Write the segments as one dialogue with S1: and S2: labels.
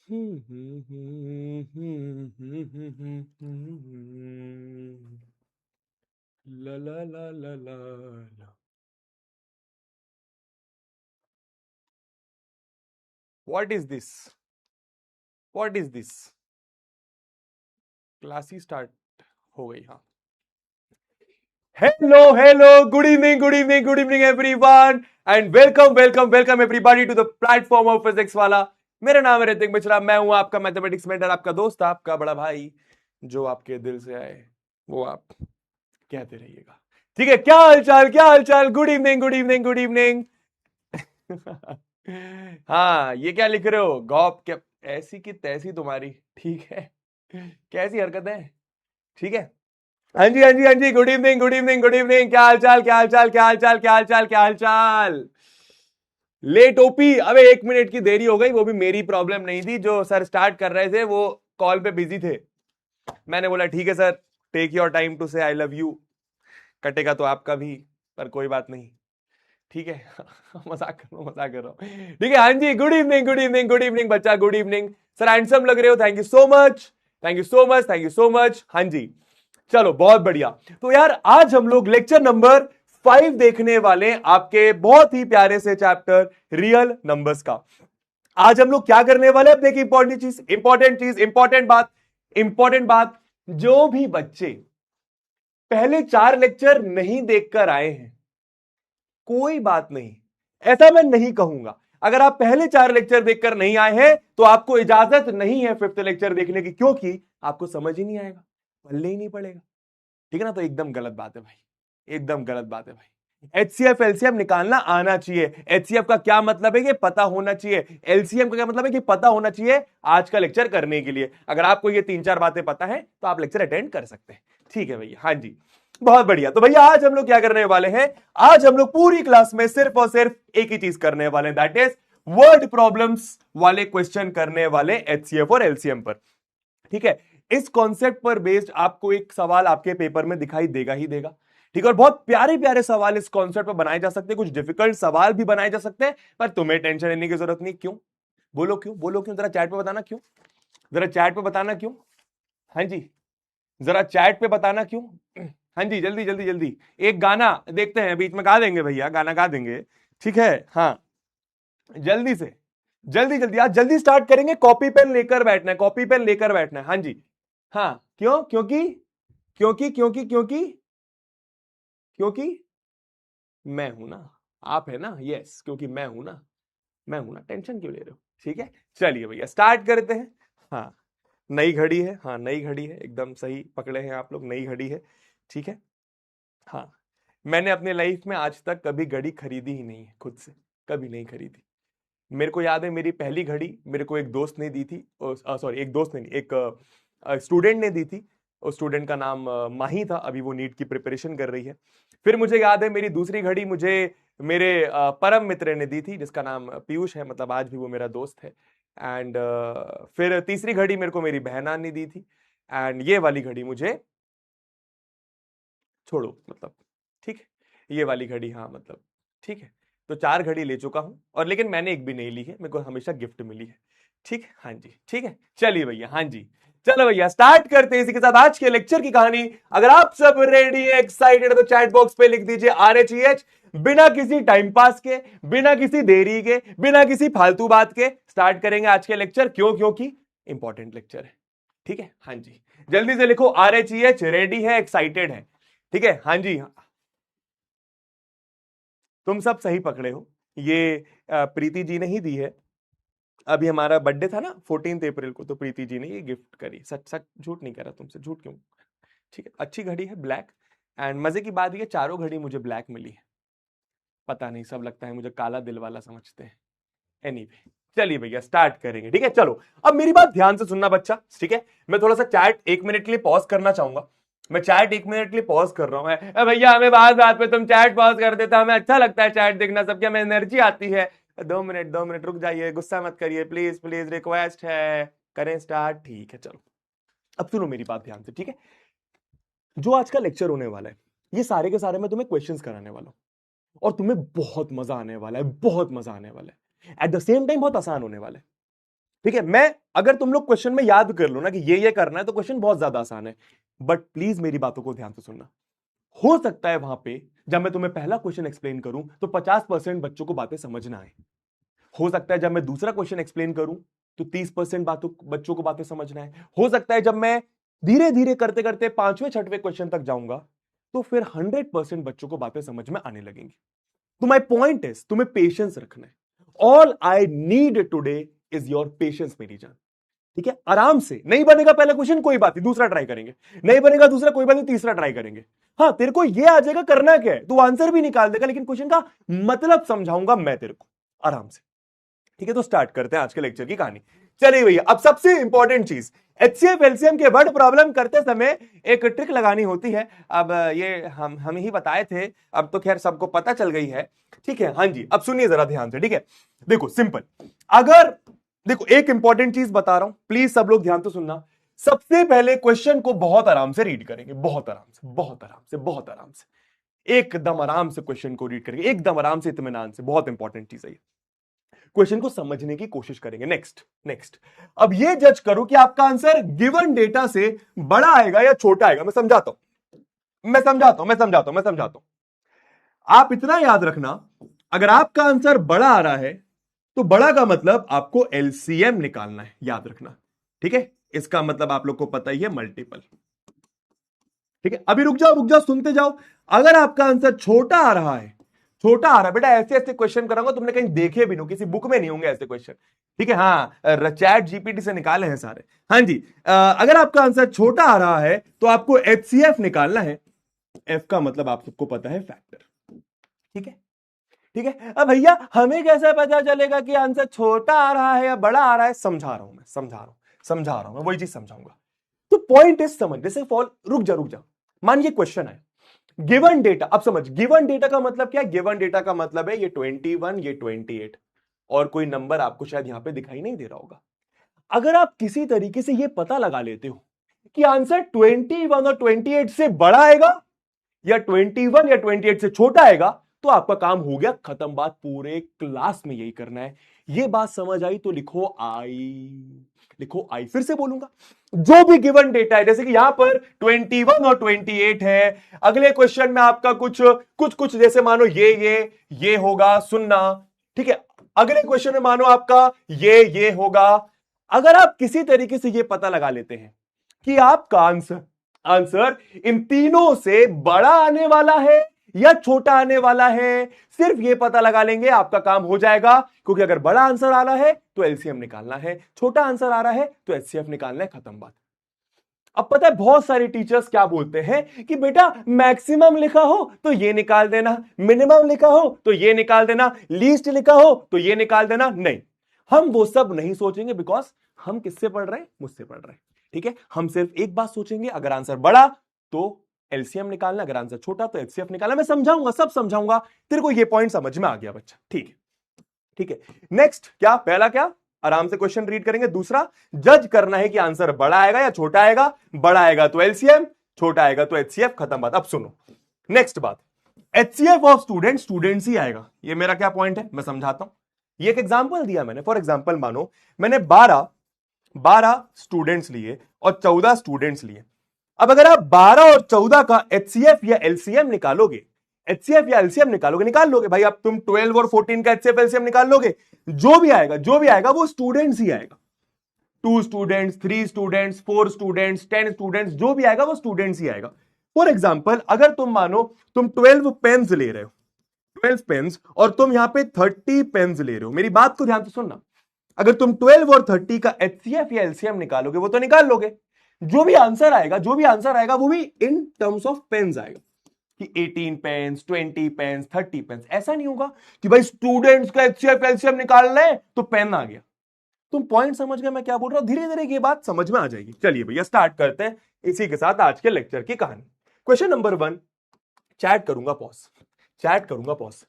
S1: ला ला ला ला ला ला। What is this? What is this? Class ही स्टार्ट हो गई। हाँ, hello hello, good evening, good evening, good evening everyone, and welcome welcome welcome everybody to the platform of physics वाला। मेरा नाम है ऋतिक मिश्रा, मैं हूं आपका मैथमेटिक्स मेंटर, आपका दोस्त, आपका बड़ा भाई। जो आपके दिल से आए वो आप कहते रहिएगा। ठीक है, क्या हालचाल, क्या हालचाल? Good evening, good evening, good evening. हाँ, ये क्या लिख रहे हो? गॉप क्या? ऐसी की तैसी तुम्हारी। ठीक है, कैसी हरकत है? ठीक है। हाँ जी, हाँ जी, हाँ जी, good evening, good evening, good evening. क्या हालचाल, क्या हालचाल, क्या हालचाल, क्या हालचाल, क्या हालचाल? Let OP. अबे 1 मिनट की देरी हो गई, वो भी मेरी प्रॉब्लम नहीं थी। जो सर स्टार्ट कर रहे थे वो कॉल पे बिजी थे। मैंने बोला ठीक है sir, take your time to say I love you. कटेगा तो आपका भी, पर कोई बात नहीं। ठीक है। मजाक कर रहा हूँ। ठीक है, हाँ जी, good evening, good evening, good evening बच्चा, गुड इवनिंग। सर हैंडसम लग रहे हो, thank you so much, thank you so much, thank you so much. हाँ जी, चलो बहुत बढ़िया। तो यार आज हम लोग लेक्चर नंबर 5 देखने वाले हैं, आपके बहुत ही प्यारे से चैप्टर रियल नंबर्स का। आज हम लोग क्या करने वाले हैं? देखिए, इंपॉर्टेंट बात, इंपॉर्टेंट बात। जो भी बच्चे पहले 4 लेक्चर नहीं देखकर आए हैं, कोई बात नहीं, ऐसा मैं नहीं कहूंगा। अगर आप पहले 4 लेक्चर देखकर नहीं आए हैं तो आपको इजाजत नहीं है 5th लेक्चर देखने की, क्योंकि आपको समझ ही नहीं आएगा, पढ़ने ही नहीं पड़ेगा। ठीक है ना? तो एकदम गलत बात है भाई, एकदम गलत बात है भाई। एचसीएफ एलसीएम निकालना आना चाहिए। एचसीएफ का क्या मतलब है? कि पता होना चाहिए। एलसीएम का क्या मतलब है? कि पता होना चाहिए आज का लेक्चर करने के लिए। अगर आपको ये 3-4 बातें पता है तो आप लेक्चर अटेंड कर सकते हैं। ठीक है भैया, हाँ जी, बहुत बढ़िया। तो भैया आज हम लोग क्या करने वाले हैं? आज हम लोग पूरी क्लास में सिर्फ और सिर्फ एक ही चीज करने वाले हैं, दैट इज वर्ड प्रॉब्लम्स वाले क्वेश्चन करने वाले एचसीएफ और एलसीएम पर। ठीक है, इस कॉन्सेप्ट पर बेस्ड आपको एक सवाल आपके पेपर में दिखाई देगा ही देगा। ठीक है, और बहुत प्यारे प्यारे सवाल इस कॉन्सेप्ट पर बनाए जा सकते हैं, कुछ डिफिकल्ट सवाल भी बनाए जा सकते हैं, पर तुम्हें टेंशन लेने की जरूरत नहीं। क्यों? बोलो क्यों, बोलो क्यों, जरा चैट पे बताना क्यों, जरा चैट पे बताना क्यों। हाँ जी, जरा चैट पे बताना क्यों। हाँ जी, जल्दी जल्दी जल्दी। एक गाना देखते हैं, बीच में गा देंगे भैया, गाना गा देंगे। ठीक है, हाँ, जल्दी से, जल्दी जल्दी, आज जल्दी स्टार्ट करेंगे। कॉपी पेन लेकर बैठना है, कॉपी पेन लेकर बैठना है। हाँ जी, हाँ, क्यों? क्योंकि क्योंकि क्योंकि मैं हूं ना, आप है ना। यस, क्योंकि मैं हूं ना, मैं हूं ना, टेंशन क्यों ले रहे हो? ठीक है, चलिए भैया स्टार्ट करते हैं। हाँ, नई घड़ी है, हाँ नई घड़ी है, एकदम सही पकड़े हैं आप लोग, नई घड़ी है। ठीक है, हाँ, मैंने अपने लाइफ में आज तक कभी घड़ी खरीदी ही नहीं है खुद से, कभी नहीं खरीदी। मेरे को याद है, मेरी पहली घड़ी मेरे को एक दोस्त ने दी थी, सॉरी एक दोस्त ने नहीं, एक स्टूडेंट ने दी थी। उस स्टूडेंट का नाम माही था, अभी वो नीट की प्रिपरेशन कर रही है। फिर मुझे याद है, मेरी दूसरी घड़ी मुझे मेरे परम मित्र ने दी थी, जिसका नाम पीयूष है, मतलब आज भी वो मेरा दोस्त है। एंड फिर तीसरी घड़ी मेरे को मेरी बहना ने दी थी। एंड ये वाली घड़ी मुझे छोड़ो, मतलब ठीक है, ये वाली घड़ी, हाँ मतलब ठीक है। तो 4 घड़ी ले चुका हूं, और लेकिन मैंने एक भी नहीं ली है, मेरे को हमेशा गिफ्ट मिली है। ठीक है, हाँ जी, ठीक है, चलिए भैया, हाँ जी, चलो भैया स्टार्ट करते हैं इसी के साथ आज के लेक्चर की कहानी। अगर आप सब रेडी है, एक्साइटेड है, तो चैट बॉक्स पे लिख दीजिए RHEH। बिना किसी टाइम पास के, बिना किसी देरी के, बिना किसी फालतू बात के स्टार्ट करेंगे आज के लेक्चर। क्यों? क्योंकि इंपॉर्टेंट लेक्चर है। ठीक है, हाँ जी, जल्दी से लिखो RHEH, रेडी है, एक्साइटेड है। ठीक है, हाँ जी, तुम सब सही पकड़े हो। ये प्रीति जी ने ही दी है। अभी हमारा बर्थडे था ना 14 अप्रैल को, तो प्रीति जी ने ये गिफ्ट करी। सच सच, झूठ नहीं कह रहा तुमसे, झूठ क्यों? ठीक है, अच्छी घड़ी है, ब्लैक। एंड मजे की बात ये, चारों घड़ी मुझे ब्लैक मिली है। पता नहीं, सब लगता है मुझे काला दिल वाला समझते हैं। एनीवे, चलिए भैया स्टार्ट करेंगे। ठीक है, चलो अब मेरी बात ध्यान से सुनना बच्चा। ठीक है, मैं थोड़ा सा चैट 1 मिनट के लिए पॉज करना चाहूंगा। मैं चैट 1 मिनट के लिए पॉज कर रहा हूं। भैया हमें बात बात पे तुम चैट पॉज कर देता, हमें अच्छा लगता है चैट देखना, सबके हमें एनर्जी आती है। 2 मिनट, 2 मिनट रुक जाइए, गुस्सा मत करिए, प्लीज प्लीज, रिक्वेस्ट है, करें स्टार्ट। ठीक है, चलो अब सुनो मेरी बात ध्यान से। ठीक है, जो आज का लेक्चर होने वाला है, ये सारे के सारे मैं तुम्हें क्वेश्चंस कराने वाला हूं, और तुम्हें बहुत मजा आने वाला है, बहुत मजा आने वाला है। एट द सेम टाइम बहुत आसान होने वाला है। ठीक है, मैं अगर तुम लोग क्वेश्चन में याद कर लो ना कि ये करना है तो क्वेश्चन बहुत ज्यादा आसान है, बट प्लीज मेरी बातों को ध्यान से सुनना। हो सकता है वहां पे जब मैं तुम्हें पहला क्वेश्चन एक्सप्लेन करूं तो 50% बच्चों को बातें समझ ना आए। हो सकता है जब मैं दूसरा क्वेश्चन एक्सप्लेन करूं तो 30% बच्चों को बातें समझना है। हो सकता है जब मैं धीरे धीरे करते करते 5वें 6वें क्वेश्चन तक जाऊंगा तो फिर 100% बच्चों को बातें समझ में आने लगेंगी। तो माई पॉइंट इज तुम्हें पेशेंस रखना है। All I need today is your patience मेरी जान। ठीक है, आराम से। नहीं बनेगा पहला क्वेश्चन कोई बात नहीं, दूसरा ट्राई करेंगे। नहीं बनेगा दूसरा कोई बात नहीं, तीसरा ट्राई करेंगे। हाँ, तेरे को ये आ जाएगा करना क्या है, तू आंसर भी निकाल देगा, लेकिन क्वेश्चन का मतलब समझाऊंगा मैं तेरे को आराम से। ठीक है, तो स्टार्ट करते हैं आज के लेक्चर की कहानी। चलिए भैया, अब सबसे इंपॉर्टेंट चीज, एचसीएफ एलसीएम के वर्ड प्रॉब्लम करते समय एक ट्रिक लगानी होती है। अब ये हम ही बताए थे, अब तो खैर सबको पता चल गई है। ठीक है, हाँ जी, अब सुनिए जरा ध्यान से। ठीक है, देखो सिंपल, अगर देखो एक इंपॉर्टेंट चीज बता रहा हूं, प्लीज सब लोग ध्यान से सुनना। सबसे पहले क्वेश्चन को बहुत आराम से रीड करेंगे, बहुत आराम से, बहुत आराम से, बहुत आराम से, एकदम आराम से क्वेश्चन को रीड करेंगे, एकदम आराम से, इत्मीनान से। बहुत इंपॉर्टेंट चीज है, क्वेश्चन को समझने की कोशिश करेंगे। नेक्स्ट अब ये जज करो कि आपका आंसर गिवन डेटा से बड़ा आएगा या छोटा आएगा। मैं समझाता हूं। आप इतना याद रखना, अगर आपका आंसर बड़ा आ रहा है तो बड़ा का मतलब आपको एलसीएम निकालना है, याद रखना। ठीक है, इसका मतलब आप लोग को पता ही है, मल्टीपल। ठीक है, अभी रुक जाओ सुनते जाओ। अगर आपका आंसर छोटा आ रहा है, बेटा ऐसे ऐसे क्वेश्चन कराऊंगा, तुमने कहीं देखे भी नहीं, किसी बुक में नहीं होंगे ऐसे क्वेश्चन। ठीक है, हाँ, चैट जीपीटी से निकाले हैं सारे। हाँ जी, अगर आपका आंसर छोटा आ रहा है तो आपको एचसीएफ निकालना है। एफ का मतलब आप सबको पता है, फैक्टर। ठीक है, अब भैया हमें कैसे पता चलेगा कि आंसर छोटा आ रहा है या बड़ा आ रहा है? समझा रहा हूं मैं, वही चीज समझाऊंगा। तो पॉइंट इज समझ, जैसे रुक जा, मान ये क्वेश्चन है, गिवन डेटा। अब समझ, गिवन डेटा का मतलब क्या है? गिवन डेटा का मतलब है ये 21, ये 28, और कोई नंबर आपको शायद यहां पे दिखाई नहीं दे रहा होगा। अगर आप किसी तरीके से ये पता लगा लेते हो कि आंसर 21 और 28 से बड़ा आएगा या 21 या 28 से छोटा आएगा, तो आपका काम हो गया, खत्म बात। पूरे क्लास में यही करना है। ये बात समझ आई तो लिखो आई। फिर से बोलूंगा, जो भी गिवन डेटा है, जैसे कि यहां पर 21 और 28 है, अगले क्वेश्चन में आपका कुछ जैसे मानो ये होगा, सुनना। ठीक है, अगले क्वेश्चन में मानो आपका ये होगा। अगर आप किसी तरीके से ये पता लगा लेते हैं कि आपका आंसर इन तीनों से बड़ा आने वाला है या छोटा आने वाला है, सिर्फ ये पता लगा लेंगे, आपका काम हो जाएगा। क्योंकि अगर बड़ा आंसर आ रहा है तो एलसीएम निकालना है, छोटा आंसर आ रहा है तो एचसीएफ निकालना है, खत्म बात। अब पता है बहुत सारे टीचर्स क्या बोलते हैं कि बेटा मैक्सिमम लिखा हो तो ये निकाल देना, मिनिमम लिखा हो तो ये निकाल देना, लीस्ट लिखा हो तो ये निकाल देना। नहीं, हम वो सब नहीं सोचेंगे, बिकॉज हम किससे पढ़ रहे हैं? मुझसे पढ़ रहे हैं। ठीक है, हम सिर्फ एक बात सोचेंगे, अगर आंसर बड़ा तो एलसीएम निकालना, अगर आंसर छोटा तो एचसीएफ निकालना। मैं समझाऊंगा, सब समझाऊंगा, तेरे को ये पॉइंट समझ में आ गया बच्चा? ठीक है। नेक्स्ट क्या, पहला क्या, आराम से क्वेश्चन रीड करेंगे। दूसरा, जज करना है कि आंसर बड़ा आएगा या छोटा आएगा। बड़ा आएगा तो एलसीएम, छोटा आएगा तो एचसीएफ, खत्म बात। अब सुनो नेक्स्ट बात, एचसीएफ ऑफ स्टूडेंट्स ही आएगा। ये मेरा क्या पॉइंट है, मैं समझाता हूं। ये एक एग्जांपल दिया मैंने। फॉर एग्जांपल मानो मैंने 12 स्टूडेंट्स लिए और 14 स्टूडेंट्स लिए। अब अगर आप 12 और 14 का एचसीएफ या एलसीएम निकालोगे, निकाल लोगे भाई। अब तुम 12 और 14 का एचसीएफ एलसीएम निकाल लोगे, जो भी आएगा वो स्टूडेंट्स ही आएगा। 2 स्टूडेंट्स, 3 स्टूडेंट्स, 4 स्टूडेंट्स, 10 स्टूडेंट्स, जो भी आएगा वो स्टूडेंट्स ही आएगा। फॉर एग्जाम्पल, अगर तुम मानो तुम 12 पेन्स ले रहे हो, 12 पेन्स, और तुम यहां पे 30 पेन्स ले रहे हो, मेरी बात को ध्यान से सुनना। अगर तुम 12 और 30 का एचसीएफ या एलसीएम निकालोगे, वो तो निकाल लोगे, जो भी आंसर आएगा वो भी इन टर्म्स ऑफ पेन्स आएगा कि 18 पेन्स, 20 पेन्स, 30 पेन्स। ऐसा नहीं होगा कि भाई स्टूडेंट्स का एचसीएफ एलसीएम निकालना है तो पेन आ गया। तुम पॉइंट समझ गए मैं क्या बोल रहा हूं? धीरे धीरे ये बात समझ में आ जाएगी। चलिए भैया स्टार्ट करते हैं इसी के साथ आज के लेक्चर की कहानी। क्वेश्चन नंबर 1, चैट करूंगा पॉज।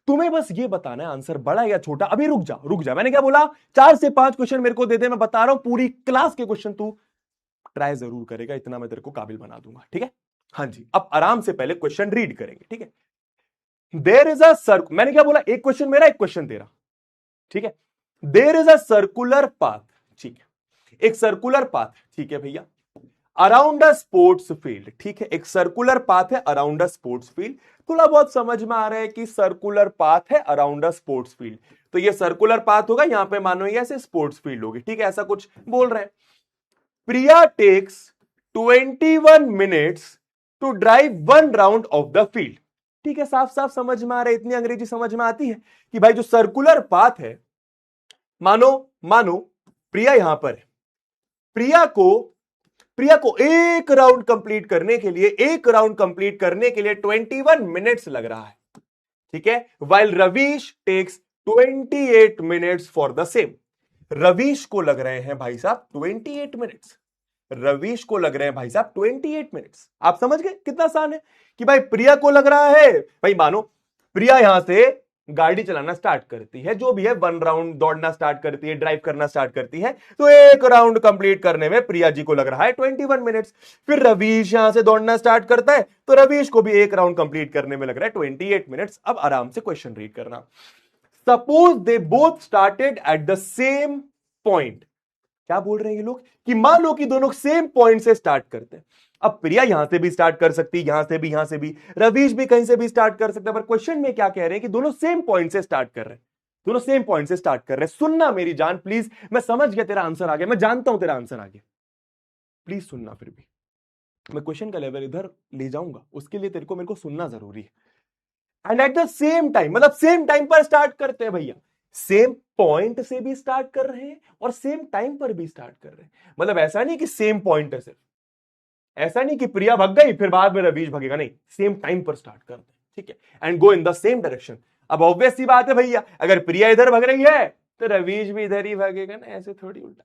S1: तुम्हें बस ये बताना है आंसर बड़ा या छोटा। अभी रुक जा, मैंने क्या बोला? 4 से 5 क्वेश्चन मेरे को दे दे, मैं बता रहा हूं पूरी क्लास के क्वेश्चन तू ट्राई जरूर करेगा, इतना मैं तेरे को काबिल बना दूंगा। ठीक है, हाँ जी। अब आराम से पहले क्वेश्चन रीड करेंगे। ठीक है, देयर इज अ मैंने क्या बोला? एक क्वेश्चन मेरा, एक क्वेश्चन तेरा। ठीक है, there is a circular path. ठीक है, एक सर्कुलर पाथ, ठीक है भैया, अराउंड अ स्पोर्ट्स फील्ड, ठीक है, एक सर्कुलर पाथ है अराउंड अ स्पोर्ट्स फील्ड। थोड़ा बहुत समझ में आ रहा है कि सर्कुलर पाथ है अराउंड अ स्पोर्ट्स फील्ड, तो ये सर्कुलर पाथ होगा, यहां पे मानो ये ऐसे स्पोर्ट्स फील्ड होगी, ठीक है, ऐसा कुछ बोल रहे हैं। Priya takes 21 minutes to drive 1 round of the field, ठीक है, साफ साफ समझ में आ रहा है, इतनी अंग्रेजी समझ में आती है कि भाई जो सर्कुलर पाथ है, मानो मानो प्रिया यहां पर है, प्रिया को एक राउंड कंप्लीट करने के लिए 21 मिनट्स लग रहा है, ठीक है, while Ravish takes 28 minutes for the same. Ravish को लग रहे हैं भाई साहब 28 मिनट्स, रवीश को लग रहे हैं भाई साहब 28 मिनट्स। आप समझ गए कितना आसान है कि भाई प्रिया को लग रहा है, भाई मानो प्रिया यहां से गाड़ी चलाना स्टार्ट करती है, जो भी है 1 राउंड दौड़ना स्टार्ट करती है, ड्राइव करना स्टार्ट करती है, तो एक राउंड कंप्लीट करने में प्रिया जी को लग रहा है 21 मिनट्स। फिर रवीश यहां से दौड़ना स्टार्ट करता है, तो रवीश को भी एक राउंड कंप्लीट करने में लग रहा है 28 मिनट्स। अब आराम से क्वेश्चन रीड करना। Suppose they both started at the same point, क्या बोल रहे हैं ये लोग कि मान लो कि दोनों सेम पॉइंट से स्टार्ट करते हैं। अब प्रिया यहां से भी स्टार्ट कर सकती है, यहां से भी, रवीश भी कहीं से भी स्टार्ट कर सकता है, पर क्वेश्चन में क्या कह रहे हैं कि दोनों सेम पॉइंट से स्टार्ट कर रहे हैं, दोनों सेम पॉइंट से स्टार्ट कर रहे हैं। सुनना मेरी जान प्लीज, मैं समझ गया तेरा आंसर आ गया, मैं जानता हूं तेरा आंसर आ गया, प्लीज सुनना, फिर भी मैं क्वेश्चन का लेवल इधर ले जाऊंगा, उसके लिए तेरे को मेरे को सुनना जरूरी है। And at the same time, मतलब सेम टाइम पर स्टार्ट करते हैं भैया, सेम पॉइंट से भी स्टार्ट कर रहे हैं और सेम टाइम पर भी स्टार्ट कर रहे हैं। मतलब ऐसा नहीं कि सेम पॉइंट है सिर्फ, ऐसा नहीं कि प्रिया भाग गई फिर बाद में रवीश भागेगा, नहीं, सेम टाइम पर स्टार्ट करते हैं, ठीक है, and go in the same direction. अब ऑब्वियस सी बात है भैया, अगर प्रिया इधर भाग रही है तो रवीश भी इधर ही भागेगा ना, ऐसे थोड़ी उल्टा,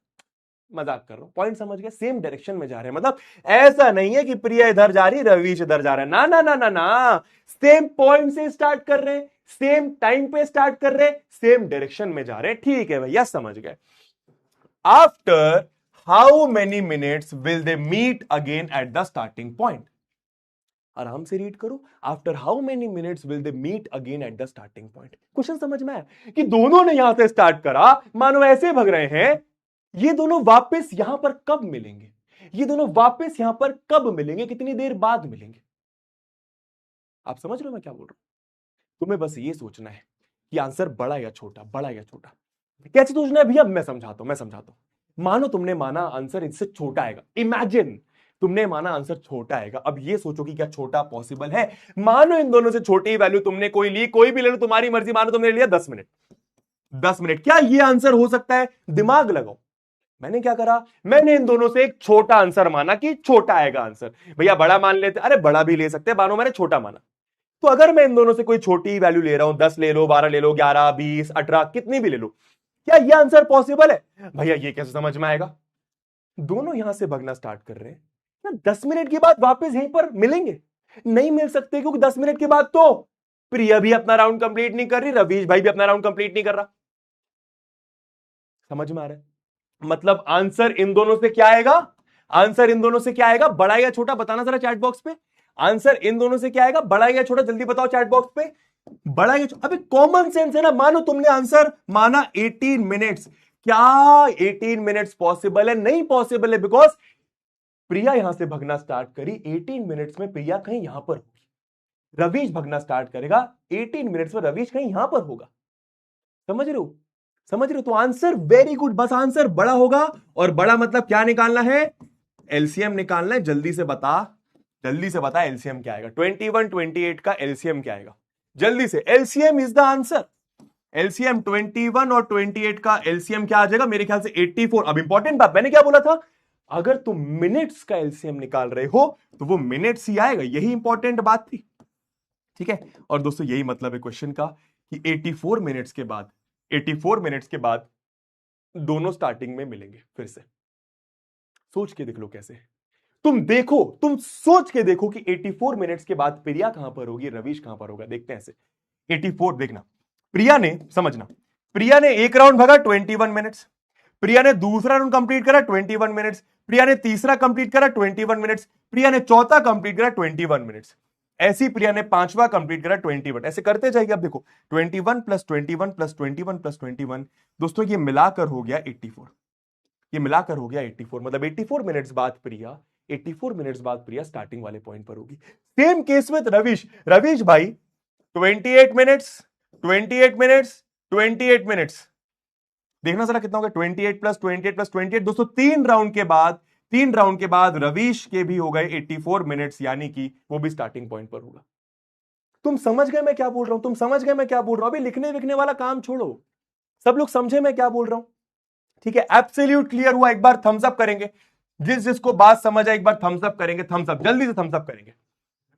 S1: मजाक कर रहा हूं, पॉइंट समझ गए, सेम डायरेक्शन में जा रहे हैं। मतलब ऐसा नहीं है कि प्रिया इधर जा रही रवीश इधर जा रहा है, ना ना ना ना ना, सेम पॉइंट से स्टार्ट कर रहे हैं, सेम टाइम पे स्टार्ट कर रहे हैं, सेम डायरेक्शन में जा रहे हैं, ठीक है भैया, समझ गए। After how many minutes will they meet again at the starting point, आराम से रीड करो, after how many minutes will they meet again at the starting point. Question समझ में आया कि दोनों ने यहां से स्टार्ट करा, मानो ऐसे भग रहे हैं, ये दोनों वापस यहां पर कब मिलेंगे, ये दोनों वापस यहां पर कब मिलेंगे, कितनी देर बाद मिलेंगे। आप समझ रहे हो मैं क्या बोल रहा हूं, तुम्हें बस ये सोचना है कि आंसर बड़ा या छोटा, बड़ा या छोटा, कैसे सोचना है भैया, मैं समझाता हूं। मानो तुमने माना आंसर इससे छोटा आएगा, इमेजिन तुमने माना आंसर छोटा आएगा, अब ये सोचो कि क्या छोटा पॉसिबल है। मानो इन दोनों से छोटी वैल्यू तुमने कोई ली, कोई भी ले लो, तुम्हारी मर्जी, मानो तुमने लिया 10 मिनट, 10 मिनट, क्या ये आंसर हो सकता है, दिमाग लगाओ। मैंने क्या करा, मैंने इन दोनों से एक छोटा आंसर माना कि छोटा आएगा आंसर, भैया बड़ा मान लेते, अरे बड़ा भी ले सकते हैं, मानो मैंने छोटा माना, तो अगर मैं इन दोनों से कोई छोटी वैल्यू ले रहा हूं, 10 ले लो, 12 ले लो, 11, 20, 18, कितनी भी ले लो, क्या ये आंसर पॉसिबल है भैया, ये कैसे समझ में आएगा। दोनों यहां से भगना स्टार्ट कर रहे हैं ना, 10 मिनट के बाद वापस यहीं पर मिलेंगे, नहीं मिल सकते, क्योंकि 10 मिनट के बाद तो प्रिया भी अपना राउंड कंप्लीट नहीं कर रही, रवीश भाई भी अपना राउंड कंप्लीट नहीं कर रहा। समझ में आ रहा है, मतलब आंसर इन दोनों से क्या आएगा, आंसर इन दोनों से क्या आएगा, बड़ा या छोटा, बताना जरा चैट बॉक्स पे, आंसर इन दोनों से क्या आएगा, बड़ा या छोटा, जल्दी बताओ चैट बॉक्स पे, बड़ा या छोटा। अबे कॉमन सेंस है ना, मानो तुमने आंसर माना 18 मिनट्स, क्या 18 मिनट्स पॉसिबल है, नहीं पॉसिबल है, बिकॉज प्रिया यहां से भगना स्टार्ट करी, 18 मिनट्स में प्रिया कहीं यहां पर होगी, रवीश भगना स्टार्ट करेगा 18 मिनट्स में रवीश कहीं यहां पर होगा। समझ रहे हो, समझ रहे हो, तो आंसर वेरी गुड, बस आंसर बड़ा होगा, और बड़ा मतलब क्या निकालना है, एलसीएम निकालना है, जल्दी से बता, जल्दी से बता एलसीएम क्या आएगा, 21 28 का एलसीएम क्या आएगा, जल्दी से, LCM is the answer, LCM 21 और 28 का एलसीएम क्या आ जाएगा, मेरे ख्याल से 84। अब इंपॉर्टेंट बात, मैंने क्या बोला था, अगर तुम मिनट्स का एलसीएम निकाल रहे हो तो वो मिनट्स ही आएगा, यही इंपॉर्टेंट बात थी, ठीक है। और दोस्तों यही मतलब है क्वेश्चन का कि 84 मिनट्स के बाद, 84 मिनट्स के बाद दोनों स्टार्टिंग में मिलेंगे फिर से। सोच के देख लो कैसे, तुम देखो, तुम सोच के देखो कि 84 मिनट्स के बाद प्रिया कहां पर होगी, रवीश कहां पर होगा, देखते हैं ऐसे। 84 देखना, प्रिया ने, समझना, प्रिया ने एक राउंड भागा 21 मिनट्स, प्रिया ने दूसरा राउंड कंप्लीट करा 21 मिनट्स, प्रिया ने तीसरा कंप्लीट करा 21 मिनट्स, प्रिया ने चौथा कंप्लीट करा 21 मिनट्स, ऐसी प्रिया ने पांचवा कंप्लीट करा 21, ऐसे करते जाइए। अब देखो 21 + 21 + 21 + 21, दोस्तों ये मिलाकर हो गया 84, ये मिलाकर हो गया 84, मतलब 84 मिनट्स बाद प्रिया 84 मिनट्स बाद प्रिया स्टार्टिंग वाले पॉइंट पर होगी। सेम केस विद रविश। रविश भाई 28 मिनट्स 28 मिनट्स 28 मिनट्स, देखना जरा कितना हो गया, 28 प्लस 28 प्लस 28 दोस्तों, 3 राउंड के बाद रविश के भी हो गए 84 मिनट्स, यानी कि वो भी स्टार्टिंग पॉइंट पर होगा। तुम समझ गए मैं क्या बोल रहा हूं, तुम समझ गए मैं क्या बोल रहा हूं। अभी लिखने विखने वाला काम छोड़ो, सब लोग समझे मैं क्या बोल रहा हूं, ठीक है। एब्सोल्यूट क्लियर हुआ, एक बार थम्स अप करेंगे, जिसको बात समझ आए एक बार थम्स अप करेंगे, थम्स अप, जल्दी से थम्स अप करेंगे,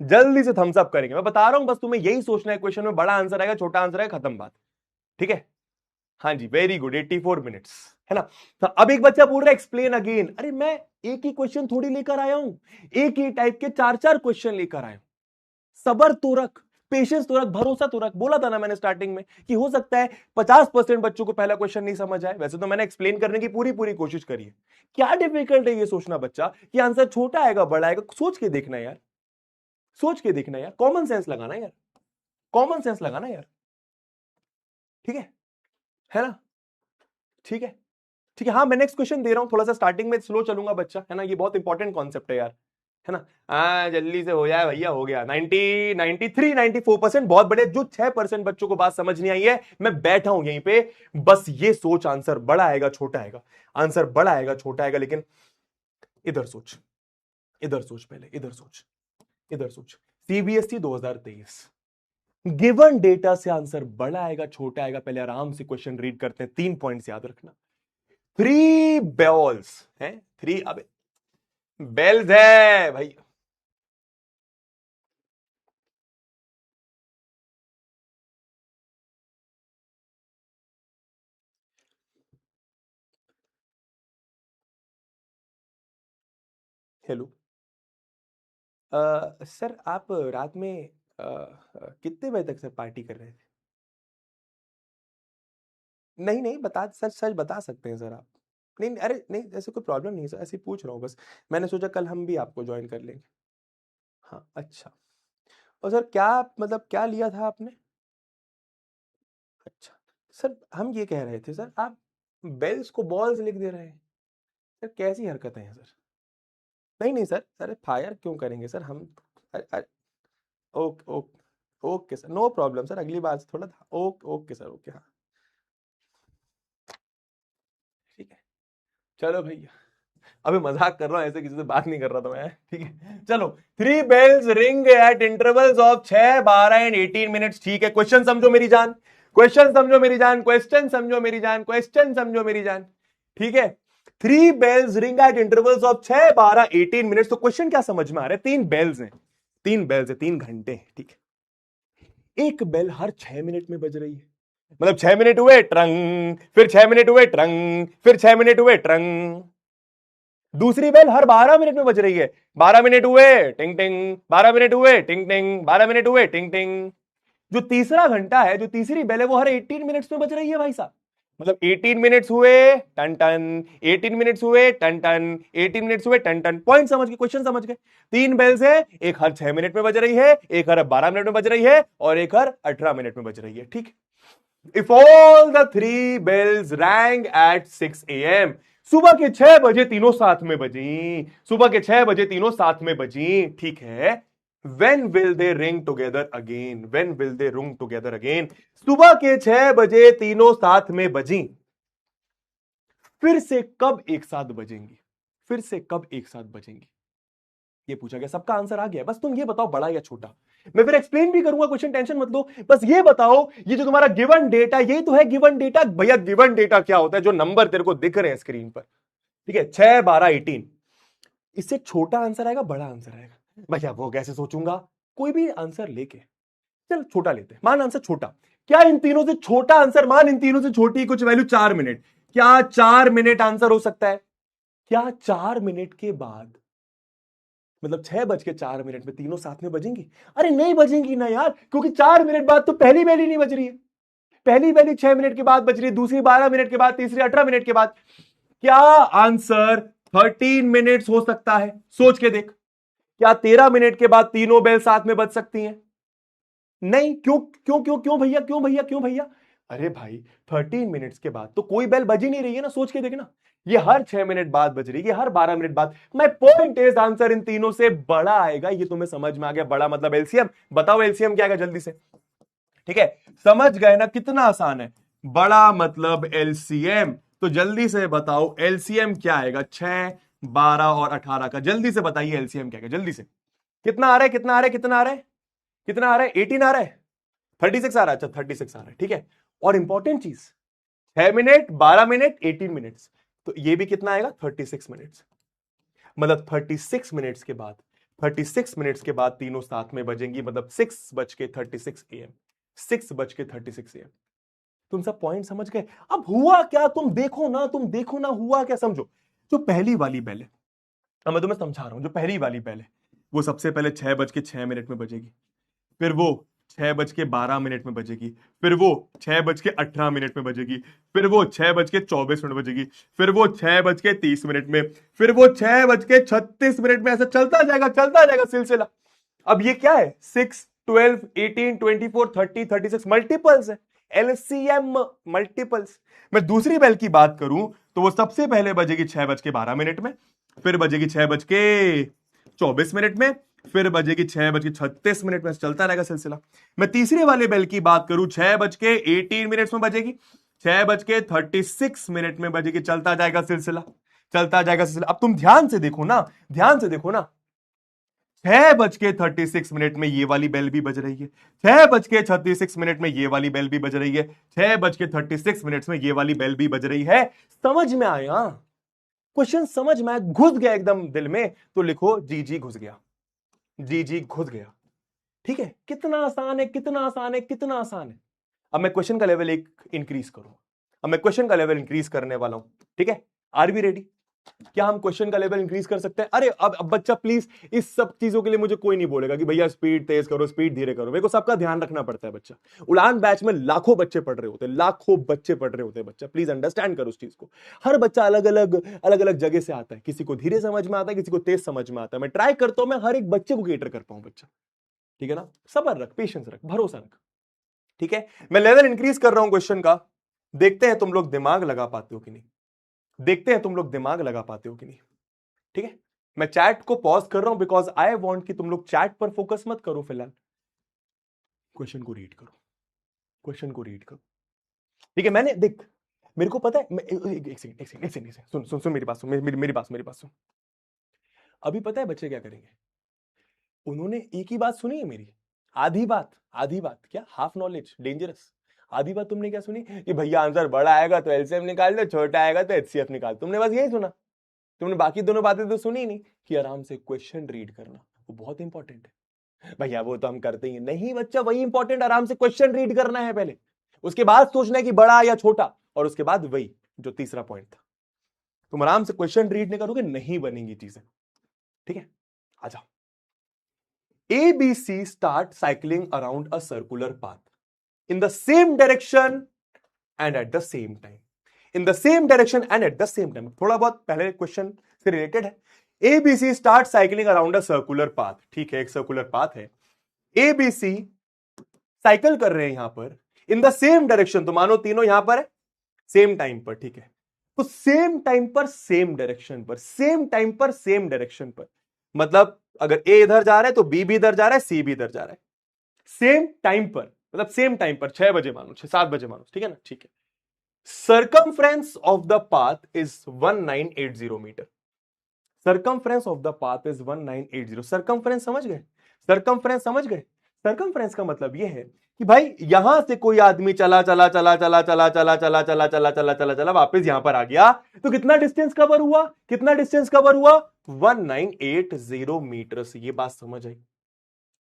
S1: जल्दी से थम्स अप करेंगे। मैं बता रहा हूं, बस तुम्हें यही सोचना है, क्वेश्चन में बड़ा आंसर आएगा छोटा आंसर आएगा, खत्म बात, ठीक है। हाँ जी, वेरी गुड, 84 मिनट्स, है ना। तो अब एक बच्चा बोल रहा है एक्सप्लेन अगेन। अरे मैं एक ही क्वेश्चन थोड़ी लेकर आया हूं, एक ही टाइप के 4-4 क्वेश्चन लेकर आया हूं। सबर तो रख, पेशेंस तो रख, भरोसा तो रख। बोला था ना मैंने स्टार्टिंग में कि हो सकता है 50% बच्चों को पहला क्वेश्चन नहीं समझ आए। वैसे तो मैंने एक्सप्लेन करने की पूरी पूरी कोशिश करी है। क्या डिफिकल्ट है ये सोचना बच्चा कि आंसर छोटा आएगा बड़ा आएगा? सोच के देखना यार, सोच के देखना यार, कॉमन सेंस लगाना यार, कॉमन सेंस लगाना यार, ठीक है ना, ठीक है, ठीक है। हाँ, मैं नेक्स्ट क्वेश्चन दे रहा हूं, थोड़ा सा स्टार्टिंग में स्लो चलूंगा बच्चा, है ना, ये बहुत इंपॉर्टेंट कॉन्सेप्ट है यार, है ना। जल्दी से हो जाए भैया, हो गया 90 93 94%, बहुत बड़े। जो 6% बच्चों को बात समझ नहीं आई है, मैं बैठा हूं यहीं पे, बस ये सोच आंसर बड़ा आएगा छोटा आएगा, आंसर बड़ा आएगा छोटा आएगा, लेकिन इधर सोच, इधर सोच, पहले इधर सोच, इधर सोच। सीबीएसई 2023 गिवन डेटा से आंसर बड़ा आएगा छोटा आएगा, पहले आराम से क्वेश्चन रीड करते हैं। 3 पॉइंट्स याद रखना। 3 बेल्स है, 3 अब बेल्स है भाई। हेलो, सर आप रात में कितने बजे तक सर पार्टी कर रहे थे? नहीं नहीं, बता, सच सच बता सकते हैं सर आप। नहीं नहीं, अरे नहीं, ऐसे कोई प्रॉब्लम नहीं है सर, ऐसे ही पूछ रहा हूँ बस। मैंने सोचा कल हम भी आपको ज्वाइन कर लेंगे। हाँ अच्छा। और सर क्या, मतलब क्या लिया था आपने? अच्छा सर, हम ये कह रहे थे सर, आप बेल्स को बॉल्स लिख दे रहे हैं सर, कैसी हरकतें हैं सर? नहीं नहीं सर, अरे फायर क्यों करेंगे सर हम? अरे अरे, okay okay, okay sir, no problem sir, अगली बार से थोड़ा था। ओके ओके सर, ओके, हाँ ठीक है। चलो भैया, अभी मजाक कर रहा हूं, ऐसे किसी से बात नहीं कर रहा था मैं, ठीक है। चलो, 3 bells ring at intervals of 6, 12 and 18 minutes, ठीक है। क्वेश्चन समझो मेरी जान, क्वेश्चन समझो मेरी जान, क्वेश्चन समझो मेरी जान, क्वेश्चन समझो मेरी जान, ठीक है। 3 bells ring at intervals of 6, 12, 18 minutes. तो क्वेश्चन क्या समझ में आ रहा है? 3 बेल्स हैं, 3 बेल्स है, 3 घंटे हैं, ठीक है। एक बेल हर 6 मिनट में बज रही है, मतलब 6 मिनट हुए ट्रंग, फिर 6 मिनट हुए ट्रंग, फिर 6 मिनट हुए ट्रंग। दूसरी बेल हर 12 मिनट में बज रही है, 12 मिनट हुए टिंग टिंग, 12 मिनट हुए टिंग टिंग, 12 मिनट हुए टिंग टिंग। जो तीसरा घंटा है, जो तीसरी बेल है, वो हर 18 मिनट्स में बज रही है भाई साहब। मतलब 18 मिनट्स हुए टन टन, 18 मिनट्स हुए टन टन, 18 मिनट्स हुए टन टन। पॉइंट समझ गए, क्वेश्चन समझ गए। 3 बेल्स है, एक हर 6 मिनट में बज रही है, एक हर 12 मिनट में बज रही है, और एक हर 18 मिनट में बज रही है, ठीक। If all the 3 bells rang at 6 a.m. सुबह के 6 बजे तीनों साथ में बजी, सुबह के 6 बजे तीनों साथ में बजी, ठीक है। When will they ring together again? When will they ring together again? सुबह के 6 बजे तीनों साथ में बजी, फिर से कब एक साथ बजेंगी? फिर से कब एक साथ बजेंगी? ये पूछा गया, सबका आंसर आ गया। बस तुम ये बताओ बड़ा या छोटा। मैं फिर एक्सप्लेन भी करूंगा क्वेश्चन, टेंशन मत लो। बस ये बताओ, ये जो तुम्हारा गिवन डेटा, यही तो है गिवन डेटा भैया। गिवन डेटा क्या होता है? जो नंबर तेरे को दिख रहे हैं स्क्रीन पर, ठीक है, 6, 12, 18। इससे छोटा आंसर आएगा बड़ा आंसर आएगा भैया, वो कैसे सोचूंगा? कोई भी आंसर लेके, चल छोटा लेते हैं, मान आंसर छोटा। क्या इन तीनों से छोटा आंसर, मान इन तीनों से छोटी कुछ वैल्यू 4 मिनट, क्या 4 मिनट आंसर हो सकता है? क्या 4 मिनट के बाद, मतलब 6:04 में तीनों साथ में बजेंगी? अरे नहीं बजेंगी ना यार, क्योंकि 4 मिनट बाद तो पहली बेल ही नहीं बज रही है। पहली बेल 6 मिनट के बाद बज रही है, दूसरी 12 मिनट के बाद, तीसरी 18 मिनट के बाद। क्या आंसर 13 मिनट्स हो सकता है? सोच के देख। क्या 13 मिनट के बाद तीनों बेल साथ में बज सकती हैं? नहीं। क्यों क्यों क्यों क्यों भैया, क्यों भैया, क्यों भैया? अरे भाई 13 मिनट्स के बाद तो कोई बेल बज ही नहीं रही है ना, सोच के देखना, ये हर 6 मिनट बाद बज रही है, हर 12 मिनट बाद। My point is answer in तीनों से बड़ा आएगा, ये तुम्हें समझ में आ गया? बड़ा मतलब एलसीएम। बताओ एलसीएम क्या आएगा जल्दी से, ठीक है? समझ गए ना कितना आसान है? बड़ा मतलब एलसीएम। तो जल्दी से बताओ एलसीएम क्या आएगा? 6, 12 और 18 का जल्दी से बताइए एलसीएम क्या आएगा जल्दी से। कितना आ रहा है, कितना आ रहा है, कितना आ रहा है, कितना आ रहा है? 18 आ रहा है, 36 आ रहा है। अच्छा 36 आ रहा है, ठीक है। और इंपॉर्टेंट चीज, 6 मिनट, 12 मिनट, 18 मिनट्स, तो ये भी कितना आएगा? 36 मिनट्स। मतलब 36 मिनट्स के बाद, 36 मिनट्स के बाद तीनों साथ में बजेंगी, मतलब 6:36 AM, 6:36 AM। तुम सब पॉइंट समझ गए? अब हुआ क्या, तुम देखो ना, तुम देखो ना हुआ क्या, समझो। जो पहली वाली बेल है, अब मैं तुम्हें समझा रहा हूं, जो पहली वाली बेल है वो सबसे पहले 6:06 में बजेगी, फिर वो 6:12 में बजेगी, फिर वो 6:18 में बजेगी, फिर वो 6:24 बजेगी, फिर वो 6:30 में, फिर वो 6:36 में, ऐसा चलता जाएगा सिलसिला। अब ये क्या है? 6, 12, 18, 24, 30, 36 मल्टीपल्स है, एलसीएम मल्टीपल्स। मैं दूसरी बेल की बात करूं तो वो सबसे पहले बजेगी 6:12 में, फिर बजेगी 6:24 में, फिर बजेगी 6:36 में, चलता रहेगा सिलसिला। मैं तीसरे वाले बेल की बात करूं 6:18 में बजेगी, 6:36 में बजेगी, चलता जाएगा सिलसिला, चलता जाएगा सिलसिला। अब तुम ध्यान से देखो ना, ध्यान से देखो ना, 6:36 में ये वाली बेल भी बज रही है, 6:36 में ये वाली बेल भी बज रही है, 6:36 में ये वाली बेल भी बज रही है। समझ में आया? क्वेश्चन समझ में आया, घुस गया एकदम दिल में? तो लिखो जी घुस गया, जी घुस गया। ठीक है, कितना आसान है, कितना आसान है, कितना आसान है। अब मैं क्वेश्चन का लेवल एक इंक्रीज करूं, अब मैं क्वेश्चन का लेवल इंक्रीज करने वाला हूं, ठीक है? Are we ready? क्या हम क्वेश्चन का लेवल इंक्रीज कर सकते हैं? अरे अब बच्चा प्लीज, इस सब चीजों के लिए मुझे कोई नहीं बोलेगा कि भैया स्पीड तेज करो, स्पीड धीरे करो। मेरे को सबका ध्यान रखना पड़ता है बच्चा। उड़ान बैच में लाखों बच्चे पढ़ रहे होते हैं, लाखों बच्चे पढ़ रहे होते हैं बच्चा, प्लीज अंडरस्टैंड करो उस चीज को। हर बच्चा अलग अलग जगह से आता है, किसी को धीरे समझ में आता है, किसी को तेज समझ में आता है। मैं ट्राई करता हूं मैं हर एक बच्चे को केटर कर पाऊं बच्चा, ठीक है ना? सबर रख, पेशेंस रख, भरोसा रख, ठीक है? मैं लेवल इंक्रीज कर रहा हूं क्वेश्चन का, देखते हैं तुम लोग दिमाग लगा पाते हो कि नहीं, देखते हैं तुम लोग दिमाग लगा पाते हो कि नहीं, ठीक है? मैं चैट को पॉज कर रहा हूं बिकॉज आई वांट कि तुम लोग चैट पर फोकस मत करो, फिलहाल क्वेश्चन को रीड करो, क्वेश्चन को रीड करो, ठीक है? मैंने देख, मेरे को पता है, एक सेकंड सुन सुन सुन, मेरी बात सुन, मेरी बात सुन। अभी पता है बच्चे क्या करेंगे? उन्होंने एक ही बात सुनी है मेरी, आधी बात क्या, हाफ नॉलेज डेंजरस। आधी बात तुमने क्या सुनी कि भैया आंसर बड़ा आएगा तो एलसीएम निकाल दो, छोटा आएगा तो एचसीएफ निकाल। तुमने बस यही सुना, तुमने बाकी दोनों बातें तो सुनी नहीं कि आराम से क्वेश्चन रीड करना, वो बहुत इंपॉर्टेंट है। भैया वो तो हम करते ही नहीं बच्चा, वही इंपॉर्टेंट, आराम से क्वेश्चन रीड करना है पहले, उसके बाद सोचना है कि बड़ा या छोटा, और उसके बाद वही जो तीसरा पॉइंट था। तुम आराम से क्वेश्चन रीड नहीं करोगे, नहीं बनेंगी चीजें, ठीक है? आ जाओ। ABC start cycling around a circular path in the same direction and at the same time. In the same direction and at the same time. थोड़ा बहुत पहले क्वेश्चन से रिलेटेड है। ABC start cycling around a circular path. ठीक है, एक circular path है। ABC cycle कर रहे हैं यहां पर इन द सेम डायरेक्शन, तो मानो तीनों यहां पर है सेम टाइम पर, ठीक है? तो सेम टाइम पर सेम डायरेक्शन पर, सेम टाइम पर सेम डायरेक्शन पर, मतलब अगर ए इधर जा रहा है तो बी भी इधर जा रहा है, सी भी इधर जा रहा है, सेम टाइम पर, मतलब सेम टाइम पर 6 बजे मानो, 7 बजे मानो, ठीक है ना? ठीक है। Circumference of the path is 1980 metre. Circumference of the path is 1980। Circumference समझ गए? सर्कमफ्रेंस समझ गए? सर्कमफ्रेंस का मतलब यह है कि भाई यहां से कोई आदमी चला चला चला चला चला चला चला चला चला चला चला चला वापस यहां पर आ गया, तो कितना डिस्टेंस कवर हुआ? कितना डिस्टेंस कवर हुआ? 1980 मीटर। ये बात समझ आई?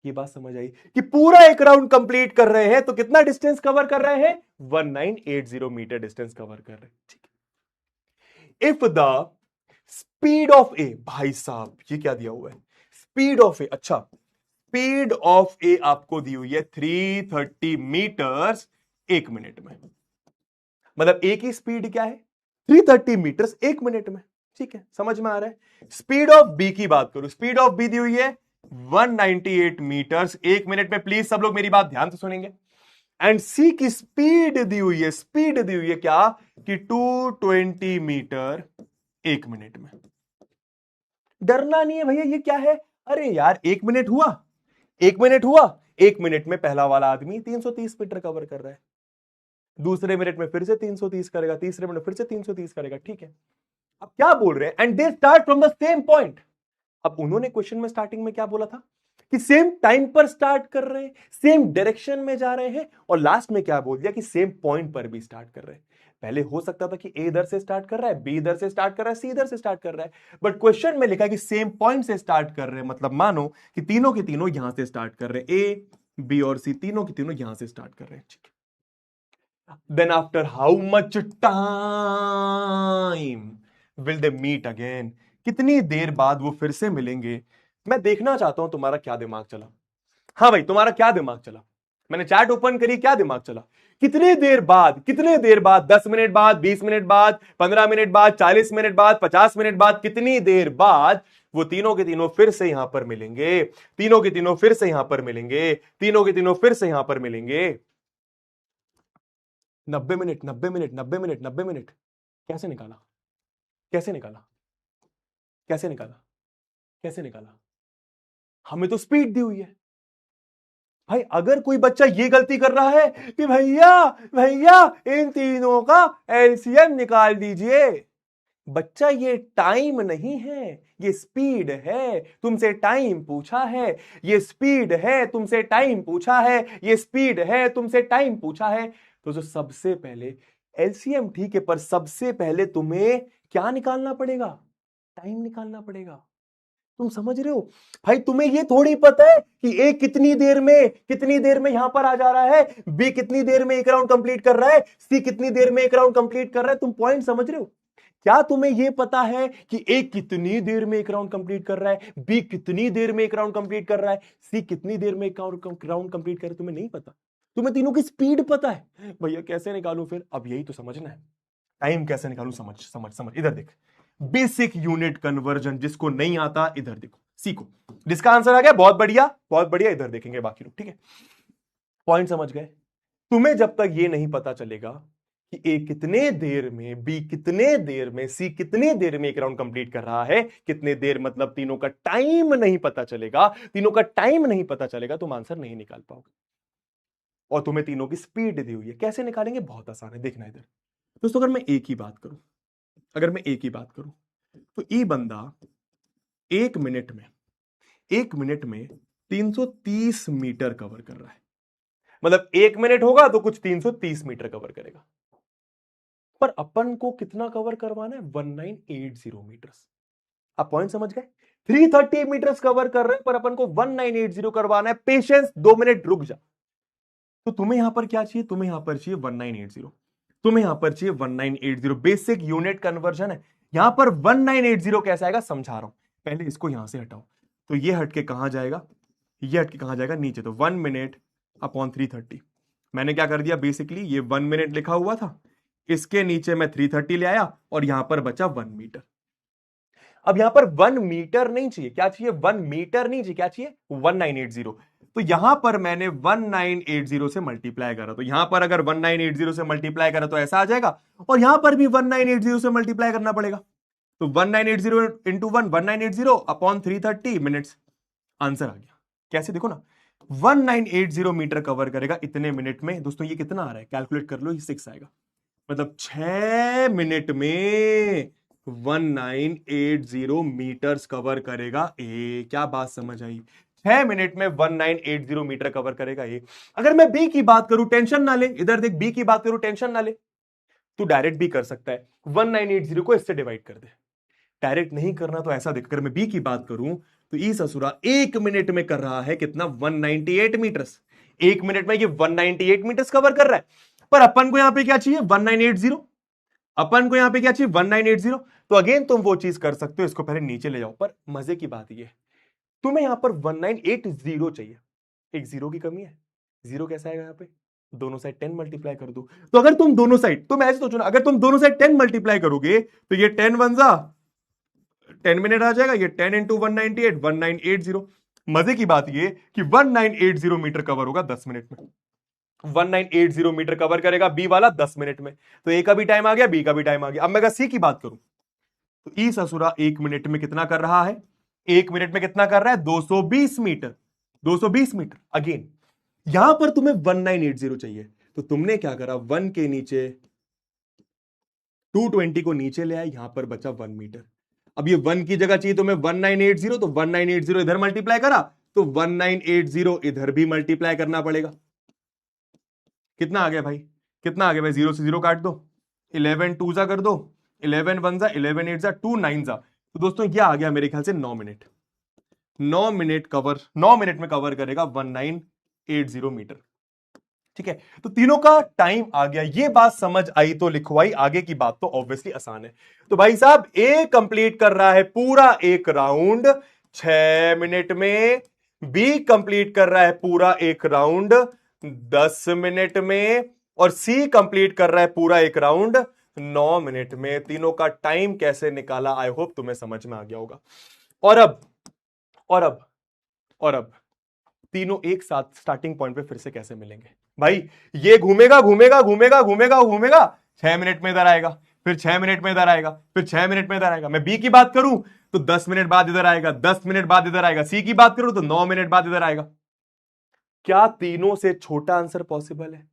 S1: ये बात समझ आई कि पूरा एक राउंड कंप्लीट कर रहे हैं तो कितना डिस्टेंस कवर कर रहे हैं? 1980 मीटर डिस्टेंस कवर कर रहे हैं, ठीक है? इफ द स्पीड ऑफ ए, भाई साहब ये क्या दिया हुआ है? स्पीड ऑफ ए, अच्छा स्पीड ऑफ ए आपको दी हुई है 330 मीटर्स 1 मिनट में, मतलब ए की स्पीड क्या है? 330 मीटर्स 1 मिनट में, ठीक है? समझ में आ रहा है? स्पीड ऑफ बी की बात करूं, स्पीड ऑफ बी दी हुई है 198 मीटर्स 1 मिनट में। प्लीज सब लोग मेरी बात ध्यान से सुनेंगे। एंड सी की स्पीड दी हुई है, स्पीड दी हुई है क्या कि 220 मीटर 1 मिनट में। डरना नहीं है भैया, ये क्या है, अरे यार 1 मिनट हुआ, 1 मिनट हुआ, 1 मिनट में पहला वाला आदमी 330 मीटर कवर कर रहा है, दूसरे मिनट में फिर से 330 करेगा, तीसरे मिनट में फिर से 330 करेगा, ठीक है। अब क्या बोल रहे हैं, and they start from the same point. अब उन्होंने क्वेश्चन में स्टार्टिंग में क्या बोला था कि सेम टाइम पर स्टार्ट कर रहे हैं, सेम डायरेक्शन में जा रहे हैं, और लास्ट में क्या बोल दिया कि सेम पॉइंट पर भी स्टार्ट कर रहे हैं। पहले हो सकता था कि ए इधर से स्टार्ट कर रहा है, बी इधर से स्टार्ट कर रहा है, सी इधर से स्टार्ट कर रहा है, बट क्वेश्चन में लिखा कि सेम पॉइंट से स्टार्ट कर रहे हैं, मतलब मानो कि तीनों के तीनों यहां से स्टार्ट कर रहे हैं, ए बी और सी तीनों के तीनों यहां से स्टार्ट कर रहे हैं, ठीक है। Then after how much time will they meet again? कितनी देर बाद वो फिर से मिलेंगे? मैं देखना चाहता हूं तुम्हारा क्या दिमाग चला। हाँ भाई, तुम्हारा क्या दिमाग चला? मैंने चैट ओपन करी, क्या दिमाग चला? कितनी देर बाद, कितने देर बाद, 10 मिनट बाद, 20 मिनट बाद, 15 मिनट बाद, 40 मिनट बाद, 50 मिनट बाद, कितनी देर बाद वो तीनों के तीनों फिर से यहां पर मिलेंगे, तीनों के तीनों फिर से यहां पर मिलेंगे, तीनों के तीनों फिर से यहां पर मिलेंगे? 90 मिनट, 90 मिनट, 90 मिनट, 90 मिनट। कैसे निकाला, कैसे निकाला, कैसे निकाला, कैसे निकाला? हमें तो स्पीड दी हुई है भाई। अगर कोई बच्चा ये गलती कर रहा है कि भैया भैया इन तीनों का एलसीएम निकाल दीजिए, बच्चा ये टाइम नहीं है, ये स्पीड है। तुमसे टाइम पूछा है, ये स्पीड है। तुमसे टाइम पूछा है, ये स्पीड है। तुमसे टाइम पूछा है। तो जो सबसे पहले एलसीएम ठीक है, पर सबसे पहले तुम्हें क्या निकालना पड़ेगा? टाइम निकालना पड़ेगा। तुम समझ रहे हो भाई? तुम्हें ये थोड़ी पता है कि ए कितनी देर में यहां पर आ जा रहा है, बी कितनी देर में एक राउंड कंप्लीट कर रहा है, सी कितनी देर में एक राउंड कंप्लीट कर रहा है। तुम पॉइंट समझ रहे हो? क्या तुम्हें यह पता है कि ए कितनी देर में एक राउंड कंप्लीट कर रहा है, बी कितनी देर में एक राउंड कंप्लीट कर रहा है, सी कितनी देर में एक राउंड कंप्लीट कर रहा है? तुम्हें नहीं पता। तुम्हें तीनों की स्पीड पता है। भैया कैसे निकालूं फिर? अब यही तो समझना है, टाइम कैसे निकालूं। समझ समझ समझ, इधर देख, बेसिक यूनिट कन्वर्जन। जिसको नहीं आता इधर देखो, सीखो। जिसका आंसर आ गया बहुत बढ़िया, बहुत बढ़िया। इधर देखेंगे बाकी लोग, ठीक है। पॉइंट समझ गए? तुम्हें जब तक ये नहीं पता चलेगा कि ए कितने देर में, बी कितने देर में, सी कितने देर में एक राउंड कंप्लीट कर रहा है, कितने देर मतलब तीनों का टाइम नहीं पता चलेगा, तीनों का टाइम नहीं पता चलेगा, तुम आंसर नहीं निकाल पाओगे। और तुम्हें तीनों की स्पीड दी हुई है, कैसे निकालेंगे? बहुत आसान है, देखना इधर दोस्तों। अगर मैं एक ही बात करूं, अगर मैं एक ही बात करूं, तो ई बंदा 1 मिनट में, 1 मिनट में 330 मीटर कवर कर रहा है। मतलब 1 मिनट होगा तो कुछ 330 मीटर कवर करेगा। पर अपन को कितना कवर करवाना है? 1980 मीटर्स। आप पॉइंट समझ गए? 330 मीटर्स कवर कर रहे हैं, पर अपन को 1980 करवाना है। पेशेंस, 2 मिनट रुक जा। तो तुम्हें यहां पर क्या चाहिए? तुम्हें यहां पर चाहिए 1980। तुम्हें यहां पर चाहिए 1980। बेसिक यूनिट कन्वर्जन है। यहां पर 1980 कैसा आएगा समझा रहा हूं। पहले इसको यहां से हटाओ, तो ये हटके कहां जाएगा? ये हटके कहां जाएगा? नीचे। तो 1 मिनट अपॉन 330। मैंने क्या कर दिया? बेसिकली ये 1 मिनट लिखा हुआ था, इसके नीचे मैं 330 ले आया, और यहां पर बचा 1 मीटर। अब यहां पर 1 मीटर नहीं चाहिए, क्या चाहिए? 1 मीटर नहीं चाहिए, क्या चाहिए? 1980। तो यहां पर मैंने 1980 से मल्टीप्लाई करा, तो यहां पर अगर 1980 से मल्टीप्लाई करा तो ऐसा आ जाएगा, और यहां पर भी 1980 से मल्टीप्लाई करना पड़ेगा। तो 1980 इंटू 1980 अपॉन 330 मिनट्स। आंसर आ गया। कैसे? देखो ना, 1980 मीटर कवर करेगा इतने मिनट में। दोस्तों ये कितना आ रहा है? कैलकुलेट कर लो, ये 6 आएगा। मतलब 6 मिनट में 1980 मीटर्स कवर करेगा ए। क्या बात समझ आई? 6 मिनट में 1980 मीटर कवर करेगा ए। अगर मैं बी की बात करूं, टेंशन ना ले, इधर देख, बी की बात करूं, टेंशन ना ले, तू डायरेक्ट भी कर सकता है। 1980 को इससे डिवाइड कर दे। डायरेक्ट नहीं करना तो ऐसा देख, अगर मैं बी की बात करूं तो ई ससुरा 1 मिनट में कर रहा है कितना? 198 मीटर्स। 1 मिनट में ये 198 मीटर्स कवर कर रहा है। पर अपन को यहां पे क्या चाहिए? 1980। अपन को यहां पे क्या चाहिए? 1980। तो अगेन तुम वो चीज कर सकते हो, इसको पहले नीचे ले जाओ। पर मजे की बात ये, तुम्हें यहां पर 1980 चाहिए। एक जीरो की कमी है। जीरो कैसा आएगा यहां पे? दोनों साइड 10 मल्टीप्लाई कर दो। तो अगर तुम दोनों साइड, तुम ऐसे सोचो ना, अगर तुम दोनों साइड 10 मल्टीप्लाई करोगे तो ये 10 वन जा 10 मिनट आ जाएगा। ये 10 इंटू 198, 1980। मजे की बात ये कि 1980 मीटर कवर होगा 10 मिनट में। 1980 मीटर कवर करेगा, बी वाला 10 मिनट में। तो ए का भी टाइम आ गया, बी का भी टाइम आ गया। अब मैं अगर सी की बात करूं तो ई ससुरा 1 मिनट में कितना कर रहा है? 1 मिनट में कितना कर रहा है? 220 मीटर। 220 मीटर। अगेन यहां पर तुम्हें 1980 चाहिए, तो तुमने क्या करा, 1 के नीचे 220 को नीचे ले आए, यहां पर बचा 1 मीटर। अब ये 1 की जगह चाहिए तुम्हें 1980, तो 1980 इधर मल्टीप्लाई करा, तो 1980 इधर भी मल्टीप्लाई करना पड़ेगा। कितना आ गया भाई? कितना आ गया भाई? 0 से 0 काट दो, 11 टू जा कर दो, 11 वन जा, 11 एट जा, 2 9 जा। तो दोस्तों ये आ गया मेरे ख्याल से 9 मिनट। 9 मिनट कवर, 9 मिनट में कवर करेगा 1980 मीटर। ठीक है, तो तीनों का टाइम आ गया। ये बात समझ आई तो लिखवाई, आगे की बात तो ऑब्वियसली आसान है। तो भाई साहब ए कंप्लीट कर रहा है पूरा एक राउंड 6 मिनट में, बी कंप्लीट कर रहा है पूरा एक राउंड 10 मिनट में, और सी कंप्लीट कर रहा है पूरा एक राउंड 9 मिनट में। तीनों का टाइम कैसे निकाला, आई होप तुम्हें समझ में आ गया होगा। और अब और अब और अब तीनों एक साथ स्टार्टिंग पॉइंट पे फिर से कैसे मिलेंगे भाई? ये घूमेगा घूमेगा घूमेगा घूमेगा घूमेगा, 6 मिनट में इधर आएगा, फिर 6 मिनट में इधर आएगा, फिर 6 मिनट में इधर आएगा। मैं बी की बात करूं तो 10 मिनट बाद इधर आएगा, 10 मिनट बाद इधर आएगा। सी की बात करूं तो 9 मिनट बाद इधर आएगा। क्या तीनों से छोटा आंसर पॉसिबल है?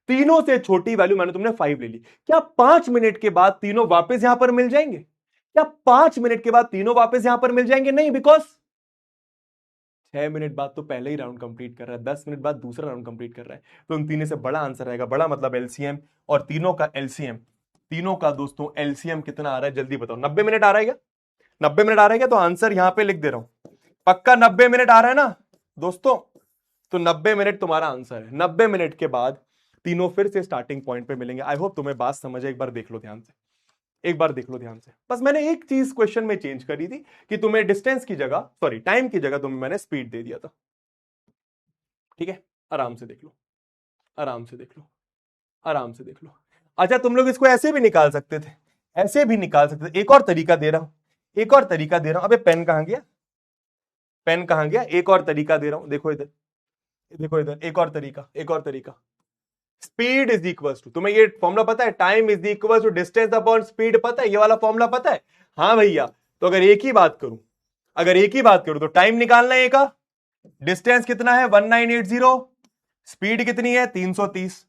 S1: तीनों से छोटी वैल्यू मैंने तुमने 5 ले ली। क्या 5 मिनट के बाद तीनों वापस यहां पर मिल जाएंगे? क्या 5 मिनट के बाद तीनों वापस यहां पर मिल जाएंगे? नहीं, बिकॉज 6 मिनट बाद तो पहले ही राउंड कंप्लीट कर रहा है, 10 मिनट बाद दूसरा राउंड कंप्लीट कर रहा है। तो उन तीनों से बड़ा आंसर आएगा, बड़ा मतलब एलसीएम, और तीनों का एलसीएम, तीनों का दोस्तों एलसीएम कितना आ रहा है जल्दी बताओ? 90 मिनट आ रहा है क्या? 90 मिनट आ रहा है क्या? तो आंसर यहां पे लिख दे रहा हूं, पक्का 90 मिनट आ रहा है ना दोस्तों? तो 90 मिनट तुम्हारा आंसर है। 90 मिनट के बाद तीनों फिर से स्टार्टिंग पॉइंट पे मिलेंगे। आई होप तुम्हें बात समझ है। एक बार देख लो ध्यान से, एक बार देख लो ध्यान से। बस मैंने एक चीज क्वेश्चन में चेंज करी थी कि तुम्हें डिस्टेंस की जगह, सॉरी टाइम की जगह तुम्हें मैंने स्पीड दे दिया था। ठीक है, आराम से देख लो, आराम से देख लो, आराम से देख लो। अच्छा, तुम लोग इसको ऐसे भी निकाल सकते थे, ऐसे भी निकाल सकते थे। एक और तरीका दे रहा हूं, एक और तरीका दे रहा हूं। अबे पेन कहां गया? पेन कहां गया? एक और तरीका दे रहा हूं, देखो इधर, देखो इधर, एक और तरीका, एक और तरीका। स्पीड इज इक्वल टू, तुम्हें ये फॉर्मूला पता है? Time is equal to distance upon speed, पता है ये वाला फॉर्मूला? पता है? हाँ भैया। तो अगर एक ही बात करूं, अगर एक ही बात करूं तो टाइम निकालना है का, डिस्टेंस कितना है 1980, स्पीड कितनी है 330,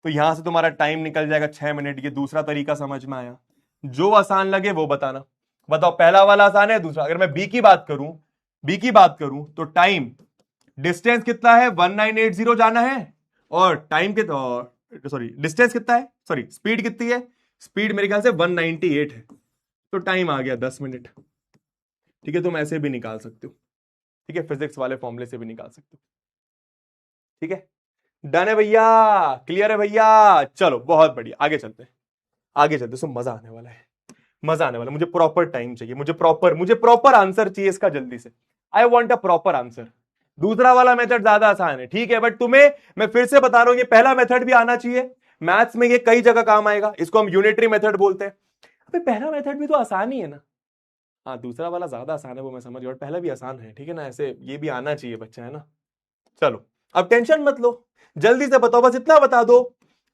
S1: तो यहां से तुम्हारा टाइम निकल जाएगा 6 मिनट। ये दूसरा तरीका समझ में आया? जो आसान लगे वो बताना। बताओ पहला वाला आसान है, दूसरा? अगर मैं बी की बात करूं, बी की बात करूं तो टाइम, डिस्टेंस कितना है 1980 जाना है, और टाइम के, सॉरी डिस्टेंस कितना है, सॉरी स्पीड कितनी है, स्पीड मेरे ख्याल से 198 है, तो टाइम आ गया 10 मिनट। ठीक है, तुम ऐसे भी निकाल सकते हो। ठीक है, फिजिक्स वाले फॉर्मूले से भी निकाल सकते हो। ठीक है, डन है भैया, क्लियर है भैया? चलो बहुत बढ़िया, आगे चलते हैं, आगे चलते हैं। सो मजा आने वाला है, मजा आने वाला है। मुझे प्रॉपर टाइम चाहिए, मुझे प्रॉपर आंसर चाहिए इसका जल्दी से। I want a proper answer. दूसरा वाला मेथड ज्यादा आसान है, ठीक है, बट तुम्हें मैं फिर से बता रहा हूं, ये पहला मेथड भी आना चाहिए। मैथ्स में ये कई जगह काम आएगा, इसको हम यूनिटरी मेथड बोलते हैं। अबे पहला मेथड भी तो आसान ही है ना। हाँ, दूसरा वाला ज्यादा आसान है, वो मैं समझ गया, पहला भी आसान है। ठीक है ना, ऐसे ये भी आना चाहिए बच्चा, है ना। चलो अब टेंशन मत लो, जल्दी से बताओ, बस इतना बता दो,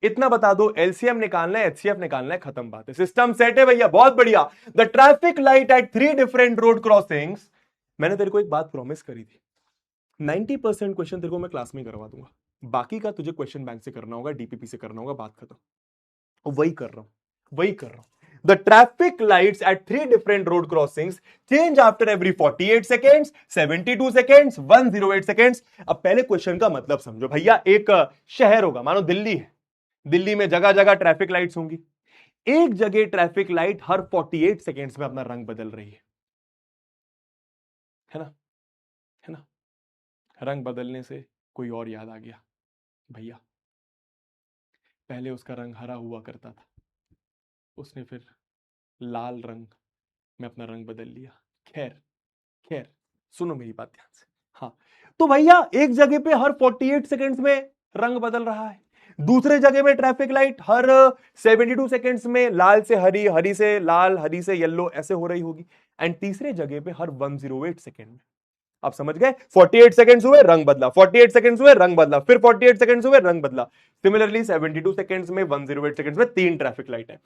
S1: इतना बता दो, एलसीएम निकालना है, एचसीएफ निकालना है, खत्म बात है। सिस्टम सेट है भैया, बहुत बढ़िया। The traffic light at 3 different road crossings. मैंने तेरे को एक बात प्रॉमिस करी थी, 90% क्वेश्चन तेरे को मैं क्लास में करवा दूंगा, बाकी का तुझे क्वेश्चन बैंक से करना होगा, डीपीपी से करना होगा, बात खत्म। वही कर रहा हूं, वही कर रहा हूं। The traffic lights at 3 different road crossings change after every 48 seconds, 72 seconds, 108 seconds. अब पहले क्वेश्चन का मतलब समझो भैया। एक शहर होगा, मानो दिल्ली है, दिल्ली में जगह जगह ट्रैफिक लाइट्स होंगी। एक जगह ट्रैफिक लाइट हर 48 सेकेंड्स में अपना रंग बदल रही है ना, है ना। रंग बदलने से कोई और याद आ गया भैया, पहले उसका रंग हरा हुआ करता था, उसने फिर लाल रंग में अपना रंग बदल लिया। खैर खैर, सुनो मेरी बात ध्यान से। हाँ, तो भैया एक जगह पे हर 48 सेकेंड्स में रंग बदल रहा है, दूसरे जगह में ट्रैफिक लाइट हर 72 सेकेंड्स में लाल से हरी, हरी से लाल, हरी से येलो ऐसे हो रही होगी, एंड तीसरे जगह पे हर 108 सेकेंड में आप समझ गए? 48 सेकंड्स हुए, रंग बदला, 48 सेकंड्स हुए, रंग बदला, फिर 48 सेकंड्स हुए, रंग बदला। सिमिलरली 72 सेकंड्स में, 108 सेकंड्स में 3 ट्रैफिक लाइट है।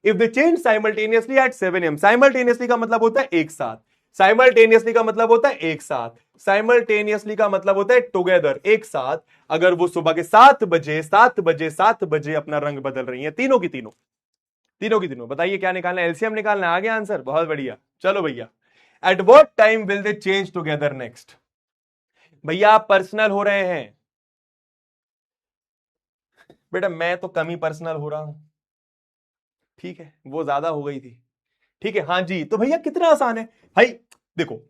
S1: If they change simultaneously eight 7 AM, simultaneously का मतलब होता है एक साथ, साइमल्टेनियसली का मतलब होता है एक साथ, साइमल्टेनियसली का मतलब होता है टुगेदर, एक साथ। अगर वो सुबह के 7 बजे अपना रंग बदल रही है, तीनों की तीनों, बताइए क्या निकालना है? एलसीएम निकालना है। आ गया आंसर? बहुत बढ़िया। चलो भैया, at what time will they change together next? भैया आप पर्सनल हो रहे हैं बेटा, मैं तो कम ही पर्सनल हो रहा हूं, ठीक है, वो ज्यादा हो गई थी, ठीक है। हाँ जी, तो भैया कितना आसान है भाई, देखो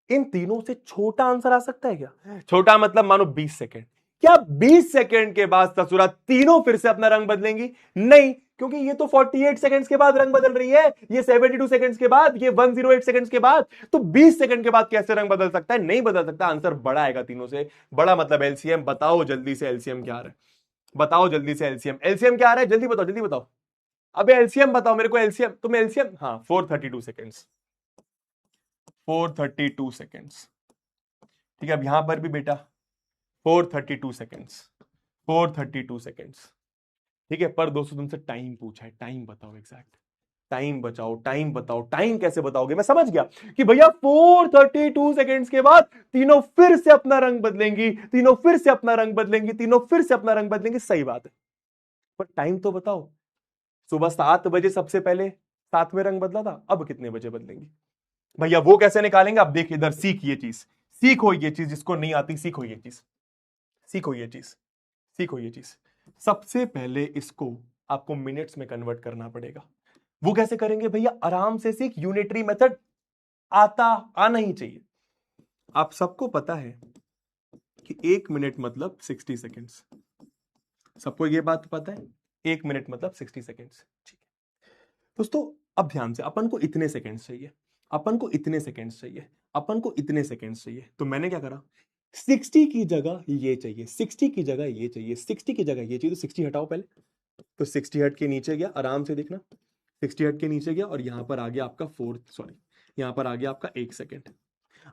S1: इन तीनों से छोटा आंसर आ सकता है क्या? छोटा मतलब मानो 20 सेकंड। क्या 20 सेकंड के बाद ससुरा तीनों फिर से अपना रंग बदलेंगी? नहीं, क्योंकि ये तो 48 सेकंड्स के बाद रंग बदल रही है, ये 72 सेकंड्स के बाद, ये 108 सेकंड्स के बाद, तो 20 सेकंड के बाद कैसे रंग बदल सकता है? नहीं बदल सकता। आंसर बड़ा आएगा तीनों से, बड़ा मतलब एलसीएम। बताओ जल्दी से एलसीएम क्या आ रहा है, बताओ जल्दी से एलसीएम क्या आ रहा है, जल्दी बताओ, जल्दी बताओ। अबे एलसीएम बताओ मेरे को, एलसीएम, तुम एलसीएम, हाँ 432 सेकंड्स, 432 सेकंड्स, ठीक है। अब यहां पर भी बेटा 432 सेकंड्स, 432 सेकंड्स, ठीक है। पर दोस्तों तुमसे टाइम पूछा है, टाइम बताओ एग्जैक्ट, टाइम बचाओ, टाइम बताओ। टाइम कैसे बताओगे? मैं समझ गया कि भैया 432 सेकंड्स के बाद तीनों फिर से अपना रंग बदलेंगी, तीनों फिर से अपना रंग बदलेंगी, तीनों फिर से अपना रंग बदलेंगी, सही बात है, पर टाइम तो बताओ। सुबह 7 बजे सबसे पहले 7वें रंग बदला था, अब कितने बजे बदलेंगी? भैया वो कैसे निकालेंगे? आप देखिए इधर, सीख ये चीज, सीखो ये चीज, जिसको नहीं आती सीखो ये चीज, सीखो ये चीज, सीखो ये चीज। सबसे पहले इसको आपको मिनट्स में कन्वर्ट करना पड़ेगा। वो कैसे करेंगे भैया? आराम से सीख, यूनिटरी मेथड आना ही चाहिए। आप सबको पता है कि 1 मिनट मतलब 60 सेकेंड्स, सबको ये बात पता है, 1 मिनट मतलब 60 सेकेंड्स, ठीक है दोस्तों। अब ध्यान से, अपन को इतने सेकेंड्स चाहिए, अपन को इतने सेकेंड्स चाहिए, अपन को इतने सेकेंड्स चाहिए, तो मैंने क्या करा, 60 की जगह ये चाहिए, 60 की जगह ये चाहिए, 60 की जगह ये चाहिए, तो 60 हटाओ पहले, तो 60 हट के नीचे गया, आराम से देखना, 60 हट के नीचे गया और यहां पर आ गया आपका यहां पर आ गया आपका 1 सेकेंड।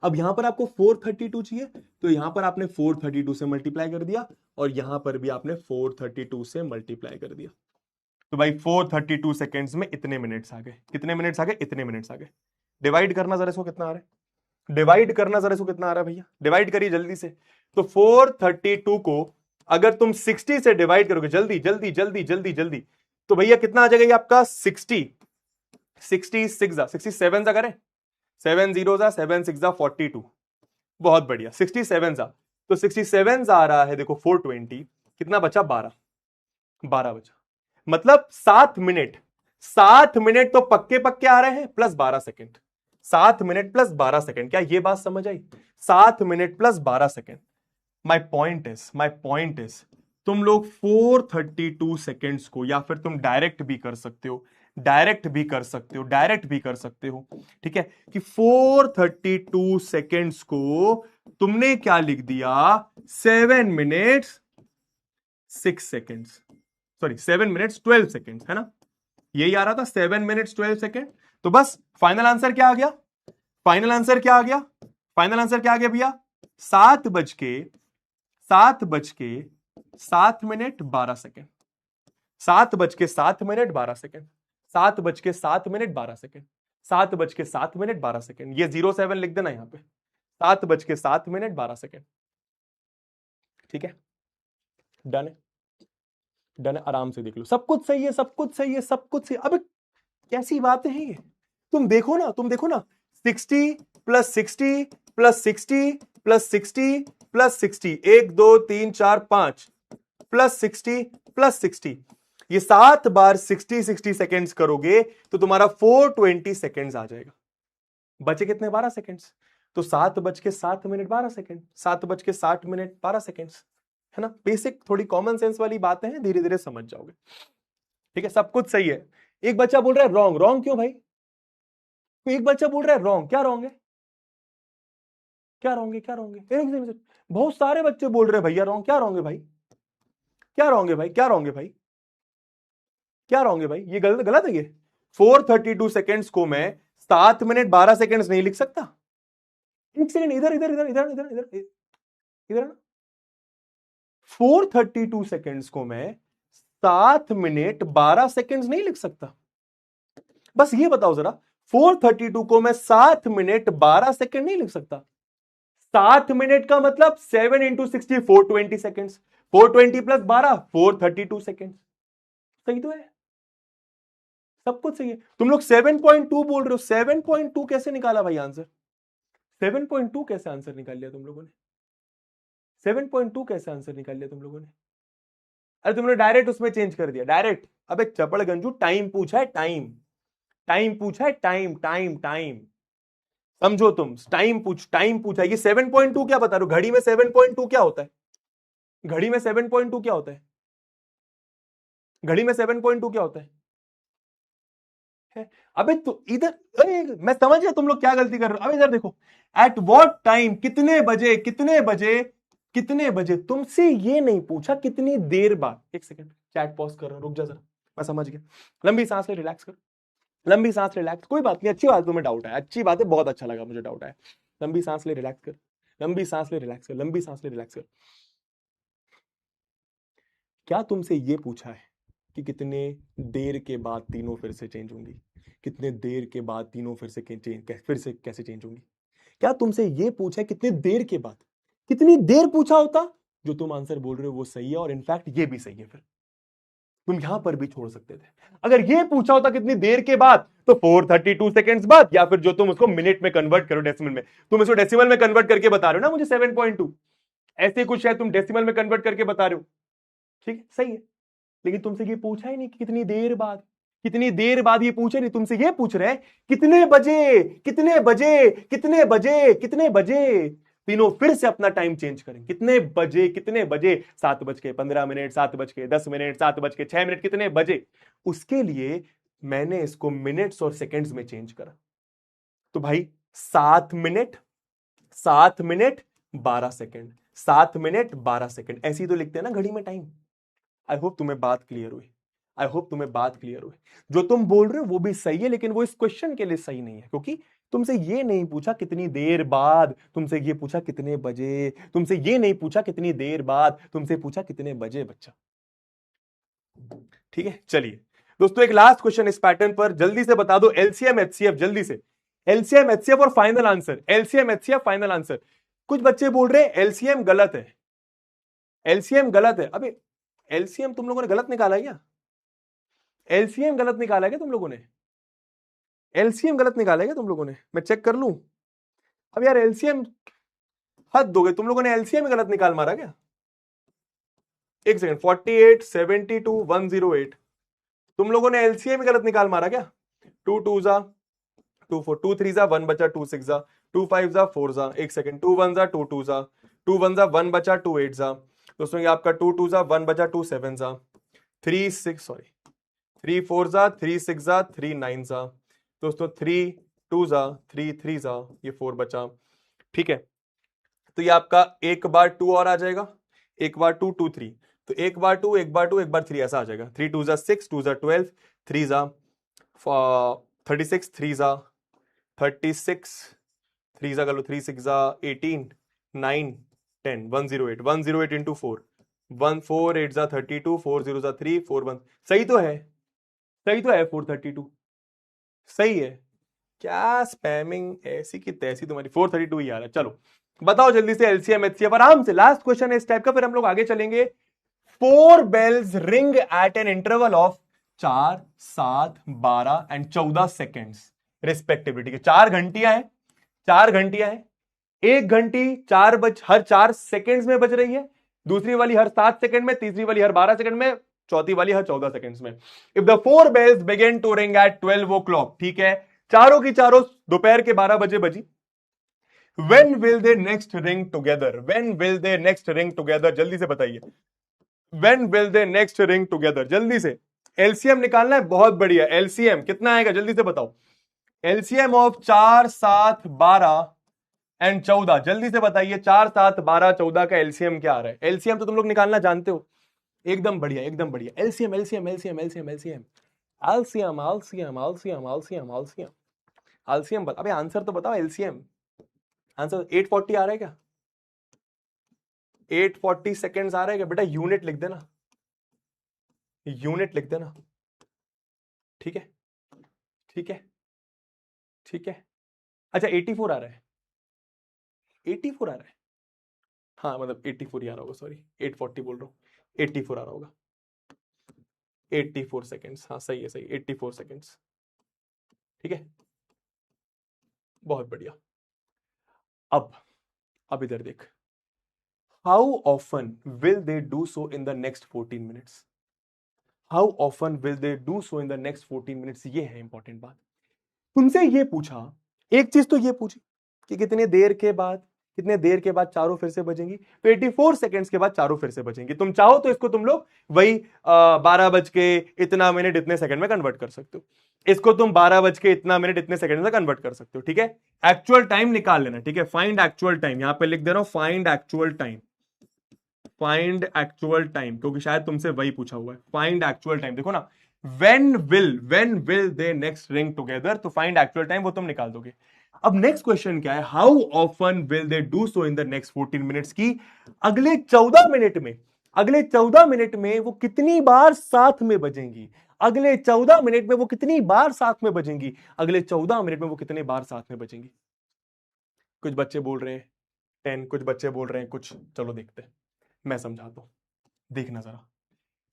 S1: अब यहां पर आपको 432 चाहिए, तो यहां पर आपने 432 से मल्टीप्लाई कर दिया और यहां पर भी आपने 432 से मल्टीप्लाई कर दिया, तो भाई 432 सेकेंड्स में इतने मिनट्स आ गए, कितने मिनट्स आ गए? इतने मिनट्स आ गए। डिवाइड करना जरा इसको, कितना आ रहा है? डिवाइड करना जरा इसको, कितना आ रहा है भैया? डिवाइड करिए जल्दी से। तो 432 को अगर तुम 60 से डिवाइड करोगे, जल्दी जल्दी जल्दी जल्दी जल्दी, तो भैया कितना आ जाएगा ये आपका? 67 सा करें, 7 0 सा 7 6 सा 42, बहुत बढ़िया। 67 सा, तो 67 सा आ रहा है, देखो 420, कितना बचा? 12 बचा, मतलब 7 मिनट, 7 मिनट तो पक्के पक्के आ रहे हैं, plus 12 second, 7 minute plus 12 second, क्या ये बात समझ आई? 7 minute plus 12 second. My point is तुम लोग 432 सेकेंड्स को, या फिर तुम डायरेक्ट भी कर सकते हो, डायरेक्ट भी कर सकते हो, डायरेक्ट भी कर सकते हो, ठीक है, कि 432 सेकेंड्स को तुमने क्या लिख दिया? 7 minutes 6 seconds, sorry 7 minutes 12 seconds, है ना? यही आ रहा था, 7 मिनट्स 12 सेकेंड। तो बस फाइनल आंसर क्या आ गया? फाइनल आंसर क्या आ गया? फाइनल आंसर क्या आ गया भैया? 7:07 7:07 12 सेकेंड, 7:07 12 सेकेंड, 7:07 12 सेकेंड। ये 07 लिख देना यहां पे, 7:07 12 सेकेंड, ठीक है, डन है, डन है। आराम से देख लो, सब कुछ सही है, सब कुछ सही है, सब कुछ सही। अब कैसी बातें हैं ये? तुम देखो ना, तुम देखो ना, 60 plus 60 plus 60 plus 60 plus 60, 1 2 3 4 5 plus 60 plus 60, ये 7 बार 60 सेकेंड्स करोगे तो तुम्हारा 420 सेकेंड्स आ जाएगा। बचे कितने? 12 सेकेंड्स। तो 7:07 12 सेकेंड, 7:60 12 सेकेंड्स, है ना? बेसिक थोड़ी कॉमन सेंस वाली बातें हैं, धीरे धीरे समझ जाओगे, ठीक है। सब कुछ सही है। एक बच्चा बोल रहा है रॉन्ग, रॉन्ग क्यों भाई? एक बच्चा बोल रहा है रॉन्ग, क्या रॉन्ग है? क्या रॉन्ग है? क्या रॉन्ग है? एक बहुत सारे बच्चे बोल रहे हैं भैया रॉन्ग, क्या रॉन्ग है भाई? क्या रॉन्ग है भाई? क्या रॉन्ग है भाई? क्या रॉन्ग है भाई? ये गलत गलत है ये। 432 सेकेंड्स को मैं 7 मिनट 12 सेकेंड्स नहीं लिख सकता, एक सेकंड, इधर इधर इधर इधर इधर इधर इधर ना, 432 सेकेंड्स को मैं 7 मिनट 12 सेकेंड्स नहीं लिख सकता? बस ये बताओ जरा, 432 को मैं 7 मिनट 12 सेकेंड नहीं लिख सकता? 7 मिनट का मतलब 7 इंटू 60 420 सेकेंड्स, 420 प्लस 12 432 सेकेंड। सही तो है, सब कुछ सही है। तुम लोग 7.2 बोल रहे हो, 7.2 कैसे निकाला भाई आंसर? 7.2 कैसे आंसर निकाल लिया तुम लोगों ने? 7.2 कैसे आंसर निकाल लिया तुम लोगों ने? अरे तुमने डायरेक्ट उसमें चेंज कर दिया, डायरेक्ट। अबे चपड़ गंजू, टाइम पूछा है, टाइम, टाइम पूछा है, टाइम टाइम टाइम, समझो तुम, टाइम पूछा है। ये 7.2 क्या बता रहे हो? घड़ी में 7.2 क्या होता है? घड़ी में 7.2 क्या होता है? घड़ी में 7.2 क्या होता है? अबे तो इधर, अरे मैं समझ गया तुम लोग क्या गलती कर रहे हो। अबे इधर देखो, एट व्हाट टाइम, कितने बजे, कितने बजे, कितने बजे। तुमसे ये नहीं पूछा कितनी देर बाद। एक सेकंड, चैट पॉज कर रहा हूं, रुक जा जरा, मैं समझ गया। लंबी सांस ले, रिलैक्स कर, लंबी सांस, रिलैक्स। कोई बात नहीं, अच्छी बात, तुम्हें डाउट है, अच्छी बात है, बहुत अच्छा लगा मुझे डाउट है। लंबी सांस ले, रिलैक्स कर, लंबी सांस ले, रिलैक्स कर, लंबी सांस ले, रिलैक्स कर। क्या तुमसे ये पूछा है कि कितने देर के बाद तीनों फिर से चेंज होंगी? कितने देर के बाद तीनों फिर से कैसे चेंज होंगी? क्या तुमसे ये पूछा है कितने देर के बाद? कितनी देर पूछा होता, जो तुम आंसर बोल रहे हो वो सही है, और इनफैक्ट ये भी सही है, फिर तुम यहां पर भी छोड़ सकते थे। अगर ये पूछा होता कितनी देर के बाद, तो 432 सेकेंड्स बाद, या फिर जो तुम उसको मिनट में कन्वर्ट करो, डेसिमल में, तुम इसको डेसिमल में कन्वर्ट करके बता रहे हो ना मुझे 7.2, ऐसे कुछ शायद तुम डेसिमल में कन्वर्ट करके बता रहे हो, ठीक है, सही है। लेकिन तुमसे ये पूछा ही नहीं कि कितनी देर बाद, कितनी देर बाद ये पूछे नहीं, तुमसे ये पूछ रहे हैं कितने बजे, कितने बजे, कितने बजे, कितने बजे तीनों फिर से अपना टाइम चेंज करें। कितने बजे, कितने बजे, 7:15, 7:10, 7:06, कितने बजे? उसके लिए मैंने इसको मिनट्स और सेकंड्स में चेंज करा। तो भाई 7 minute, 7 minute 12 second, 7 minute 12 second, ऐसे ही तो लिखते हैं ना घड़ी में टाइम। आई होप तुम्हें बात क्लियर हुई, आई होप तुम्हें बात क्लियर हुई। जो तुम बोल रहे हो वो भी सही है, लेकिन वो इस क्वेश्चन के लिए सही नहीं है, क्योंकि तुमसे ये नहीं पूछा कितनी देर बाद, तुमसे ये पूछा कितने बजे, तुमसे ये नहीं पूछा कितनी देर बाद, तुमसे पूछा कितने बजे बच्चा। ठीक है, चलिए दोस्तों, एक लास्ट क्वेश्चन इस पैटर्न पर, जल्दी से बता दो एलसीएम एचसीएफ, जल्दी से एलसीएम एचसीएफ और final answer, LCM HCF final answer. कुछ बच्चे बोल रहे हैं एलसीएम गलत है, एलसीएम गलत है। अबे एलसीएम तुम लोगों ने गलत निकाला क्या? एलसीएम गलत निकाला क्या तुम लोगों ने? एलसीएम गलत निकाला क्या तुम लोगों ने? मैं चेक कर लूं। अब यार एलसीएम, हद दोगे, तुम लोगों ने एलसीएम गलत निकाल मारा क्या? एक सेकंड, 48 72 108, तुम लोगों ने एलसीएम गलत निकाल मारा क्या? 2 2 जा 2 4, 2 3 जा 1 बचा, 2 6 जा 2 5 जा 4 जा, एक सेकंड, 2 1 जा 2 2 जा 2 1 जा 1 बचा, 2 8 जा दोस्तों, ये आपका 2 2 जा 1 बचा, 2 7 जा 3 6 सॉरी 3 4 जा 3 6 जा 3 9 जा दोस्तों, 3 2 जा 3 3 जा, ये 4 बचा। ठीक है, तो ये आपका एक बार 2 और आ जाएगा, एक बार 2 2 3, तो एक बार 2 एक बार 2 एक बार 3 ऐसा आ जाएगा। 3 2 जा 6 2 जा 12 3 जा 36 3 जा 36 3 जा कर लो, 3 6 जा 18 9 10 108 108 इंटू 4 1 4 8 जा 32 4 0 जा 3 4 1, सही तो है, सही तो है, 432 सही है। क्या स्पैमिंग ऐसी की तैसी तुम्हारी, 432 ही आ रहा है। चलो बताओ जल्दी से एलसीएम एचसीएफ, आराम से, लास्ट क्वेश्चन है इस टाइप का, फिर हम लोग आगे चलेंगे। 4 bells ring at an interval of 4 7 12 and 14 seconds respectively. ठीक है, 4 घंटियां हैं, 4 घंटियां हैं, एक घंटी हर 4 सेकेंड्स में बज रही है, दूसरी वाली हर 7 सेकेंड में, तीसरी वाली हर 12 सेकेंड में, चौथी वाली हर 14 सेकेंड्स में। If the 4 bells begin to ring at 12 o'clock, ठीक है, चारों की चारों दोपहर के 12 बजे बजी। When will they next ring together? When will they next ring together? जल्दी से बताइए, When will they next ring together? जल्दी से एलसीएम निकालना है, बहुत बढ़िया। एलसीएम कितना आएगा जल्दी से बताओ, एलसीएम ऑफ 4 7 12 एंड 14, जल्दी से बताइए 4 7 12 14 का एलसीएम क्या आ रहा है? एलसीएम तो तुम लोग निकालना जानते हो, एकदम बढ़िया, एकदम बढ़िया। LCM LCM LCM LCM LCM LCM LCM LCM LCM LCM LCM, अबे आंसर तो बताओ एलसीएम। आंसर 840 आ रहा है क्या? 840 सेकेंड्स आ रहा है क्या बेटा? यूनिट लिख देना, यूनिट लिख देना। ठीक है, ठीक है, ठीक है। अच्छा 84 आ रहा है, 84 आ रहा है। हाँ मतलब 84 ही आ रहा होगा, सॉरी 840 बोल रहा हूँ, 84 आ रहा होगा। 84 सेकेंड्स, हाँ सही है, सही 84 सेकेंड्स। ठीक है, बहुत बढ़िया। अब इधर देख, how often will they do so in the next 14 minutes? How often will they do so in the next 14 minutes? ये है इंपॉर्टेंट बात। तुमसे ये पूछा, एक चीज तो ये पूछी कि कितने देर के बाद, कितने देर के बाद चारों फिर से बजेंगी, तो 84 सेकंड्स के बाद चारों फिर से बजेंगी। तुम चाहो तो इसको तुम लोग वही 12 बज के इतना मिनट इतने सेकंड में कन्वर्ट कर सकते हो। इसको तुम 12 बज के इतना मिनट इतने सेकंड में कन्वर्ट कर सकते हो। ठीक है, एक्चुअल टाइम निकाल लेना। ठीक है, फाइंड एक्चुअल टाइम, यहां पे लिख दे रहा हूं find actual time, find actual time, क्योंकि शायद तुमसे वही पूछा हुआ है। फाइंड एक्चुअल टाइम, देखो ना, when will they next ring together, तो फाइंड एक्चुअल टाइम वो तुम निकाल दोगे। अब नेक्स्ट क्वेश्चन क्या है, how often will they do so in the next 14 minutes की अगले 14 मिनट में, अगले 14 मिनट में वो कितनी बार साथ में बजेंगी, अगले 14 मिनट में वो कितनी बार साथ में बजेंगी, अगले 14 मिनट में वो कितने बार साथ में बजेंगी। कुछ बच्चे बोल रहे हैं 10, कुछ बच्चे बोल रहे हैं कुछ, चलो देखते हैं, मैं समझाता हूं, देखना जरा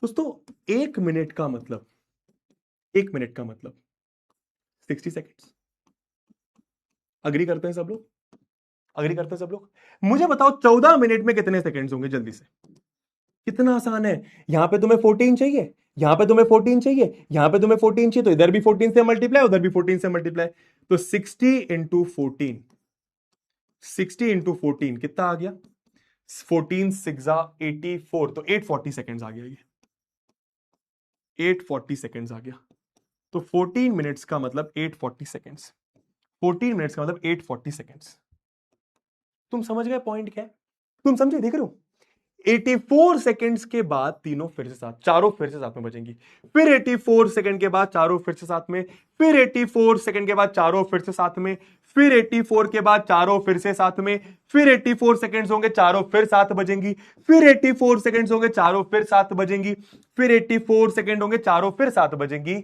S1: दोस्तों। 1 मिनट का मतलब, 1 मिनट का मतलब 60 सेकेंड्स। अग्री करते हैं सब लोग? अग्री करते हैं सब लोग? मुझे बताओ 14 मिनट में कितने सेकेंड्स होंगे जल्दी से। कितना आसान है, यहां पे तुम्हें 14 चाहिए, यहां पे तुम्हें 14 चाहिए, यहां पे तुम्हें 14 चाहिए, तो इधर भी 14 से मल्टीप्लाई, उधर भी 14 से मल्टीप्लाई, तो 60 इंटू 14, 60 इंटू 14 कितना आ गया? 14 6 84, तो 840 सेकेंड्स आ गया, ये 840 सेकेंड्स आ गया। तो 14 मिनट्स का मतलब 840 सेकेंड्स, 14 मिनट्स का मतलब 840 सेकेंड्स। तुम समझ गए पॉइंट क्या है? तुम समझे, देख रहे हो? 84 सेकेंड्स के बाद तीनों फिर से साथ, चारों फिर से साथ में बजेंगी, फिर 84 सेकेंड के बाद चारों फिर से साथ में, फिर 84 सेकेंड के बाद चारों फिर से साथ में, फिर 84 के बाद चारों फिर से साथ में, फिर 84 सेकेंड्स होंगे चारों फिर साथ बजेंगी, फिर 84 सेकेंड्स होंगे चारों फिर साथ बजेंगी, फिर 84 सेकेंड होंगे चारों फिर साथ बजेंगी।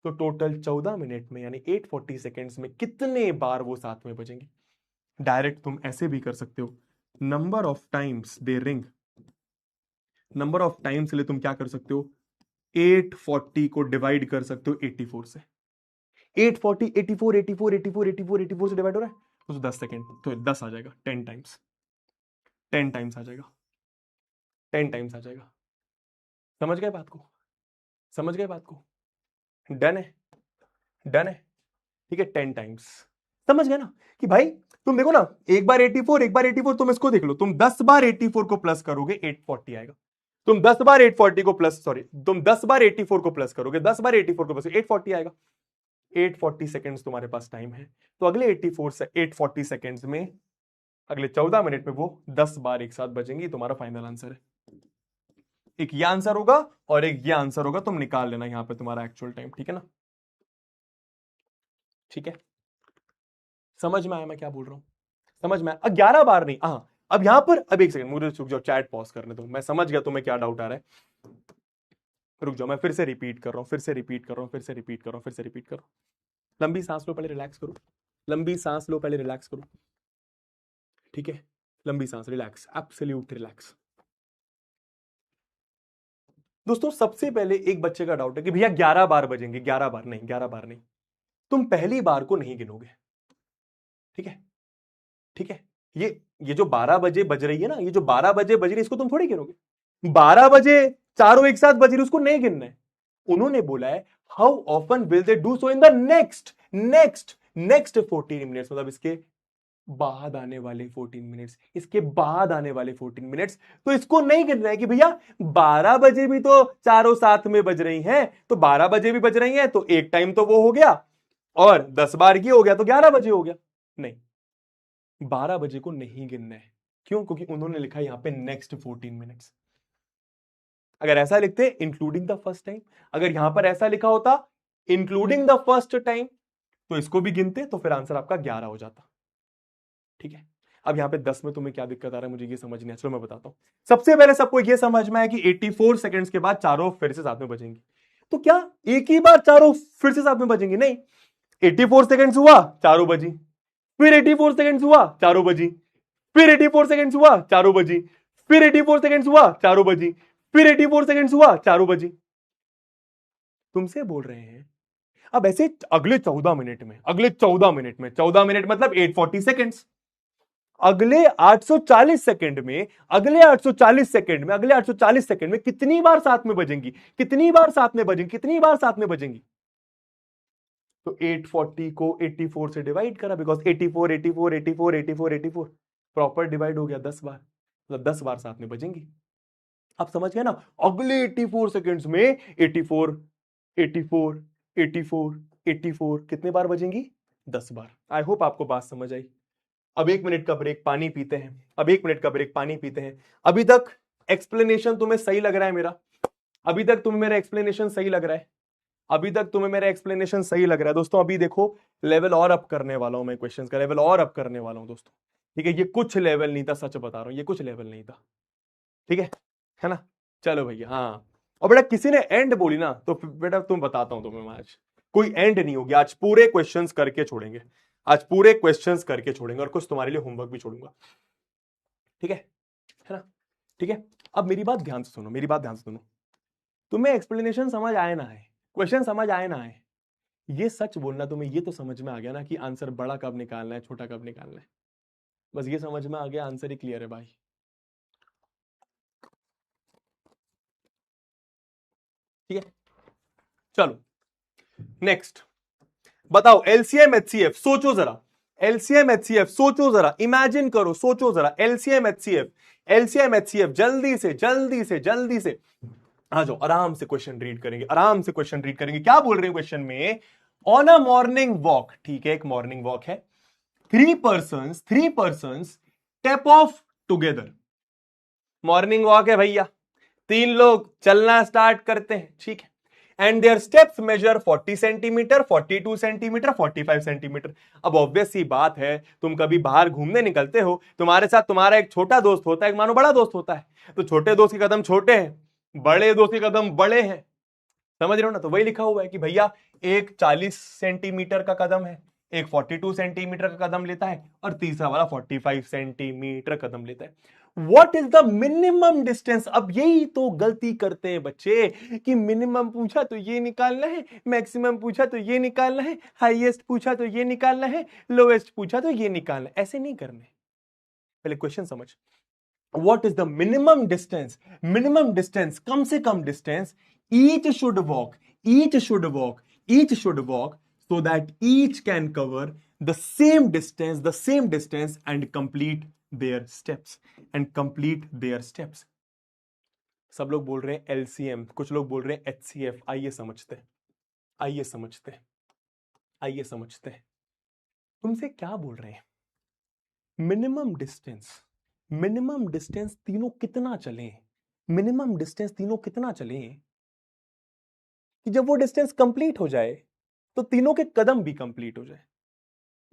S1: तो टोटल 14 मिनट में यानी 840 सेकेंड्स में कितने बार वो साथ में बजेंगी। डायरेक्ट तुम ऐसे भी कर सकते हो, number of times they ring, number of times के लिए तुम क्या कर सकते हो, 840 को डिवाइड कर सकते हो 84 से। 840 84 84 84 84 84 से डिवाइड हो रहा है तो 10 सेकेंड, तो 10 आ जाएगा, 10 टाइम्स, 10 टाइम्स आ जाएगा, 10 टाइम्स आ जाएगा। समझ गए बात को? समझ गए बात को? डन है, डन है। ठीक है, 10 टाइम्स। समझ गए ना कि भाई तुम देखो ना, एक बार 84, एक बार 84, तुम इसको देख लो, तुम 10 बार 84 को प्लस करोगे 840 आएगा। तुम 10 बार 840 को प्लस, सॉरी तुम 10 बार 84 को प्लस करोगे, 10 बार 84 को प्लस 840 आएगा। 840 सेकेंड्स तुम्हारे पास टाइम है, तो अगले 84 से 840 सेकेंड्स में अगले 14 मिनट में वो 10 बार एक साथ बजेंगी। तुम्हारा फाइनल आंसर है, एक ये आंसर होगा और एक ये आंसर होगा, तुम निकाल लेना यहां पे तुम्हारा एक्चुअल टाइम। ठीक है ना? ठीक है, समझ में आया मैं क्या बोल रहा हूं? समझ में आया? 11 बार नहीं, हाँ अब यहां पर, अब एक सेकंड मुझे रुक जाओ, चैट पॉज करने दो, मैं समझ गया तुम्हें क्या डाउट आ रहा है। रुक जाओ, मैं फिर से रिपीट कर रहा हूं, फिर से रिपीट कर रहा हूं, फिर से रिपीट कर रहा हूं, फिर से रिपीट कर रहा हूं। लंबी सांस लो, पहले रिलैक्स करो, लंबी सांस लो, पहले रिलैक्स करो। ठीक है, लंबी सांस, रिलैक्स, एब्सोल्यूट रिलैक्स। दोस्तों सबसे पहले एक बच्चे का डाउट है कि भैया 11 बार बजेंगे, 11 बार नहीं, 11 बार नहीं, तुम पहली बार को नहीं गिनोगे। ठीक है, ठीक है, ये जो 12 बजे बज रही है ना, ये जो 12 बजे बज रही है, इसको तुम थोड़ी गिनोगे। 12 बजे चारों एक साथ बज रही, उसको नहीं गिनना है। उन्होंने बोला है how often will they do so in the next 14 minutes, मतलब इसके बाद आने वाले 14 मिनट्स, इसके बाद आने वाले 14 मिनट्स। तो इसको नहीं गिनना है कि भैया 12 बजे भी तो चारों साथ में बज रही हैं, तो 12 बजे भी बज रही हैं, तो एक टाइम तो वो हो गया, और 10 बार ये हो गया तो 11 बजे हो गया। नहीं, 12 बजे को नहीं गिनना है। क्यों? क्योंकि उन्होंने लिखा यहां पे नेक्स्ट 14 मिनट्स। अगर ऐसा लिखते इंक्लूडिंग द फर्स्ट टाइम, अगर यहां पर ऐसा लिखा होता इंक्लूडिंग द फर्स्ट टाइम, तो इसको भी गिनते, तो फिर आंसर आपका 11 हो जाता। ठीक है, अब यहाँ पे 10 में तुम्हें क्या दिक्कत आ रहा है मुझे ये समझ नहीं है, चलो मैं बताता हूं। सबसे पहले सबको ये समझ में आया कि 84 सेकंड्स के बाद चारों फिर से साथ में बजेंगी। तो क्या एक ही बार चारों फिर से साथ में बजेंगी? नहीं, 84 सेकंड्स हुआ चारों बजी, फिर 84 सेकंड्स हुआ चारों बजी, फिर 84 सेकंड्स हुआ चारों बजी, फिर 84 सेकंड्स हुआ चारों बजी, फिर 84 सेकंड्स हुआ चारों बजी। तुमसे बोल रहे हैं अब ऐसे अगले 14 मिनट में, अगले 14 मिनट में, 14 मिनट मतलब 840 सेकंड्स, अगले 840 सेकंड में, अगले 840 सेकंड में, अगले 840 सेकंड में कितनी बार साथ में बजेंगी, कितनी बार साथ में बजेंगी, कितनी बार साथ में बजेंगी? तो 840 को 84 से डिवाइड करा, बिकॉज 84 84 84 84 84 प्रॉपर डिवाइड हो गया 10 बार, मतलब 10 बार साथ में बजेंगी। आप समझ गए ना? अगले 84 सेकंड्स में 84 84 84 84 कितने बार बजेंगी? 10 बार। आई होप आपको बात समझ आई। अब 1 मिनट का ब्रेक, पानी पीते हैं। अब 1 मिनट का ब्रेक, पानी पीते हैं। अभी तक एक्सप्लेनेशन तुम्हें सही लग रहा है मेरा? अभी तक तुम्हें मेरा एक्सप्लेनेशन सही लग रहा है? अभी तक तुम्हें मेरा एक्सप्लेनेशन सही लग रहा है? दोस्तों अभी देखो लेवल और अप करने वाला हूं मैं, क्वेश्चंस का लेवल और अप करने वाला हूं दोस्तों। ठीक है, ये कुछ लेवल नहीं था, सच बता रहा हूं, ये कुछ लेवल नहीं था। ठीक है ना? चलो भैया, हाँ। और बेटा किसी ने एंड बोली ना तो बेटा तुम बताता हूं तुम्हें, आज कोई एंड नहीं होगी, आज पूरे क्वेश्चंस करके छोड़ेंगे, आज पूरे क्वेश्चंस करके छोड़ेंगे और कुछ तुम्हारे लिए होमवर्क भी छोड़ूंगा। ठीक है ना? ठीक है, अब मेरी बात ध्यान से सुनो, मेरी बात ध्यान से सुनो। तुम्हें एक्सप्लेनेशन समझ आए ना है, क्वेश्चन समझ आए ना है, ये सच बोलना, तुम्हें ये तो समझ में आ गया ना कि आंसर बड़ा कब निकालना है, छोटा कब निकालना है? बस ये समझ में आ गया, आंसर ही क्लियर है भाई। ठीक है, चलो नेक्स्ट बताओ। एलसीएम एचसीएफ सोचो जरा, एलसीएम एचसीएफ सोचो जरा, इमेजिन करो, सोचो जरा। एलसीएम एचसीएफ, एलसीएम एचसीएफ, जल्दी से जल्दी से जल्दी से आ जाओ, आराम से क्वेश्चन रीड करेंगे, आराम से क्वेश्चन रीड करेंगे। क्या बोल रहे हैं क्वेश्चन में? ऑन अ मॉर्निंग वॉक, ठीक है, एक मॉर्निंग वॉक है, three person step of together. Morning walk है भैया, 3 लोग चलना स्टार्ट करते हैं, ठीक है, and their steps measure 40 centimetre, 42 centimetre, 45 centimetre. अब ऑब्वियस सी बात है, तुम कभी बाहर घूमने निकलते हो, तुम्हारे साथ तुम्हारा एक छोटा दोस्त होता है, एक मानो बड़ा दोस्त होता है, तो छोटे दोस्त के कदम छोटे हैं, बड़े दोस्त के कदम बड़े हैं, समझ रहे हो ना? तो वही लिखा हुआ है कि भैया एक 40 सेंटीमीटर का कदम है, एक 42 सेंटीमीटर का कदम लेता है और तीसरा वाला 45 सेंटीमीटर कदम लेता है। What is the minimum distance? अब यही तो गलती करते हैं बच्चे कि मिनिमम पूछा तो ये निकालना है, मैक्सिमम पूछा तो ये निकालना है, हाईएस्ट पूछा तो ये निकालना है, लोएस्ट पूछा तो ये निकालना है। ऐसे नहीं करने, पहले क्वेश्चन समझ। What is the minimum distance? Minimum distance, कम से कम distance each should walk, each should walk, each should walk so that each can cover the same distance and complete their steps, and complete their steps. सब लोग बोल रहे हैं LCM, कुछ लोग बोल रहे हैं एचसीएफ। आइए समझते हैं, आइए समझते हैं, आइए समझते हैं। तुमसे क्या बोल रहे हैं? मिनिमम डिस्टेंस, मिनिमम डिस्टेंस तीनों कितना चले, मिनिमम डिस्टेंस तीनों कितना चले कि जब वो डिस्टेंस कंप्लीट हो जाए तो तीनों के कदम भी कंप्लीट हो जाए,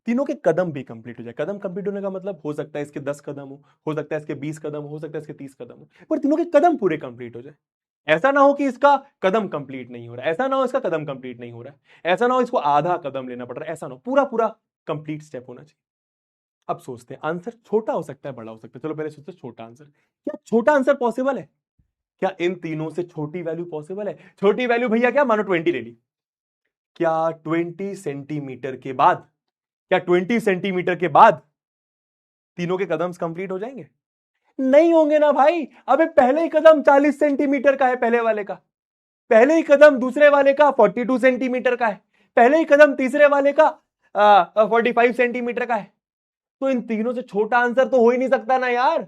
S1: तीनों के कदम भी कंप्लीट हो जाए। कदम कंप्लीट होने का मतलब हो सकता है इसके 10 कदम हो सकता है इसके 20 कदम हो सकता है इसके 30 कदम हो, पर तीनों के कदम पूरे कंप्लीट हो जाए। ऐसा ना हो कि इसका कदम कंप्लीट नहीं हो रहा, ऐसा ना हो इसका कदम कंप्लीट नहीं हो रहा है, ऐसा ना हो इसको आधा कदम लेना पड़ रहा है, ऐसा ना हो, पूरा पूरा कंप्लीट स्टेप होना चाहिए। अब सोचते हैं, आंसर छोटा हो सकता है, बड़ा हो सकता है। चलो पहले सोचते हैं छोटा आंसर। क्या छोटा आंसर पॉसिबल है? क्या इन तीनों से छोटी वैल्यू पॉसिबल है? छोटी वैल्यू भैया क्या, मानो 20 ले ली। क्या 20 सेंटीमीटर के बाद, क्या 20 सेंटीमीटर के बाद तीनों के कदम कंप्लीट हो जाएंगे? नहीं होंगे ना भाई। अबे पहले ही कदम 40 सेंटीमीटर का है पहले वाले का, पहले ही कदम दूसरे वाले का 42 सेंटीमीटर का है, पहले ही कदम तीसरे वाले का 45 सेंटीमीटर का है। तो इन तीनों से छोटा आंसर तो हो ही नहीं सकता ना यार।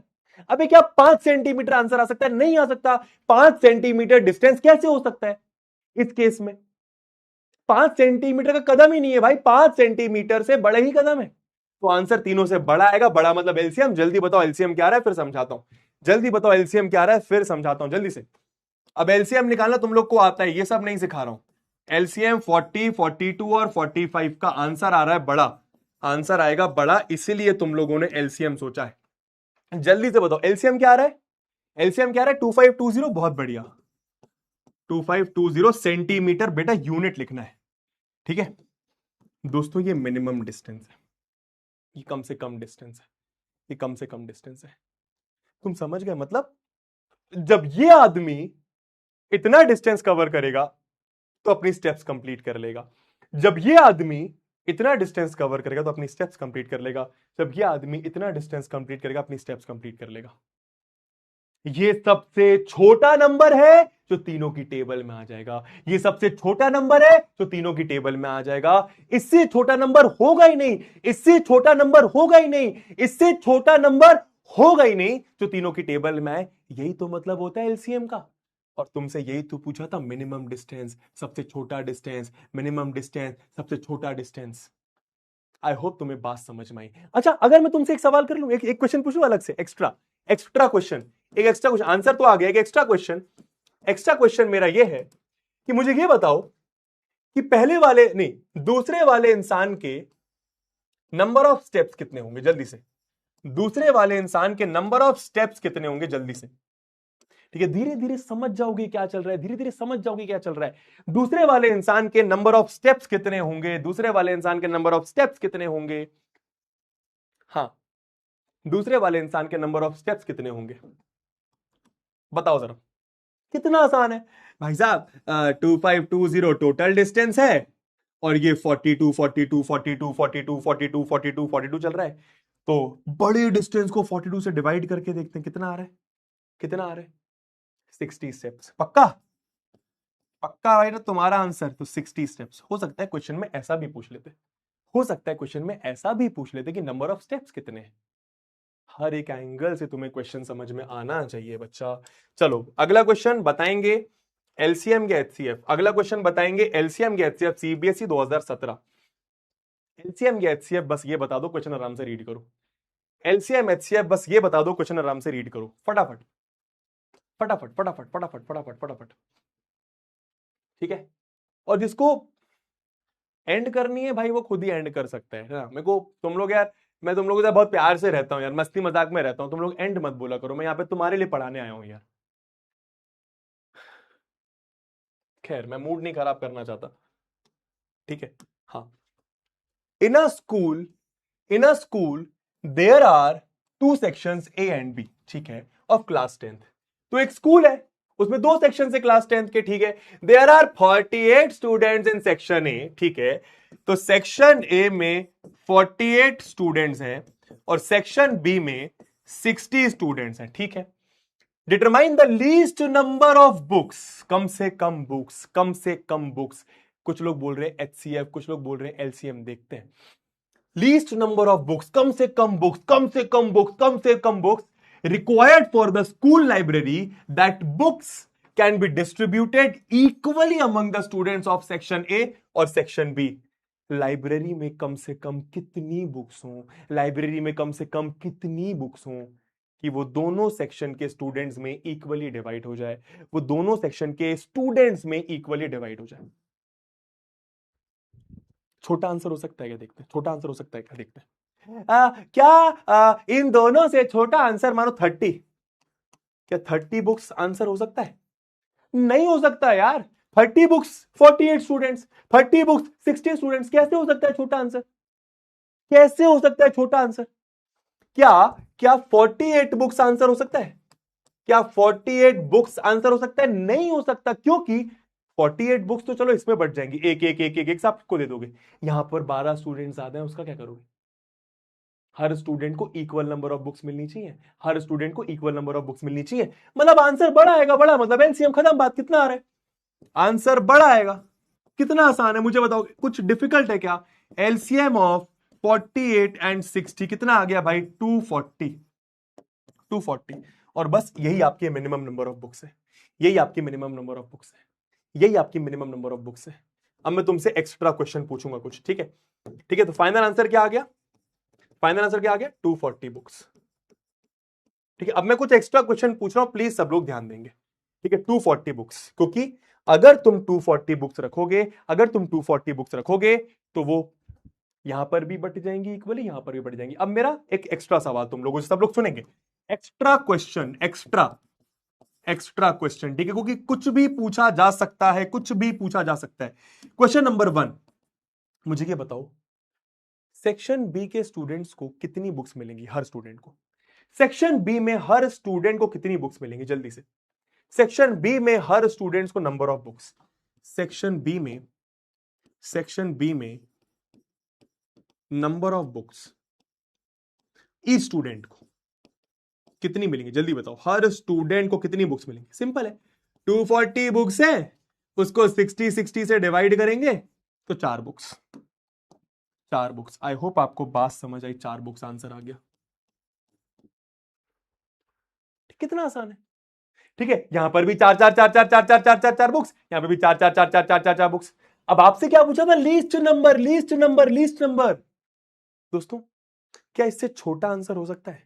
S1: अबे क्या 5 सेंटीमीटर आंसर आ सकता है? नहीं आ सकता। 5 सेंटीमीटर डिस्टेंस कैसे हो सकता है इस केस में? 5 सेंटीमीटर का कदम ही नहीं है भाई, 5 सेंटीमीटर से बड़े ही कदम है, तो आंसर तीनों से बड़ा आएगा। बड़ा मतलब एलसीएम। जल्दी बताओ एलसीएम क्या आ रहा है, फिर समझाता हूं। जल्दी बताओ एलसीएम क्या आ रहा है, फिर समझाता हूं जल्दी से। अब एलसीएम निकालना तुम लोग को आता है, ये सब नहीं सिखा रहा हूं। एलसीएम 40, 42 और 45 का आंसर आ रहा है बड़ा। आंसर आएगा बड़ा, इसीलिए तुम लोगों ने एलसीएम सोचा है। जल्दी से बताओ एलसीएम क्या आ रहा है, एलसीएम क्या आ रहा है? 2520, बहुत बढ़िया, 2520 सेंटीमीटर, बेटा यूनिट लिखना है, ठीक है दोस्तों। ये मिनिमम डिस्टेंस है, ये कम से कम डिस्टेंस है, ये कम से कम डिस्टेंस है। तुम समझ गए? मतलब जब ये आदमी इतना डिस्टेंस कवर करेगा तो अपनी स्टेप्स कंप्लीट कर लेगा, जब ये आदमी इतना डिस्टेंस कवर करेगा तो अपनी स्टेप्स कंप्लीट कर लेगा, जब ये आदमी इतना डिस्टेंस कंप्लीट करेगा अपनी स्टेप्स कंप्लीट कर लेगा। ये सबसे छोटा नंबर है जो तीनों की टेबल में आ जाएगा, ये सबसे छोटा नंबर है जो तीनों की टेबल में आ जाएगा। इससे छोटा नंबर होगा ही नहीं, इससे छोटा नंबर होगा ही नहीं, इससे छोटा नंबर होगा ही नहीं जो तीनों की टेबल में आए। यही तो मतलब होता है एलसीएम का। और तुमसे यही तो पूछा था, मिनिमम डिस्टेंस, सबसे छोटा डिस्टेंस, मिनिमम डिस्टेंस, सबसे छोटा डिस्टेंस। आई होप तुम्हें बात समझ में आई। अच्छा, अगर मैं तुमसे एक सवाल कर लूं, एक क्वेश्चन पूछूं अलग से, एक्स्ट्रा क्वेश्चन, एक एक्स्ट्रा क्वेश्चन, आंसर तो आ गया, एक एक्स्ट्रा क्वेश्चन मेरा ये है कि मुझे ये बताओ कि पहले वाले नहीं दूसरे वाले इंसान के नंबर ऑफ स्टेप्स कितने होंगे? जल्दी से, दूसरे वाले इंसान के नंबर ऑफ स्टेप्स कितने होंगे? जल्दी से, ठीक है, धीरे धीरे समझ जाओगे क्या चल रहा है, धीरे धीरे समझ जाओगे क्या चल रहा है। दूसरे वाले इंसान के नंबर ऑफ स्टेप्स कितने होंगे? दूसरे वाले इंसान के नंबर ऑफ स्टेप्स कितने होंगे? हाँ, दूसरे वाले इंसान के नंबर ऑफ स्टेप्स कितने होंगे? बताओ जरा, कितना आसान है भाई साहब। 2520 टोटल डिस्टेंस है और ये 42 42 42 42 42 42 42 चल रहा है, तो बड़े डिस्टेंस को 42 से डिवाइड करके देखते हैं कितना आ रहा है, कितना आ रहा है? 60 स्टेप्स। पक्का पक्का भाई, ना तुम्हारा आंसर तो 60 स्टेप्स। हो सकता है क्वेश्चन में ऐसा भी पूछ लेते, हो सकता है क्वेश्चन में ऐसा भी पूछ लेते कि नंबर ऑफ स्टेप्स कितने हैं। हर एक एंगल से तुम्हें क्वेश्चन समझ में आना चाहिए बच्चा। चलो अगला क्वेश्चन बताएंगे एलसीएम या एचसीएफ। अगला क्वेश्चन बताएंगे एलसीएम या एचसीएफ, सीबीएसई 2017। एलसीएम या एचसीएफ बस ये बता दो, क्वेश्चन आराम से रीड करो। एलसीएम एचसीएफ बस ये बता दो, क्वेश्चन आराम से रीड करो, फटाफट फटाफट फटाफट फटाफट फटाफट फटाफट, ठीक है। और जिसको एंड करनी है भाई वो खुद ही एंड कर सकता है ना। मेरे को तुम लोग यार, मैं तुम लोगों से बहुत प्यार से रहता हूं यार, मस्ती मजाक में रहता हूं, तुम लोग एंड मत बोला करो, मैं यहाँ पे तुम्हारे लिए पढ़ाने आया हूं यार। खैर मैं मूड नहीं खराब करना चाहता, ठीक है। हाँ, in a school there are 2 sections A and B, ठीक है, ऑफ क्लास 10th। तो एक स्कूल है उसमें 2 सेक्शन है क्लास 10th के, ठीक है। There are 48 students in section A, ठीक है। तो सेक्शन ए में 48 स्टूडेंट्स हैं और सेक्शन बी में 60 स्टूडेंट्स हैं, ठीक है। Determine the least number of books, कम से कम बुक्स, कम से कम बुक्स। कुछ लोग बोल रहे हैं एचसीएफ, कुछ लोग बोल रहे हैं एलसीएम। देखते हैं लीस्ट नंबर ऑफ बुक्स, कम से कम बुक्स, कम से कम बुक्स, कम से कम books required for the school library, that books can be distributed equally among the students of section A और section B। लाइब्रेरी में कम से कम कितनी बुक्स हों, लाइब्रेरी में कम से कम कितनी बुक्स हों कि वो दोनों सेक्शन के स्टूडेंट्स में इक्वली डिवाइड हो जाए, वो दोनों सेक्शन के स्टूडेंट्स में इक्वली डिवाइड हो जाए। छोटा आंसर हो सकता है क्या? देखते हैं, छोटा आंसर हो सकता है क्या? देखते हैं। इन दोनों से छोटा आंसर मानो 30। क्या 30 बुक्स आंसर हो सकता है? नहीं हो सकता यार। 30 बुक्स 48 स्टूडेंट्स, 30 बुक्स 60 स्टूडेंट्स, कैसे हो सकता है छोटा आंसर? कैसे हो सकता है छोटा आंसर? क्या 48 बुक्स आंसर हो सकता है? क्या 48 बुक्स आंसर हो सकता है? नहीं हो सकता, क्योंकि 48 बुक्स तो चलो इसमें बढ़ जाएंगी, एक एक एक एक एक सबको दे दोगे। यहां पर 12 स्टूडेंट्स ज्यादा हैं, उसका क्या करोगे? हर स्टूडेंट को इक्वल नंबर ऑफ बुक्स मिलनी चाहिए, हर स्टूडेंट को इक्वल नंबर ऑफ बुक्स मिलनी चाहिए, मतलब आंसर बड़ा आएगा। बड़ा मतलब एलसीएम खत्म, बात। कितना आ रहा है? आंसर बड़ा आएगा। कितना आसान है मुझे बताओ, कुछ डिफिकल्ट है क्या? एलसीएम ऑफ 48 एंड 60 कितना आ गया भाई? 240। और बस यही आपके मिनिमम नंबर ऑफ बुक्स है, यही आपकी मिनिमम नंबर ऑफ बुक्स है, यही आपकी मिनिमम नंबर ऑफ बुक्स है। अब मैं तुमसे एक्स्ट्रा क्वेश्चन पूछूंगा कुछ, ठीक है? ठीक है, तो फाइनल आंसर क्या आ गया? फाइनल आंसर क्या आ गया? 240 बुक्स, ठीक है। अब मैं कुछ एक्स्ट्रा क्वेश्चन पूछ रहा हूं, प्लीज सब लोग ध्यान देंगे, ठीक है। 240 बुक्स, क्योंकि अगर तुम 240 बुक्स रखोगे, अगर तुम 240 बुक्स रखोगे तो वो यहां पर भी बट जाएंगी इक्वली, यहां पर भी बट जाएंगी। अब मेरा एक एक्स्ट्रा सवाल तुम लोगों से, सब लोग सुनेंगे, एक्स्ट्रा क्वेश्चन, एक्स्ट्रा क्वेश्चन, ठीक है, क्योंकि कुछ भी पूछा जा सकता है, कुछ भी पूछा जा सकता है। क्वेश्चन नंबर 1, मुझे ये बताओ, सेक्शन बी के स्टूडेंट्स को कितनी बुक्स मिलेंगी? हर स्टूडेंट को सेक्शन बी में हर स्टूडेंट को कितनी बुक्स मिलेंगी? जल्दी से, सेक्शन बी में हर स्टूडेंट्स को number of books, section B में number of books each student को कितनी मिलेंगी? जल्दी बताओ, हर स्टूडेंट को कितनी बुक्स मिलेंगी? सिंपल है, 240 बुक्स है, उसको 60 से डिवाइड करेंगे तो 4 बुक्स, 4 बुक्स। आई होप आपको बात समझ आई, 4 बुक्स आंसर आ गया। कितना आसान है, ठीक है। यहां पर भी 4 4 4 4 4 4 4 4 4 बुक्स, यहां पर भी 4 4 4 4 4 4 4 बुक्स। अब आपसे क्या पूछा था? Least number, least number, least number. दोस्तों, क्या इससे छोटा आंसर हो सकता है?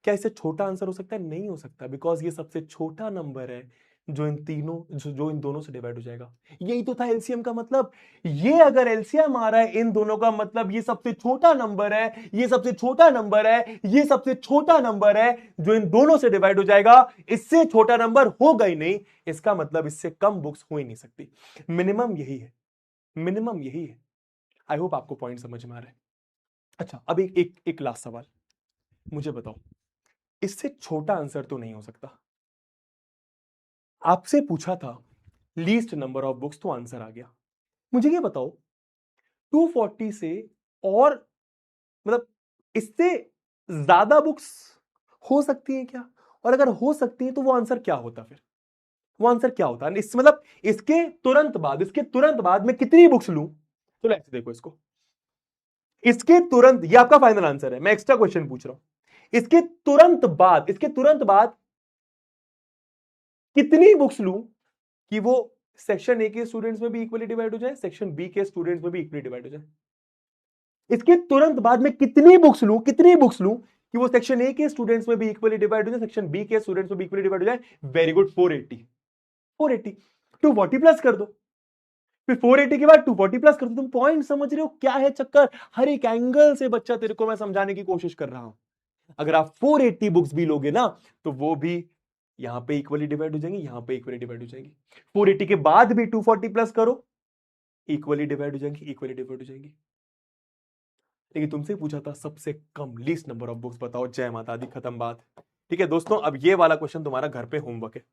S1: क्या इससे छोटा आंसर हो सकता है? नहीं हो सकता, बिकॉज ये सबसे छोटा नंबर है जो इन तीनों, जो इन दोनों से डिवाइड हो जाएगा। यही तो था एलसीएम का मतलब। ये अगर एलसीएम आ रहा है इन दोनों का मतलब ये सबसे छोटा नंबर है, ये सबसे छोटा नंबर है, ये सबसे छोटा नंबर है जो इन दोनों से डिवाइड हो जाएगा। इससे छोटा नंबर होगा ही नहीं, इसका मतलब इससे कम बुक्स हो ही नहीं सकती। मिनिमम यही है, मिनिमम यही है। आई होप आपको पॉइंट समझ में आ रहा है। अच्छा, अब एक लास्ट सवाल, मुझे बताओ, इससे छोटा आंसर तो नहीं हो सकता। आपसे पूछा था लीस्ट नंबर ऑफ बुक्स, तो आंसर आ गया। मुझे ये बताओ, 240 से और मतलब इससे ज्यादा बुक्स हो सकती है क्या? और अगर हो सकती है तो वो आंसर क्या होता? फिर वो आंसर क्या होता? इस मतलब इसके तुरंत बाद मैं कितनी बुक्स लूं? तो ऐसे देखो इसको, इसके तुरंत, ये आपका फाइनल आंसर है, मैं एक्स्ट्रा क्वेश्चन पूछ रहा हूं। इसके तुरंत बाद कितनी बुक्स लूं कि वो सेक्शन ए के स्टूडेंट्स में भी इक्वली डिवाइड हो जाए, सेक्शन बी के स्टूडेंट्स में भी इक्वली डिवाइड हो जाए? इसके तुरंत बाद में कितनी बुक्स लूं कि वो सेक्शन ए के स्टूडेंट्स में भी इक्वली डिवाइड हो जाए, सेक्शन बी के स्टूडेंट्स में भी इक्वली डिवाइड हो जाए? Very good, 480। 480, 240 प्लस कर दो, फिर 480 के बाद 240 प्लस कर दो। तुम पॉइंट समझ रहे हो क्या है चक्कर? हर एक एंगल से बच्चा तेरे को मैं समझाने की कोशिश कर रहा हूं। अगर आप 480 बुक्स भी लोगे ना, तो वो भी यहां पे इक्वली डिवाइड हो जाएंगी, यहां पे इक्वली डिवाइड हो जाएंगी। 480 के बाद भी 240 प्लस करो, इक्वली डिवाइड हो जाएंगी, इक्वली डिवाइड हो जाएंगी। लेकिन तुमसे पूछा था सबसे कम लीस्ट नंबर ऑफ बुक्स बताओ। जय माता दी, खत्म बात। ठीक है दोस्तों, अब ये वाला क्वेश्चन तुम्हारा घर पे होमवर्क है।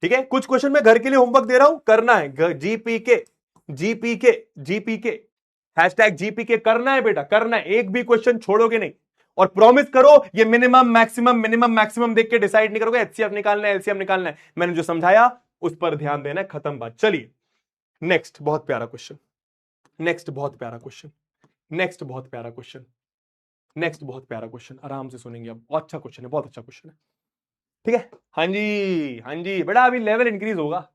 S1: ठीक है, कुछ क्वेश्चन मैं घर के लिए होमवर्क दे रहा हूं, करना है। जीपीके हैशटैग जीपीके करना है बेटा, करना है, एक भी क्वेश्चन छोड़ोगे नहीं। और प्रॉमिस करो ये मिनिमम मैक्सिमम देख के डिसाइड नहीं करोगे, एचसीएफ निकालना है, एलसीएम निकालना है। मैंने जो समझाया उस पर ध्यान देना है, खत्म बात। चलिए नेक्स्ट बहुत प्यारा क्वेश्चन, नेक्स्ट बहुत प्यारा क्वेश्चन, नेक्स्ट बहुत प्यारा क्वेश्चन, नेक्स्ट बहुत प्यारा क्वेश्चन। आराम से सुनेंगे अब, अच्छा क्वेश्चन है, बहुत अच्छा क्वेश्चन है। ठीक है, हाँ जी, हाँ जी बेटा, अभी लेवल इंक्रीज होगा,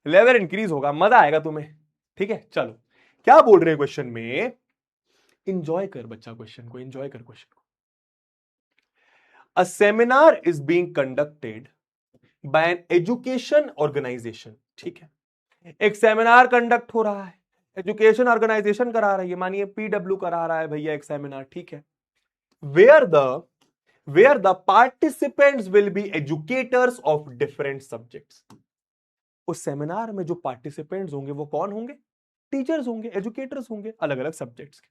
S1: लेवल इंक्रीज होगा, मजा आएगा तुम्हें। ठीक है, चलो क्या बोल रहे हैं क्वेश्चन में? इंजॉय कर बच्चा, क्वेश्चन को इंजॉय कर, क्वेश्चन को। A seminar is being conducted by an education organisation. ठीक है, एक सेमिनार कंडक्ट हो रहा है, एजुकेशन ऑर्गेनाइजेशन करा रहा है, ये मानिए पीडब्ल्यू करा रहा है भैया एक सेमिनार। ठीक है, where the participants will be educators of different subjects. उस सेमिनार में जो पार्टिसिपेंट्स होंगे वो कौन होंगे? टीचर्स होंगे, एजुकेटर्स होंगे, अलग अलग सब्जेक्ट्स के।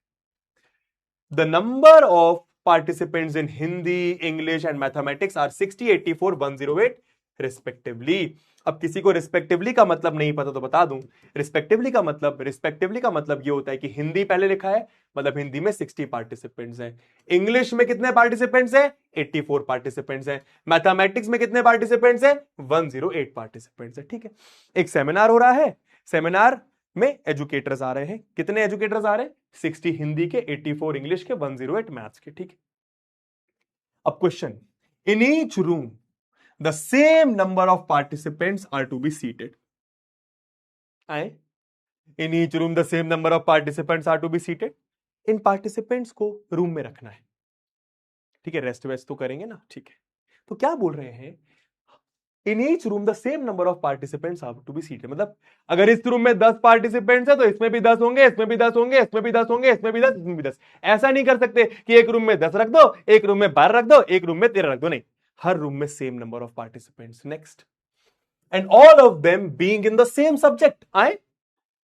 S1: The number of participants in Hindi, English and mathematics are 60, 84, 108 respectively. अब किसी को रिस्पेक्टिवली का मतलब नहीं पता तो बता दूं, रिस्पेक्टिवली का मतलब ये होता है कि हिंदी पहले लिखा है, मतलब हिंदी में 60 पार्टिसिपेंट्स हैं। इंग्लिश में कितने पार्टिसिपेंट्स हैं? 84 पार्टिसिपेंट्स हैं। मैथमेटिक्स में कितने पार्टिसिपेंट्स हैं? 108 पार्टिसिपेंट्स हैं। ठीक है, एक सेमिनार हो रहा है, सेमिनार में एजुकेटर्स आ रहे हैं। कितने एजुकेटर्स आ रहे हैं? 60 हिंदी के, 84 इंग्लिश के, 108 मैथ्स के। ठीक है, अब question, in each room the same number of participants are to be seated. In each room the same number of participants are to be seated. In participants को रूम में रखना है। ठीक है, रेस्ट वेस्ट तो करेंगे ना। ठीक है, तो क्या बोल रहे हैं? In each room the same number of participants have to be seated. मतलब अगर इस रूम में 10 पार्टिसिपेंट्स है तो इसमें भी 10 होंगे, इसमें भी 10 होंगे, इसमें भी 10 होंगे, इसमें भी 10, इसमें भी 10। ऐसा नहीं कर सकते कि एक रूम में 10 रख दो, एक रूम में 12 रख दो, एक रूम में 13 रख दो, नहीं, हर रूम में same number of participants. Next, and all of them being in the same subject. आए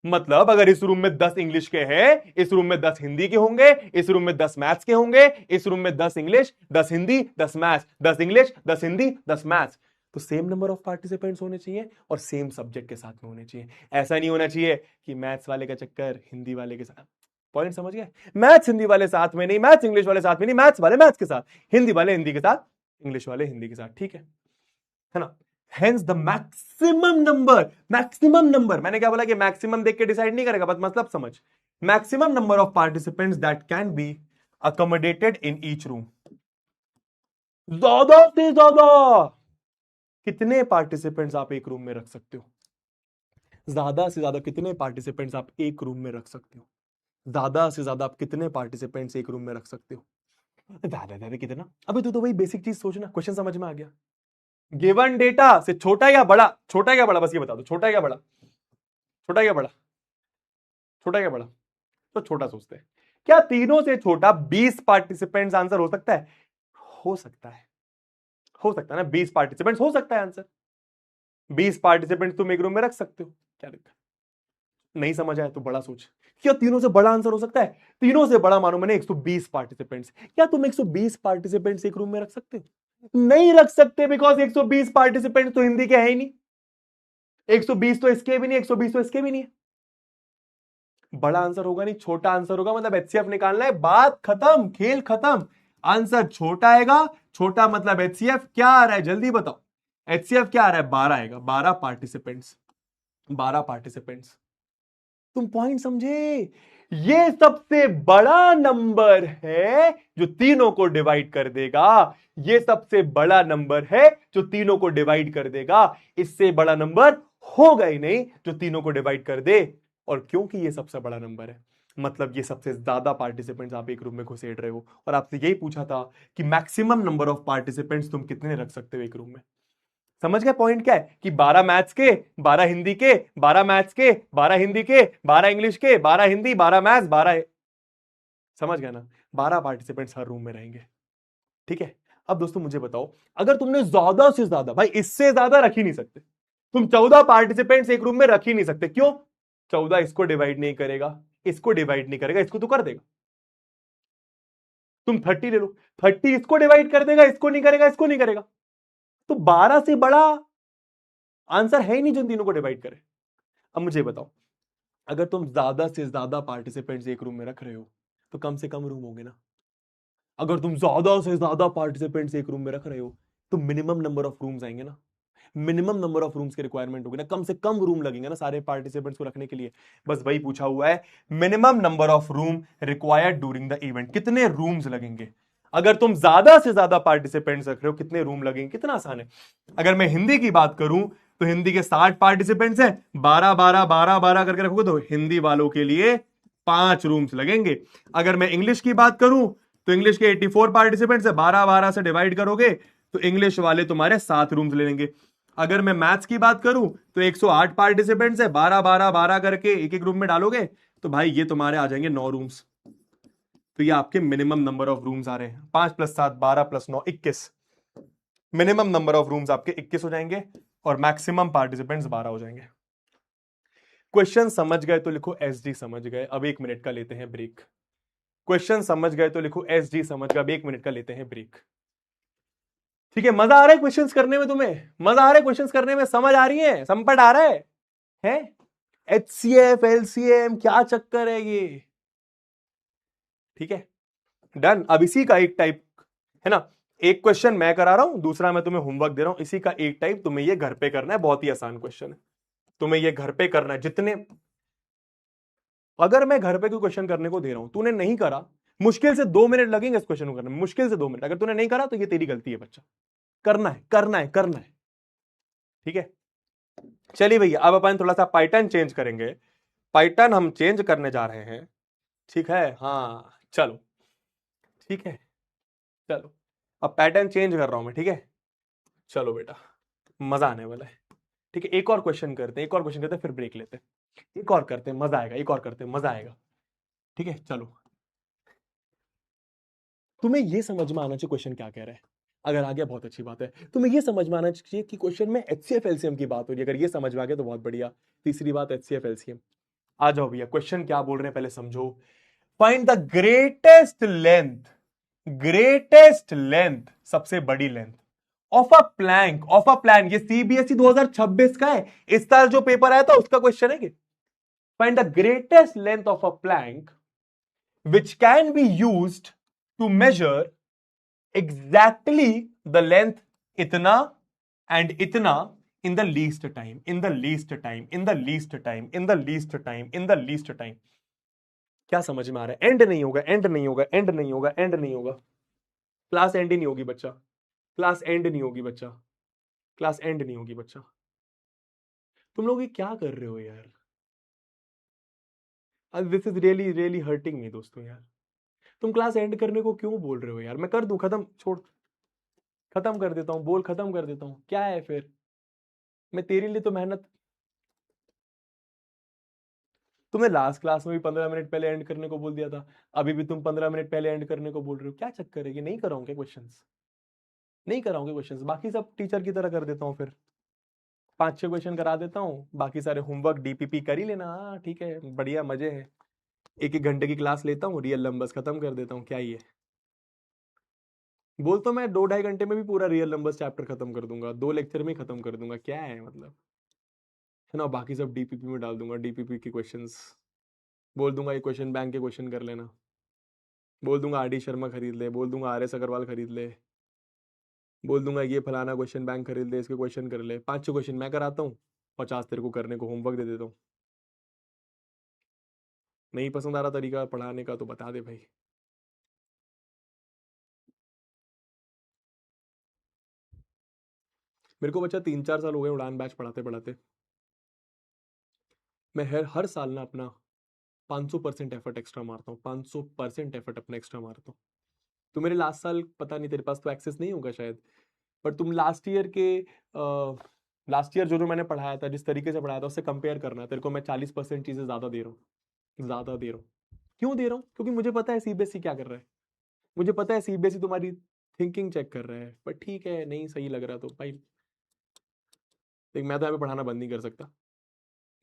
S1: मतलब अगर इस रूम में 10 इंग्लिश के हैं, इस रूम में 10 हिंदी के होंगे, इस रूम में 10 मैथ्स के होंगे, इस रूम में 10 English, 10 Hindi, 10 maths, 10 English, 10 Hindi, 10 maths, तो सेम नंबर ऑफ पार्टिसिपेंट्स होने चाहिए और सेम सब्जेक्ट के साथ में होने चाहिए। ऐसा नहीं होना चाहिए कि मैथ्स वाले का चक्कर हिंदी वाले के साथ। पॉइंट समझ गए? मैथ्स हिंदी वाले साथ में नहीं, मैथ्स इंग्लिश वाले साथ में नहीं, मैथ्स वाले मैथ्स के साथ, हिंदी वाले हिंदी के साथ, इंग्लिश वाले हिंदी के साथ। ठीक है ना? Hence the maximum number, मैंने क्या बोला कि मैक्सिमम देख के डिसाइड नहीं करेगा, बस मतलब समझ, maximum number of participants that can be accommodated in each room. ज्यादा से ज्यादा कितने पार्टिसिपेंट्स आप एक रूम में रख सकते हो? ज्यादा से ज्यादा कितने पार्टिसिपेंट्स आप एक रूम में रख सकते हो? ज्यादा से ज्यादा आप कितने पार्टिसिपेंट्स एक रूम में रख सकते हो? ज्यादा ज्यादा कितना? अबे तू तो वही बेसिक चीज सोचना, क्वेश्चन समझ में आ गया। गिवन डेटा से छोटा या बड़ा, छोटा या बड़ा, बस ये बता दो, छोटा या बड़ा, छोटा या बड़ा, छोटा या बड़ा? तो छोटा सोचते हैं। क्या तीनों से छोटा 20 पार्टिसिपेंट्स आंसर हो सकता है? हो सकता है, हो सकता है ना, 20 पार्टिसिपेंट्स हो सकता है आंसर। 20 पार्टिसिपेंट्स तुम एक रूम में रख सकते हो, क्या दिक्कत? नहीं समझ आया तो बड़ा सोच। क्या तीनों से बड़ा आंसर हो सकता है? तीनों से बड़ा मानो मैंने 120 पार्टिसिपेंट्स। क्या तुम 120 पार्टिसिपेंट्स एक रूम में रख सकते हो? नहीं रख सकते, बिकॉज 120 पार्टिसिपेंट तो हिंदी के है ही नहीं, 120 तो इसके भी नहीं, 120 तो इसके भी नहीं है। बड़ा आंसर होगा नहीं, छोटा आंसर होगा, मतलब एचसीएफ निकालना है, बात खत्म, खेल खत्म। आंसर छोटा आएगा, छोटा मतलब एचसीएफ क्या आ रहा है जल्दी बताओ? एचसीएफ क्या आ रहा है? 12 आएगा, 12 पार्टिसिपेंट्स, 12 पार्टिसिपेंट्स। तुम पॉइंट समझे? ये सबसे बड़ा नंबर है जो तीनों को डिवाइड कर देगा, ये सबसे बड़ा नंबर है जो तीनों को डिवाइड कर देगा। इससे बड़ा नंबर होगा ही नहीं जो तीनों को डिवाइड कर दे। और क्योंकि ये सबसे बड़ा नंबर है, मतलब ये सबसे ज्यादा पार्टिसिपेंट्स आप एक रूम में घुसेड़ रहे हो, और आपसे यही पूछा था कि मैक्सिमम नंबर ऑफ पार्टिसिपेंट्स तुम कितने रख सकते हो एक रूम में। समझ गए पॉइंट क्या है? कि 12 मैथ्स के, 12 हिंदी के, 12 मैथ्स के, 12 हिंदी के, 12 इंग्लिश के, 12 हिंदी, 12 मैथ्स, 12, समझ गए ना? 12 पार्टिसिपेंट्स हर रूम में रहेंगे। ठीक है, अब दोस्तों मुझे बताओ, अगर तुमने ज्यादा से ज्यादा, भाई इससे ज्यादा रख ही नहीं सकते, तुम 14 पार्टिसिपेंट्स एक रूम में रख ही नहीं सकते। क्यों? 14 इसको डिवाइड नहीं करेगा, इसको डिवाइड नहीं करेगा, इसको तो कर देगा। तुम 30 ले लो, 30 इसको डिवाइड कर देगा, इसको नहीं करेगा, इसको नहीं करेगा। तो 12 से बड़ा आंसर है ही नहीं जो तीनों को डिवाइड करे। अब मुझे बताओ, अगर तुम ज्यादा से ज्यादा पार्टिसिपेंट्स एक रूम में रख रहे हो तो कम से कम रूम होंगे ना। अगर तुम ज्यादा से ज्यादा पार्टिसिपेंट्स एक रूम में रख रहे हो तो मिनिमम नंबर ऑफ रूम्स आएंगे ना, मिनिमम नंबर ऑफ रूम्स की रिक्वायरमेंट होगी ना, कम से कम रूम लगेंगे ना सारे पार्टिसिपेंट्स को रखने के लिए। बस वही पूछा हुआ है, minimum number of room required during the event, कितने रूम्स लगेंगे। अगर तुम ज्यादा से ज्यादा पार्टिसिपेंट्स रख रहे हो कितने रूम लगेंगे, कितना आसान है। अगर मैं हिंदी की बात करूं तो हिंदी के 60 पार्टिसिपेंट्स हैं, 12 12 12 12 करके रखोगे तो हिंदी वालों के लिए 5 रूम्स लगेंगे। अगर मैं इंग्लिश की बात करूं तो इंग्लिश के 84 पार्टिसिपेंट्स है, 12 12 से डिवाइड करोगे तो इंग्लिश वाले तुम्हारे 7 रूम्स ले लेंगे। अगर मैं मैथ्स की बात करूं तो 108 पार्टिसिपेंट्स है, 12 12 12 करके एक एक रूम में डालोगे तो भाई ये तुम्हारे आ जाएंगे 9 रूम्स। तो ये आपके मिनिमम नंबर ऑफ रूम्स आ रहे हैं, 5 + 7 12 + 9 21। मिनिमम नंबर ऑफ रूम्स आपके 21 हो जाएंगे और मैक्सिमम पार्टिसिपेंट्स 12 हो जाएंगे। क्वेश्चन समझ गए तो लिखो एसडी समझ गए। अब 1 मिनट का लेते हैं ब्रेक। क्वेश्चन समझ गए तो लिखो एसडी समझ गए। अब 1 मिनट का लेते हैं ब्रेक। ठीक है, मजा आ रहा है क्वेश्चंस करने में? तुम्हें मजा आ रहा है क्वेश्चंस करने में? समझ आ रही है? संपट आ रहा है? एचसीएफ एलसीएम क्या चक्कर है ये? ठीक है, डन। अब इसी का एक टाइप है ना, एक क्वेश्चन मैं करा रहा हूं, दूसरा मैं तुम्हें होमवर्क दे रहा हूं, इसी का एक टाइप तुम्हें ये घर पे करना है। बहुत ही आसान क्वेश्चन है, तुम्हें ये घर पे करना है। जितने, अगर मैं घर पे कोई क्वेश्चन करने को दे रहा हूं, तूने नहीं करा, मुश्किल से 2 मिनट लगेंगे इस क्वेश्चन को करने में, मुश्किल से 2 मिनट। अगर तूने नहीं करा तो ये तेरी गलती है बच्चा, करना है करना है करना है। ठीक है, चलिए भैया, अब अपन थोड़ा सा पैटर्न चेंज करेंगे। पैटर्न हम चेंज करने जा रहे हैं, ठीक है? हाँ चलो, ठीक है, चलो अब पैटर्न चेंज कर रहा हूं मैं, ठीक है? चलो बेटा, मजा आने वाला है। ठीक है, एक और क्वेश्चन करते हैं, एक और क्वेश्चन करते हैं, फिर ब्रेक लेते हैं। एक और करते हैं, मजा आएगा, एक और करते हैं, मजा आएगा। ठीक है, चलो। तुम्हें यह समझ में आना चाहिए क्वेश्चन क्या कह रहा है। अगर आ गया बहुत अच्छी बात है। तुम्हें यह समझ में आना चाहिए कि क्वेश्चन में एचसीएफ एलसीएम की बात हो रही है। अगर ये समझ में आ गया तो बहुत बढ़िया। तीसरी बात एचसीएफ एलसीएम। आ जाओ भैया, क्वेश्चन क्या बोल रहे हैं पहले समझो। फाइंड द ग्रेटेस्ट लेंथ, सबसे बड़ी length of a plank, of a plan. ये सीबीएसई 2026 का है, इस साल जो पेपर आया था उसका क्वेश्चन है कि find the greatest length of a plank which can be used to measure exactly the length इतना and इतना in the least time, in the least time, in the least time, in the least time, in the least time। क्या समझ में आ रहा है? And नहीं होगा, and नहीं होगा, एंड नहीं होगा, एंड नहीं होगा। क्लास एंड ही नहीं होगी बच्चा, क्लास एंड नहीं होगी बच्चा, क्लास एंड नहीं होगी बच्चा। तुम लोग ये क्या कर रहे हो यार? This is really really hurting me दोस्तों यार। तुम क्लास एंड करने को क्यों बोल रहे हो यार? मैं कर दूं खत्म, छोड़, खत्म कर देता हूं, बोल खत्म कर देता हूं, क्या है फिर? मैं तेरे लिए तो मेहनत। तुमने लास्ट क्लास में भी 15 मिनट पहले एंड करने को बोल दिया था, अभी भी तुम 15 मिनट पहले एंड करने को बोल रहे हो। क्या चक्कर है? कि नहीं कराओगे क्वेश्चंस? नहीं कराओगे क्वेश्चंस? बाकी सब टीचर की तरह कर देता हूँ फिर, 5-6 क्वेश्चन करा देता हूँ, बाकी सारे होमवर्क डीपीपी कर ही लेना। हाँ ठीक है, बढ़िया, मजे है। 1-1 घंटे की क्लास लेता हूँ, रियल नंबर्स खत्म कर देता हूँ। क्या ही है? बोल तो मैं 2-2.5 घंटे में भी पूरा रियल नंबर्स चैप्टर खत्म कर दूंगा, 2 लेक्चर में खत्म कर दूंगा। क्या है मतलब, है ना? बाकी सब डीपीपी में डाल दूंगा, डीपीपी के क्वेश्चंस। बोल दूंगा ये क्वेश्चन बैंक के क्वेश्चन कर लेना, बोल दूंगा आर डी शर्मा खरीद ले, बोल दूंगा आर एस अग्रवाल खरीद ले, बोल दूंगा ये फलाना क्वेश्चन बैंक खरीद ले, इसके क्वेश्चन कर ले। 5-6 क्वेश्चन मैं कराता हूँ, 50 तेरे को करने को होमवर्क दे देता हूँ। नहीं पसंद आ रहा तरीका पढ़ाने का तो बता दे भाई। मेरे को बच्चा 3-4 साल हो गए उड़ान बैच पढ़ाते पढ़ाते। मैं हर साल ना अपना 500% एफर्ट एक्स्ट्रा मारता हूँ, 500% एफर्ट अपना एक्स्ट्रा मारता हूँ। तो मेरे लास्ट साल पता नहीं, तेरे पास तो एक्सेस नहीं होगा शायद, पर तुम लास्ट ईयर जो जो मैंने पढ़ाया था, जिस तरीके से पढ़ाया था, उससे कंपेयर करना। तेरे को मैं 40% चीजें ज्यादा दे रहा हूँ, ज्यादा दे रहा हूँ। क्यों दे रहा हूँ? क्योंकि मुझे पता है सीबीएसई क्या कर रहा है, मुझे पता है सीबीएसई तुम्हारी थिंकिंग चेक कर रहा है। पर ठीक है, नहीं सही लग रहा तो भाई देख, मैं तो यहाँ पे पढ़ाना बंद नहीं कर सकता।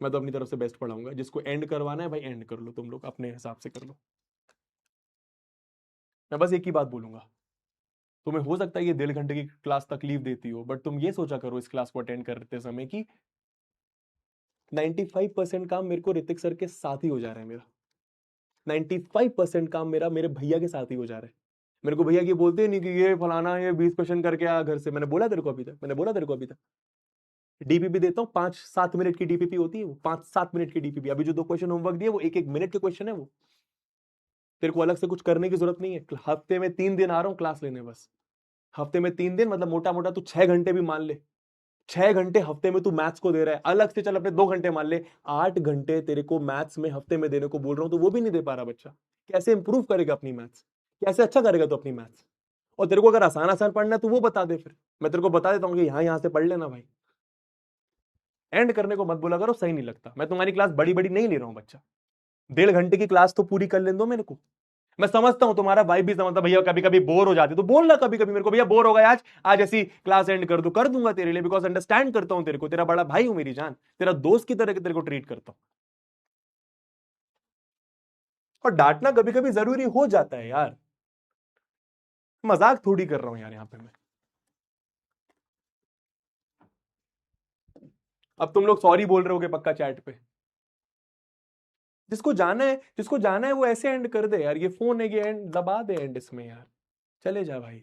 S1: मैं तो अपनी तरफ से बेस्ट पढ़ाऊंगा। जिसको एंड करवाना है भाई एंड कर लो, तुम लोग अपने हिसाब से कर लो। मैं बस एक ही बात बोलूंगा, तुम्हें हो सकता है ये 1.5 घंटे की क्लास तकलीफ देती हो, बट तुम ये सोचा करो इस क्लास को अटेंड करते समय कि 95% काम मेरे को ऋतिक सर के साथ ही हो जा रहा है। मेरा 95% काम मेरा मेरे भैया के साथ ही हो जा रहा है। मेरे को भैया ये बोलते नहीं कि ये फलाना ये 20 क्वेश्चन करके आ घर से। मैंने बोला तेरे को अभी तक, मैंने बोला तेरे को अभी तक डीपीपी देता हूँ, 5-7 मिनट की डीपीपी होती है वो, 5-7 मिनट की डीपीपी। अभी जो 2 क्वेश्चन होमवर्क दिए वो 1-1 मिनट के क्वेश्चन है वो। तेरे को अलग से कुछ करने की जरूरत नहीं है। हफ्ते में 3 दिन आ रहा हूँ क्लास लेने, बस हफ्ते में 3 दिन, मतलब मोटा मोटा तू 6 घंटे भी मान ले। 6 घंटे हफ्ते में तू मैथ्स को दे रहा है, अलग से चल अपने 2 घंटे मान ले, 8 घंटे तेरे को मैथ्स में हफ्ते में देने को बोल रहा हूं, तो वो भी नहीं दे पा रहा बच्चा। कैसे इंप्रूव करेगा अपनी मैथ्स? कैसे अच्छा करेगा तो अपनी मैथ्स? और तेरे को अगर आसान आसान पढ़ना है तो वो बता दे, फिर मैं तेरे को बता देता हूँ कि यहाँ से पढ़ लेना भाई। एंड करने को मत बोला करो, सही नहीं लगता। मैं तुम्हारी क्लास बड़ी बड़ी नहीं ले रहा हूँ बच्चा, 1.5 घंटे की क्लास तो पूरी कर लेने दो मेरे को। मैं समझता हूं तुम्हारा भाई भी समझता, भैया कभी कभी बोर हो जाती तो बोलना कभी कभी मेरे को, भैया बोर हो गया आज, आज ऐसी क्लास एंड कर दू, कर दूंगा तेरे लिए, बिकॉज अंडरस्टैंड करता हूं तेरे को, तेरा बड़ा भाई हूं, मेरी जान, तेरा दोस्त की तरह तेरे को ट्रीट करता हूं। और डांटना कभी कभी जरूरी हो जाता है यार, मजाक थोड़ी कर रहा हूं यार यहां पे मैं। अब तुम लोग सॉरी बोल रहे होगे पक्का चैट पे। जिसको जाना है, जिसको जाना है वो ऐसे एंड कर दे यार, ये फोन है, ये एंड दबा दे एंड इसमें यार, चले जा भाई,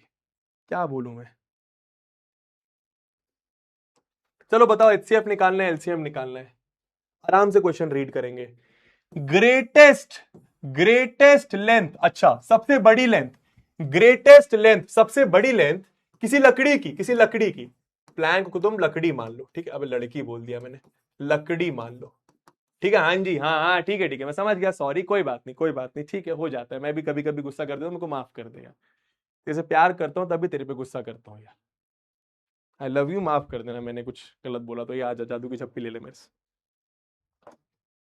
S1: क्या बोलूं मैं। चलो बताओ, एचसीएफ निकालना है एलसीएम निकालना है, आराम से क्वेश्चन रीड करेंगे। ग्रेटेस्ट ग्रेटेस्ट लेंथ, अच्छा सबसे बड़ी लेंथ, ग्रेटेस्ट लेंथ सबसे बड़ी लेंथ किसी लकड़ी की, किसी लकड़ी की। प्लैंक को तुम लकड़ी मान लो, ठीक है? अब लड़की बोल दिया मैंने, लकड़ी मान लो, ठीक है? हाँ जी, हाँ हाँ ठीक है ठीक है, मैं समझ गया, सॉरी, कोई बात नहीं कोई बात नहीं, ठीक है, हो जाता है। मैं भी कभी कभी गुस्सा कर देता हूं, मेरे को माफ कर दे यार, जैसे प्यार करता हूं तभी तेरे पे गुस्सा करता हूं यार। आई लव यू, माफ कर देना, मैंने कुछ गलत बोला तो ये आज जादू की छप्पी ले ले मेरे से,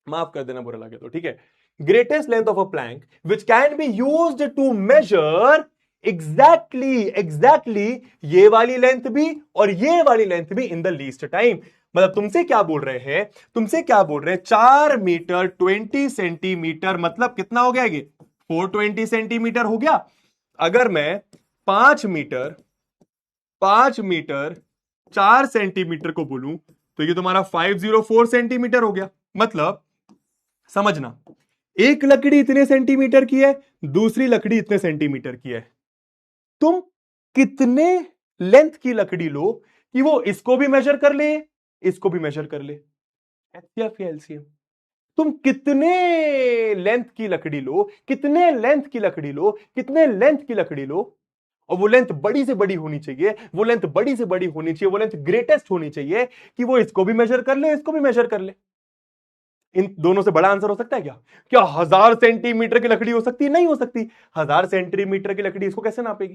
S1: माफ कर देना बुरा लगे तो, ठीक है। Greatest length of a plank which can be used to measure exactly ये वाली लेंथ भी और ये वाली लेंथ भी इन द लीस्ट टाइम। मतलब तुमसे क्या बोल रहे हैं, तुमसे क्या बोल रहे हैं, 4 मीटर 20 सेंटीमीटर मतलब कितना हो गया ये, 420 सेंटीमीटर हो गया। अगर मैं 5 मीटर 4 सेंटीमीटर को बोलूं तो ये तुम्हारा 504 सेंटीमीटर हो गया। मतलब समझना, एक लकड़ी इतने सेंटीमीटर की है, दूसरी लकड़ी इतने सेंटीमीटर की है, तुम कितने लेंथ की लकड़ी लो कि वो इसको भी मेजर कर ले, इसको भी मेजर कर ले, एचसीएफ या एलसीएम। तुम कितने लेंथ की लकड़ी लो, कितने लेंथ की लकड़ी लो, कितने लेंथ की लकड़ी लो, और वो लेंथ बड़ी से बड़ी होनी चाहिए, वो लेंथ बड़ी से बड़ी होनी चाहिए, वो लेंथ ग्रेटेस्ट होनी चाहिए कि वो इसको भी मेजर कर ले, इसको भी मेजर कर ले। इन दोनों से बड़ा आंसर हो सकता है क्या? क्या 1000 सेंटीमीटर की लकड़ी हो सकती है? नहीं हो सकती। 1000 सेंटीमीटर की लकड़ी इसको कैसे नापेगी,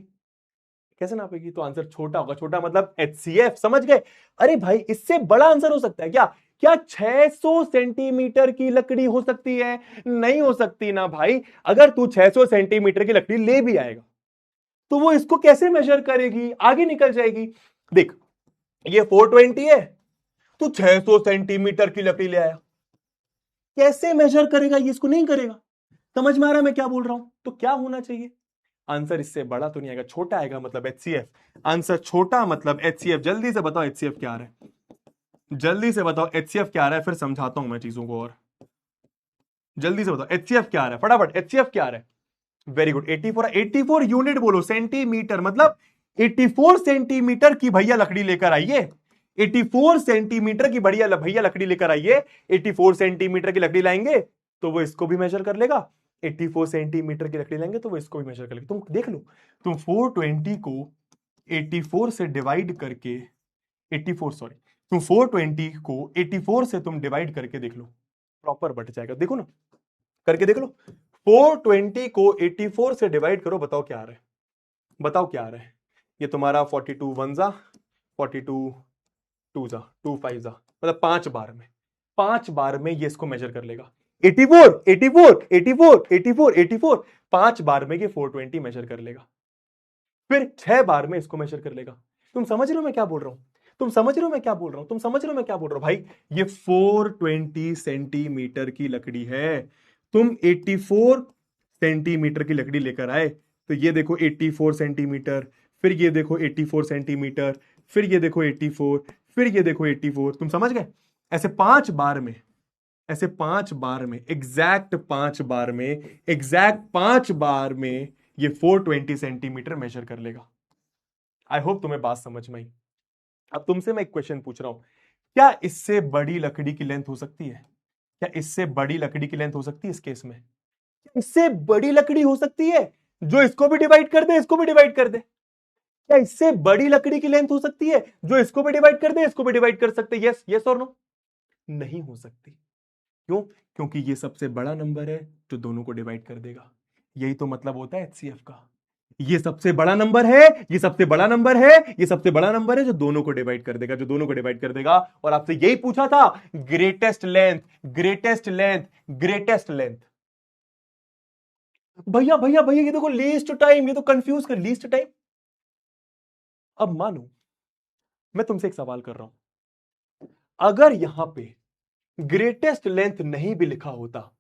S1: कैसे नापेगी? तो आंसर छोटा होगा। छोटा मतलब एचसीएफ, समझ गए? अरे भाई इससे बड़ा आंसर हो सकता है क्या? क्या 600 सेंटीमीटर की लकड़ी हो सकती है? नहीं हो सकती ना भाई। अगर तू 600 सेंटीमीटर की लकड़ी ले भी आएगा तो वो इसको कैसे मेजर करेगी, आगे निकल जाएगी। देख ये 420 है, तू 600 सेंटीमीटर की लकड़ी ले आया, कैसे मेजर करेगा? ये इसको नहीं करेगा। समझ में आ रहा मैं क्या बोल रहा हूं? तो क्या होना चाहिए? आंसर इससे बड़ा तो नहीं आएगा, छोटा आएगा, मतलब एचसीएफ। आंसर छोटा मतलब एचसीएफ। जल्दी से बताओ एचसीएफ क्या आ रहा है, जल्दी से बताओ एचसीएफ क्या आ रहा है, फिर समझाता हूं मैं चीजों को। और जल्दी से बताओ एचसीएफ क्या आ रहा है, फटाफट एचसीएफ क्या आ रहा है। Very good, 84। 84 यूनिट बोलो, सेंटीमीटर मतलब 84 सेंटीमीटर की भैया लकड़ी लेकर आइए, 84 सेंटीमीटर की बढ़िया भैया लकड़ी लेकर आइए। 84 सेंटीमीटर की लकड़ी लाएंगे तो वो इसको भी मेजर कर लेगा, 84 सेंटीमीटर की लकड़ी लेंगे तो वो इसको भी मेजर कर लेगा। तुम देख लो, तुम 420 को 84 से डिवाइड करके, 84 सॉरी, तुम 420 को 84 से तुम डिवाइड करके देख लो, प्रॉपर बट जाएगा। देखो ना, करके देख लो, 420 को 84 से डिवाइड करो, बताओ क्या आ रहा है, बताओ क्या आ रहा है। ये तुम्हारा 42 वन जा, 42 टू जा, 2 5 जा, मतलब 5 बार में, 5 बार में ये इसको मेजर कर लेगा। 84 84 84 84 84, 5 बार में ये 420 मेजर कर लेगा, फिर 6 बार में इसको मेजर कर लेगा। तुम समझ रहे हो मैं क्या बोल रहा हूं? तुम समझ रहे हो मैं क्या बोल रहा हूं? तुम समझ रहे हो मैं क्या बोल रहा हूं? भाई ये 420 सेंटीमीटर की लकड़ी है, तुम 84 सेंटीमीटर की लकड़ी लेकर आए, तो ये देखो 84 सेंटीमीटर, फिर ये देखो 84 सेंटीमीटर, फिर ये देखो 84, फिर ये देखो 84। तुम समझ गए? ऐसे 5 बार में, ऐसे 5 बार में, एग्जैक्ट 5 बार में, एग्जैक्ट 5 बार में ये 420 सेंटीमीटर मेजर कर लेगा। आई होप तुम्हें बात समझ में आई। अब तुमसे मैं एक क्वेश्चन पूछ रहा हूं, क्या इससे बड़ी लकड़ी की लेंथ हो सकती है? क्या इससे बड़ी लकड़ी की लेंथ हो सकती है इस केस में? इससे बड़ी लकड़ी हो सकती है जो इसको भी डिवाइड कर दे, इसको भी डिवाइड कर दे? क्या इससे बड़ी लकड़ी की लेंथ हो सकती है जो इसको भी डिवाइड कर दे, इसको भी डिवाइड कर सकते? यस यस और नो? नहीं हो सकती। क्यों? क्योंकि ये सबसे बड़ा नंबर है जो दोनों को डिवाइड कर देगा। यही तो मतलब होता है एचसीएफ का। ये सबसे बड़ा नंबर है, ये सबसे बड़ा नंबर है, ये सबसे बड़ा नंबर है जो दोनों को डिवाइड कर देगा, जो दोनों को डिवाइड कर देगा। और आपसे यही पूछा था, greatest length, greatest length, greatest length. भैया भैया भैया ये देखो लीस्ट टाइम, ये तो कंफ्यूज कर, लीस्ट टाइम। अब मानो मैं तुमसे एक सवाल कर रहा हूं, अगर यहां पे ग्रेटेस्ट लेंथ नहीं भी लिखा होता,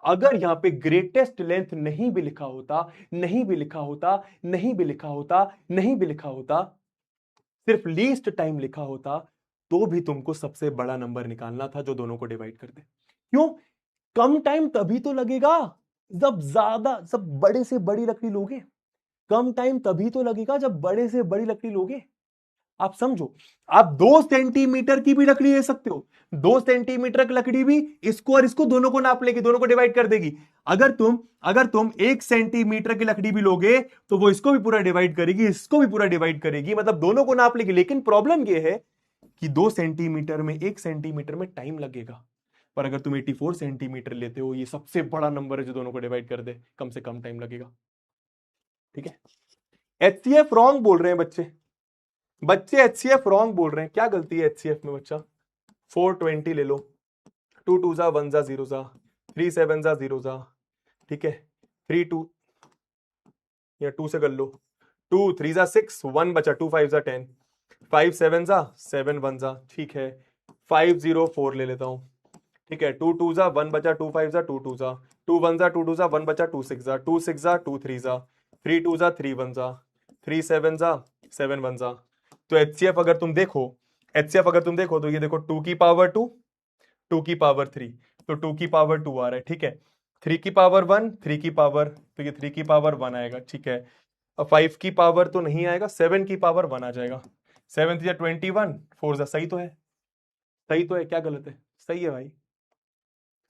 S1: अगर यहां पे ग्रेटेस्ट लेंथ नहीं भी लिखा होता, नहीं भी लिखा होता, नहीं भी लिखा होता, नहीं भी लिखा होता, सिर्फ लीस्ट टाइम लिखा होता, तो भी तुमको सबसे बड़ा नंबर निकालना था जो दोनों को डिवाइड कर दे। क्यों? कम टाइम तभी तो लगेगा जब ज्यादा, सब बड़े से बड़ी लकड़ी लोगे। कम टाइम तभी तो लगेगा जब बड़े से बड़ी लकड़ी लोगे। आप समझो, आप 2 सेंटीमीटर की भी लकड़ी ले सकते हो, 2 सेंटीमीटर की लकड़ी भी इसको और इसको दोनों को नाप लेगी, दोनों को डिवाइड कर देगी। अगर तुम 1 सेंटीमीटर की लकड़ी भी लोगे तो वो इसको भी पूरा डिवाइड करेगी, इसको भी पूरा डिवाइड करेगी, मतलब दोनों को नाप लेगी। लेकिन प्रॉब्लम यह है कि 2 सेंटीमीटर में, 1 सेंटीमीटर में टाइम लगेगा। पर अगर तुम 84 सेंटीमीटर लेते हो, ये सबसे बड़ा नंबर है जो दोनों को डिवाइड कर दे, कम से कम टाइम लगेगा। ठीक है? एचसीएफ रॉन्ग बोल रहे हैं बच्चे, बच्चे HCF रॉन्ग बोल रहे हैं, क्या गलती है HCF में बच्चा? 420 ले लो, 2 2 जा 1 जा 0 जा, 3 7 जा 0 जा, ठीक है, 3 2 या 2 से कर लो, 2 3 जा 6, 1 बचा, 2 5 जा 10, 5 7 जा 7 1 जा, ठीक है, 5 0 4 ले लेता हूं, ठीक है, 2 2 जा 1 बचा, 2 5 जा 2 2 जा, 2 1 जा 2 2 जा, 1 बचा, 2 6 जा 2 6 जा 2 3 जा, 3 2 जा 3 1 जा, 3 7 जा 7 1 जा। तो HCF अगर तुम देखो तो ये देखो 2 की पावर 2, 2 की पावर 3, तो 2 की पावर 2 आ रहा है, ठीक है, 3 की पावर 1, 3 की पावर, तो ये 3 की पावर 1 आएगा, ठीक है, अब 5 की पावर तो नहीं आएगा, 7 की पावर 1 आ जाएगा, 7 3 21, 4 जा, सही तो है, सही तो है, क्या गलत है? सही है भाई,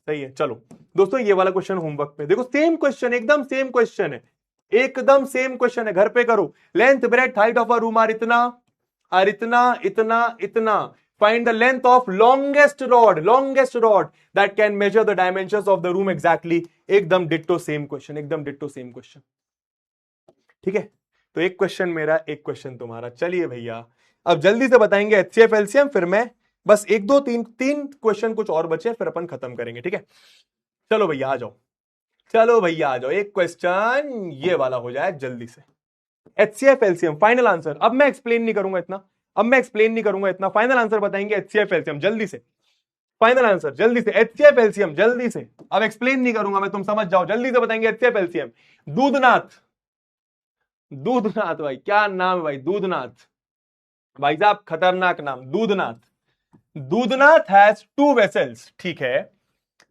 S1: सही है। चलो दोस्तों ये वाला क्वेश्चन होमवर्क पे देखो, सेम क्वेश्चन, एकदम सेम क्वेश्चन है, एकदम सेम क्वेश्चन है, घर पे करो। Length breadth height of a room are इतना, और इतना इतना इतना, find the length of longest rod that can measure the dimensions of the room exactly। एकदम डिट्टो सेम क्वेश्चन, एकदम डिट्टो सेम क्वेश्चन, ठीक है। तो एक क्वेश्चन मेरा, एक क्वेश्चन तुम्हारा। चलिए भैया अब जल्दी से बताएंगे HCF LCM, फिर मैं बस 1 2 3 3 क्वेश्चन कुछ और बचे, फिर अपन खत्म करेंगे, ठीक है। चलो भैया आ जाओ, चलो भैया आ जाओ, एक क्वेश्चन ये वाला हो जाए जल्दी से। HCF LCM फाइनल आंसर, अब मैं एक्सप्लेन नहीं करूंगा इतना, फाइनल आंसर बताएंगे HCF LCM जल्दी से, फाइनल आंसर जल्दी से, HCF LCM जल्दी से, अब एक्सप्लेन नहीं करूंगा मैं, तुम समझ जाओ, जल्दी से बताएंगे HCF LCM। दूधनाथ, दूधनाथ भाई क्या नाम है भाई, दूधनाथ भाई साहब, खतरनाक नाम, दूधनाथ। दूधनाथ हैज 2 वेसल्स, ठीक है,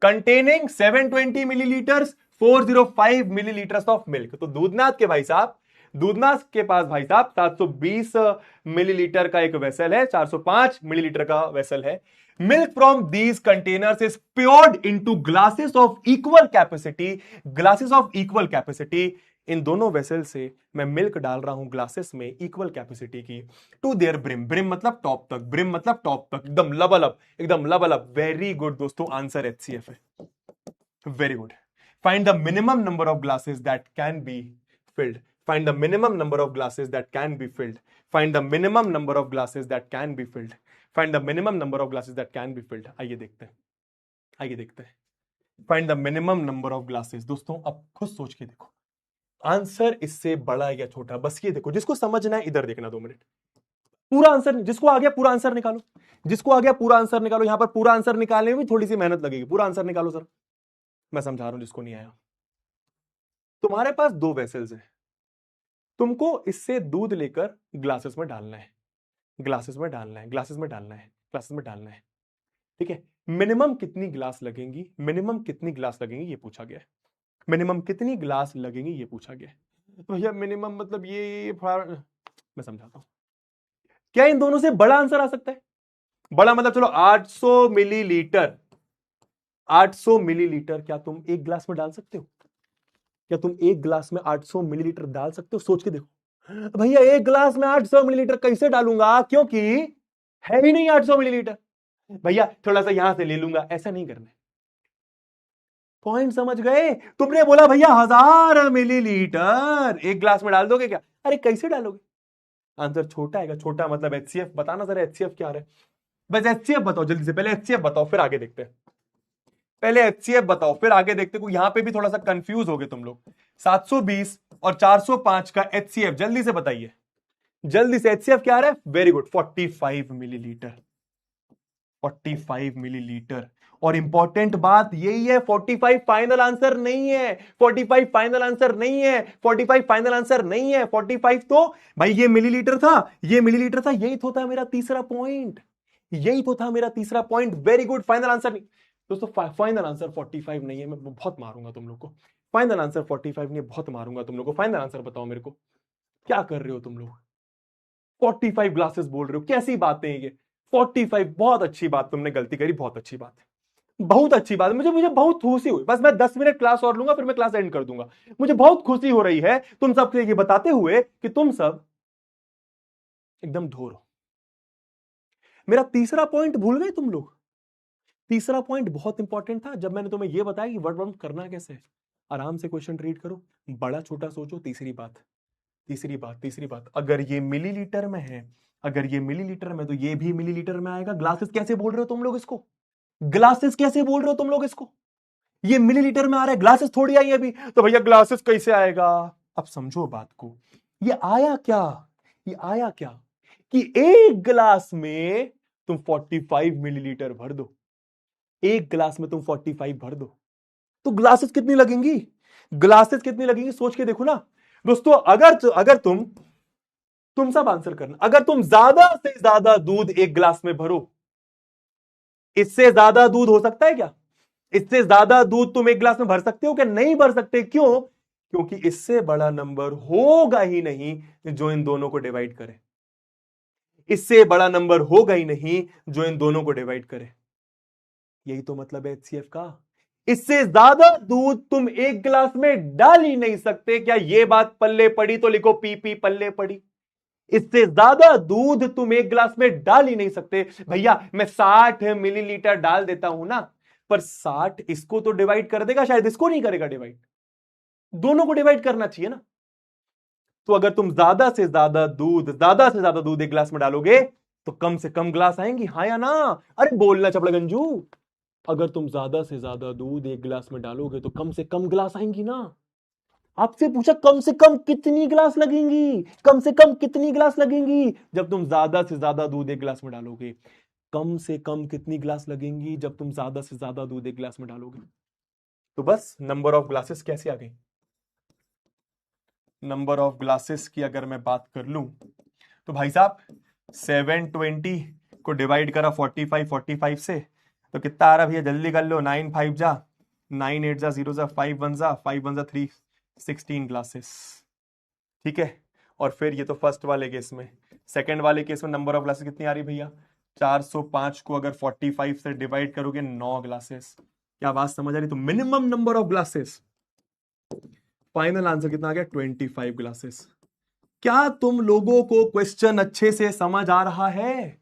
S1: containing 720 millilitres 405 millilitres of milk. तो दूधनाथ के पास भाई साहब 720 मिलीलीटर का एक वेसल है, 405 मिलीलीटर का वेसल है। Milk from these containers is poured into glasses of equal capacity, इन दोनों वेसल से मैं मिल्क डाल रहा हूं ग्लासेस में इक्वल कैपेसिटी की, टू देयर ब्रिम मतलब टॉप तक, एकदम लबलब। वेरी गुड दोस्तों, आंसर HCF है, very good. Find the minimum number of glasses that can be filled, find the minimum number of glasses that can be filled, find the minimum number of glasses that can be filled, find the minimum number of glasses that can be filled। आइए देखते हैं, find the minimum number of glasses। दोस्तों अब खुद सोच के देखो, answer इससे बड़ा या छोटा, बस ये देखो, जिसको समझना है इधर देखना 2 मिनट, पूरा आंसर, जिसको आ गया पूरा आंसर निकालो, यहां पर पूरा आंसर निकालने में भी थोड़ी सी मेहनत लगेगी, पूरा आंसर निकालो सर, मैं समझा रहा हूं जिसको नहीं आया। तुम्हारे पास 2 वेसल्स हैं, तुमको इससे दूध लेकर ग्लासेस में डालना है, ठीक है। मिनिमम कितनी ग्लास लगेंगी, ये पूछा गया है, मिनिमम कितनी ग्लास लगेंगी ये पूछा गया है। तो भैया मिनिमम मतलब ये मैं समझाता हूं, क्या इन दोनों से बड़ा आंसर आ सकता है? बड़ा मतलब चलो 800 मिलीलीटर, क्या तुम एक ग्लास में डाल सकते हो? क्या तुम एक ग्लास में 800 मिलीलीटर डाल सकते हो? सोच के देखो भैया, एक ग्लास में 800 मिलीलीटर कैसे डालूंगा, क्योंकि है ही नहीं 800 मिलीलीटर, भैया थोड़ा सा यहां से ले लूंगा, ऐसा नहीं करना है। पॉइंट समझ गए? तुमने बोला भैया 1000 मिलीलीटर एक ग्लास में डाल दोगे क्या? अरे कैसे डालोगे? आंसर छोटा आएगा, छोटा मतलब HCF बताना जरा, HCF क्या है? बस HCF बताओ जल्दी से, पहले HCF बताओ फिर आगे देखते हैं, पहले HCF बताओ फिर आगे देखते हैं, यहां पे भी थोड़ा सा कंफ्यूज हो गए तुम लोग। 720 और 405 का HCF जल्दी से बताइए, जल्दी से HCF क्या आ रहा है? Very good, 45 millilitre, 45 millilitre. और इंपॉर्टेंट बात यही है, 45 फाइनल आंसर नहीं है, 45 फाइनल आंसर नहीं है, 45 फाइनल आंसर नहीं है, 45 तो भाई ये मिलीलीटर था, यही तो था मेरा तीसरा point, very good, final answer नहीं दोस्तों, फाइनल आंसर 45 नहीं है, मैं बहुत मारूंगा तुम लोग को, फाइनल आंसर 45 नहीं, बहुत मारूंगा तुम लोग को। फाइनल आंसर बताओ मेरे को, क्या कर रहे हो तुम लोग? 45 ग्लासेस बोल रहे हो, कैसी बातें हैं ये? 45, बहुत अच्छी बात, तुमने गलती करी, बहुत अच्छी बात है, बहुत अच्छी बात है, मुझे बहुत खुशी हुई। बस मैं 10 मिनट क्लास और लूंगा, फिर मैं क्लास एंड कर दूंगा। मुझे बहुत खुशी हो रही है तुम सबके ये बताते हुए कि तुम सब एकदम ढोर हो। मेरा तीसरा पॉइंट भूल गए तुम लोग? तीसरा पॉइंट बहुत इंपॉर्टेंट था, जब मैंने तुम्हें यह बताया कि वर्ड बाउंड करना कैसे है। आराम से क्वेश्चन रीड करो, बड़ा छोटा सोचो। तीसरी बात, तीसरी बात, अगर ये मिलीलीटर में है, अगर ये मिलीलीटर में, तो ये भी मिलीलीटर में आएगा। ग्लासेस कैसे बोल रहे हो तुम लोग इसको? ग्लासेस कैसे बोल रहे हो तुम लोग इसको? ये मिलीलीटर में आ रहा है, ग्लासेस थोड़ी आई अभी, तो भैया ग्लासेस कैसे आएगा? अब समझो बात को, ये आया क्या, ये आया क्या कि एक गिलास में तुम 45 मिलीलीटर भर दो, एक गिलास में तुम 45 भर दो, तो ग्लासेस कितनी लगेंगी? ग्लासेस कितनी लगेंगी सोच के देखो ना दोस्तों। अगर तुम सब आंसर करना, अगर तुम ज्यादा से ज्यादा दूध एक गिलास में भरो, इससे ज्यादा दूध हो सकता है क्या? इससे ज्यादा दूध तुम एक गिलास में भर सकते हो क्या? नहीं भर सकते। क्यों? क्योंकि इससे बड़ा नंबर होगा ही नहीं जो इन दोनों को डिवाइड करे। इससे बड़ा नंबर होगा ही नहीं जो इन दोनों को डिवाइड करे। यही तो मतलब है एचसीएफ का। इससे ज्यादा दूध तुम एक गिलास में डाल ही नहीं सकते। क्या ये बात पल्ले पड़ी? तो लिखो पी पल्ले पड़ी। इससे ज्यादा दूध तुम एक गिलास में डाल ही नहीं सकते। भैया मैं 60 मिलीलीटर डाल देता हूं ना, पर 60 इसको तो डिवाइड कर देगा, शायद इसको नहीं करेगा डिवाइड। दोनों को डिवाइड करना चाहिए ना। तो अगर तुम ज्यादा से ज्यादा दूध एक गिलास में डालोगे तो कम से कम गिलास आएंगी, हाँ या ना? अरे बोलना चपड़ा गंजू। अगर तुम ज्यादा से ज्यादा दूध एक गिलास में डालोगे तो कम से कम गिलास आएंगी ना। आपसे पूछा कम से कम कितनी गिलास लगेंगी, कम से कम कितनी गिलास लगेंगी जब तुम ज्यादा से ज्यादा दूध एक गिलास में डालोगे? कम से कम कितनी गिलास लगेंगी जब तुम ज्यादा से ज्यादा दूध एक गिलास में डालोगे? तो बस नंबर ऑफ ग्लासेस कैसे आ गई? नंबर ऑफ ग्लासेस की अगर मैं बात कर लूं तो भाई साहब 720 को डिवाइड करा 45 से, तो कितना आ रहा भैया? जल्दी कर लो। 9 5 जा, 9 8 जा, 0 जा, 5 1 जा, 5 1 जा 3, 16 ग्लासेस। ठीक है। और फिर ये तो फर्स्ट वाले केस में। सेकंड वाले केस में नंबर ऑफ ग्लासेस कितनी आ रही भैया? 405 को अगर 45 से डिवाइड करोगे 9 ग्लासेस। क्या बात समझ आ रही? तो minimum number of glasses, final answer कितना आ गया? 25 ग्लासेस। क्या तुम लोगों को क्वेश्चन अच्छे से समझ आ रहा है?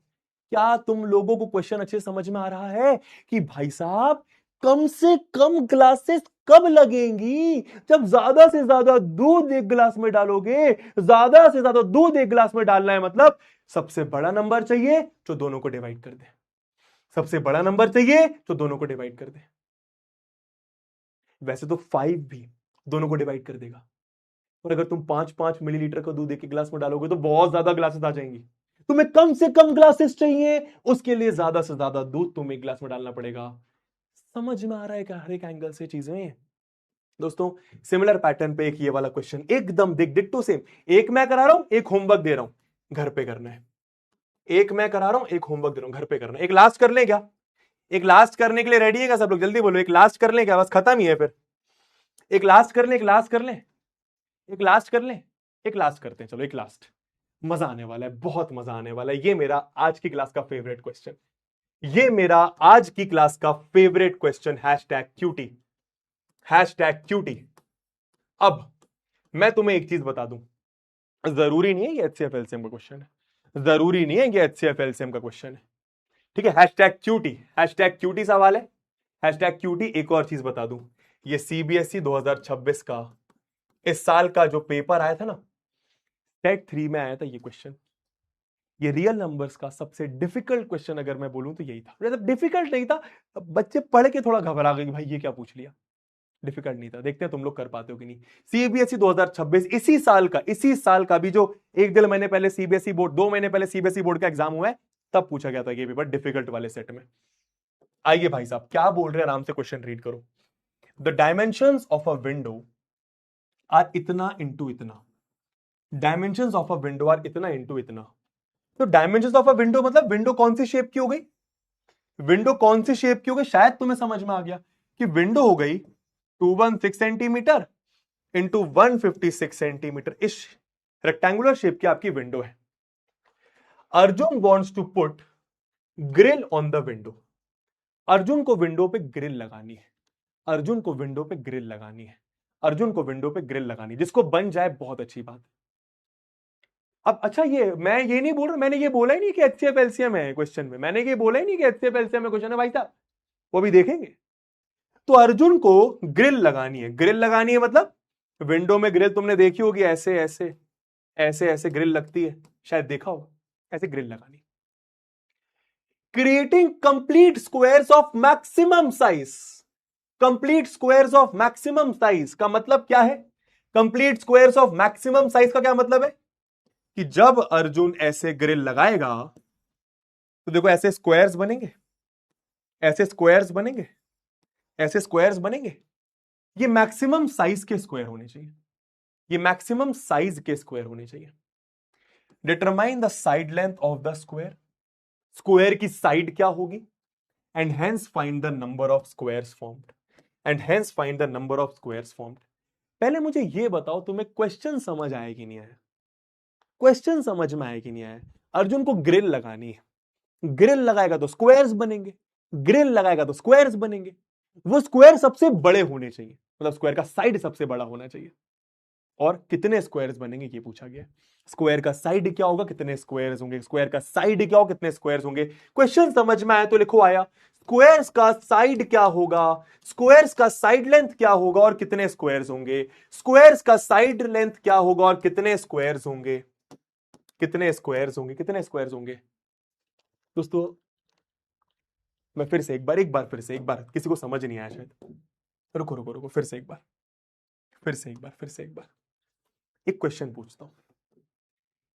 S1: क्या तुम लोगों को क्वेश्चन अच्छे से समझ में आ रहा है कि भाई साहब कम से कम ग्लासेस कब लगेंगी? जब ज्यादा से ज्यादा दूध एक गिलास में डालोगे। ज्यादा से ज्यादा दूध एक गिलास में डालना है मतलब सबसे बड़ा नंबर चाहिए जो दोनों को डिवाइड कर दे। सबसे बड़ा नंबर चाहिए जो दोनों को डिवाइड कर दे। वैसे तो 5 भी दोनों को डिवाइड कर देगा, और अगर तुम 5-5 मिलीलीटर का दूध एक गिलास में डालोगे तो बहुत ज्यादा ग्लासेस आ जाएंगी। तुम्हें कम से कम ग्लासेस चाहिए, उसके लिए ज्यादा से ज्यादा दूध तुम्हें एक गिलास में डालना पड़ेगा। समझ में आ रहा है क्या हर एक एंगल से चीजें? दोस्तों सिमिलर पैटर्न पे एक ये वाला क्वेश्चन एकदम डिट्टो सेम। एक मैं करा रहा हूं, एक होमवर्क दे रहा हूं, घर पे करना है। एक मैं करा रहा हूं, एक होमवर्क दे रहा हूं, घर पे करना है। एक लास्ट कर ले क्या? एक लास्ट करने के लिए रेडी है क्या सब लोग? जल्दी बोलो, एक लास्ट कर ले क्या? बस खत्म ही है फिर। एक लास्ट कर ले, एक लास्ट कर ले, एक लास्ट कर ले, एक लास्ट करते हैं। चलो एक लास्ट। मजा आने वाला है, बहुत मजा आने वाला है। ये मेरा आज की क्लास का फेवरेट क्वेश्चन, ये मेरा आज की क्लास का फेवरेट क्वेश्चन। #QT, #QT। अब मैं तुम्हें एक चीज बता दूं, जरूरी नहीं है ये HCF LCM का क्वेश्चन है, जरूरी नहीं है ये HCF LCM का क्वेश्चन है। ठीक है, #QT, #QT सवाल है, #QT। एक और चीज बता दूं, ये CBSE 2026 का इस साल का जो पेपर आया था ना, टेट 3 में आया था ये क्वेश्चन। ये रियल नंबर्स का सबसे डिफिकल्ट क्वेश्चन अगर मैं बोलूं तो यही था। मतलब डिफिकल्ट नहीं था, बच्चे पढ़ के थोड़ा घबरा गए कि भाई ये क्या पूछ लिया। डिफिकल्ट नहीं था, देखते हैं तुम लोग कर पाते हो कि नहीं। CBSE 2026 इसी साल का भी जो एक दिन मैंने पहले CBSE बोर्ड, 2 महीने पहले CBSE बोर्ड का एग्जाम हुआ है, तब पूछा गया था ये पेपर डिफिकल्ट वाले सेट में। आइए भाई साहब क्या बोल रहे हैं, आराम से क्वेश्चन रीड करो। The dimensions of a window are इतना इंटू इतना। Dimensions of a window are इतना इंटू इतना। तो डायमेंशंस ऑफ अ विंडो मतलब विंडो कौन सी शेप की हो गई? विंडो कौन सी शेप की हो गई? शायद तुम्हें समझ में आ गया कि विंडो हो गई 216 सेंटीमीटर इंटू 156 सेंटीमीटर। इस रेक्टेंगुलर शेप की आपकी विंडो है। Arjun wants to put grill on the window. Arjun को विंडो पे ग्रिल लगानी है, अर्जुन को विंडो पे ग्रिल लगानी है, अर्जुन को विंडो पे ग्रिल लगानी है। जिसको बन जाए बहुत अच्छी बात। अब अच्छा, ये मैं ये नहीं बोल रहा, मैंने ये बोला ही नहीं कि HCF LCM है क्वेश्चन में, मैंने ये बोला ही नहीं कि HCF LCM में क्वेश्चन है भाई साहब, वो भी देखेंगे। तो अर्जुन को ग्रिल लगानी है। ग्रिल लगानी है मतलब विंडो में ग्रिल तुमने देखी होगी, ऐसे ऐसे ऐसे ऐसे ग्रिल लगती है, शायद देखा हो, ऐसे ग्रिल लगानी। Creating complete squares of maximum size. Complete squares of maximum size का मतलब क्या है? Complete squares of maximum size का क्या मतलब है कि जब अर्जुन ऐसे ग्रिल लगाएगा तो देखो ऐसे स्क्वायर्स बनेंगे, ऐसे स्क्वायर्स बनेंगे, ऐसे स्क्वायर्स बनेंगे। ये मैक्सिमम साइज के स्क्वायर होने चाहिए, ये मैक्सिमम साइज के स्क्वायर होने चाहिए। Determine the side length of the square, square की साइड क्या होगी, and hence find the number of squares formed, and hence find the number of squares formed. पहले मुझे यह बताओ तुम्हें क्वेश्चन समझ आया कि नहीं आया? क्वेश्चन समझ में आया कि नहीं आया? अर्जुन को ग्रिल लगानी है, ग्रिल लगाएगा तो स्क्वायर्स बनेंगे, ग्रिल लगाएगा तो स्क्वायर्स बनेंगे। वो स्क्वायर सबसे बड़े होने चाहिए, मतलब स्क्वायर का साइड सबसे बड़ा होना चाहिए। और कितने स्क्वायर्स बनेंगे ये पूछा गया। स्क्वायर का साइड क्या होगा, कितने स्क्वायर्स होंगे, स्क्वायर का साइड क्या होगा, कितने स्क्वायर्स होंगे। क्वेश्चन समझ में आया तो लिखो आया। स्क्वायर्स का साइड क्या होगा, स्क्वायर्स का साइड लेंथ क्या होगा और कितने स्क्वायर्स होंगे। स्क्वायर्स का साइड लेंथ क्या होगा और कितने स्क्वायर्स होंगे, कितने स्क्वायर्स होंगे, कितने स्क्वायर्स होंगे। दोस्तों मैं फिर से एक बार फिर से एक बार, किसी को समझ नहीं आया शायद, रुको रुको रुको, फिर से एक बार, फिर से एक बार, फिर से एक बार। एक क्वेश्चन पूछता हूं,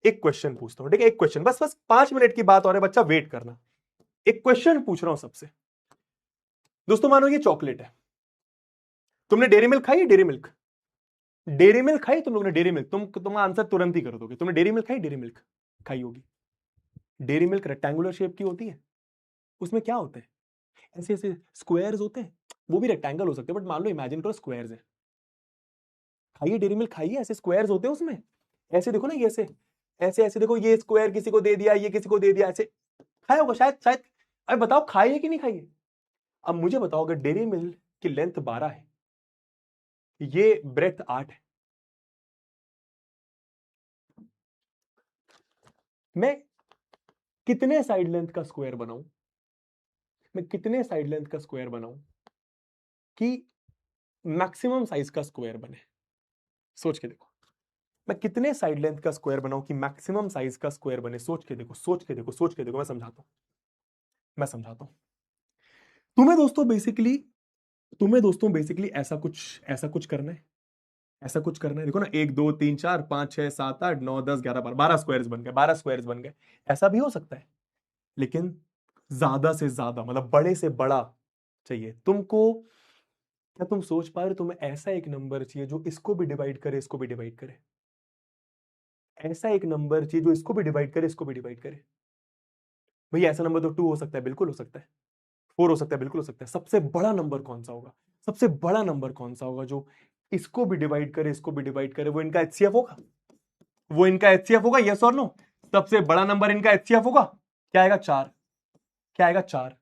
S1: एक क्वेश्चन पूछता हूं, ठीक है? एक क्वेश्चन, बस बस 5 मिनट की बात और है बच्चा, वेट करना। एक क्वेश्चन पूछ रहा हूं सबसे। दोस्तों मानो ये चॉकलेट है, तुमने डेयरी मिल्क खाई है? डेयरी मिल्क, डेयरी मिल्क खाई तुम लोगों ने? डेयरी मिल्क, तुम आंसर तुरंत ही कर दोगे। तुमने डेयरी मिल्क खाई? डेयरी मिल्क खाई होगी। डेयरी मिल्क रेक्टेंगुलर शेप की होती है, उसमें क्या होता है, ऐसे ऐसे स्क्वायर्स होते हैं। वो भी रेक्टेंगल हो सकते हैं, बट मान लो इमेजिन करो स्क्वायर्स है। खाइए डेयरी मिल्क खाइए, ऐसे स्क्वायर्स होते हैं उसमें। ऐसे देखो ना, ये ऐसे ऐसे ऐसे देखो, ये स्क्वायर किसी को दे दिया, ये किसी को दे दिया, ऐसे खाया होगा शायद शायद। अरे बताओ खाइए कि नहीं खाइए। अब मुझे बताओ, अगर डेयरी मिल्क की लेंथ 12 है, ये ब्रेथ 8 है, मैं कितने साइड लेंथ का स्क्वायर बनाऊं, मैं कितने साइड लेंथ का स्क्वायर बनाऊं कि मैक्सिमम साइज का स्क्वायर बने? सोच के देखो, मैं कितने साइड लेंथ का स्क्वायर बनाऊं कि मैक्सिमम साइज का स्क्वायर बने? सोच के देखो, सोच के देखो, सोच के देखो। मैं समझाता हूं, मैं समझाता हूं तुम्हें दोस्तों। बेसिकली तुम्हें दोस्तों बेसिकली ऐसा कुछ करना है, ऐसा कुछ करना है। देखो ना, 1 2 3 4 5 6 7 8 9 10 11 12 स्क्वायर्स बन गए, 12 स्क्वायर्स बन गए। ऐसा भी हो सकता है, लेकिन ज्यादा से ज्यादा, मतलब बड़े से बड़ा चाहिए तुमको। क्या तुम सोच पा रहे हो? तुम्हें ऐसा एक नंबर चाहिए जो इसको भी डिवाइड करे, इसको भी डिवाइड करे। ऐसा एक नंबर चाहिए जो इसको भी डिवाइड करे, इसको भी डिवाइड करे। भैया ऐसा नंबर तो 2 हो सकता है, बिल्कुल हो सकता है। 4 हो सकता है, बिल्कुल हो सकता है। सबसे बड़ा नंबर कौन सा होगा? सबसे बड़ा नंबर कौन सा होगा जो इसको भी डिवाइड करे, इसको भी डिवाइड करे? वो इनका एचसीएफ होगा, वो इनका एचसीएफ होगा, यस और नो? सबसे बड़ा नंबर इनका एचसीएफ होगा। क्या आएगा? 4। क्या आएगा? 4।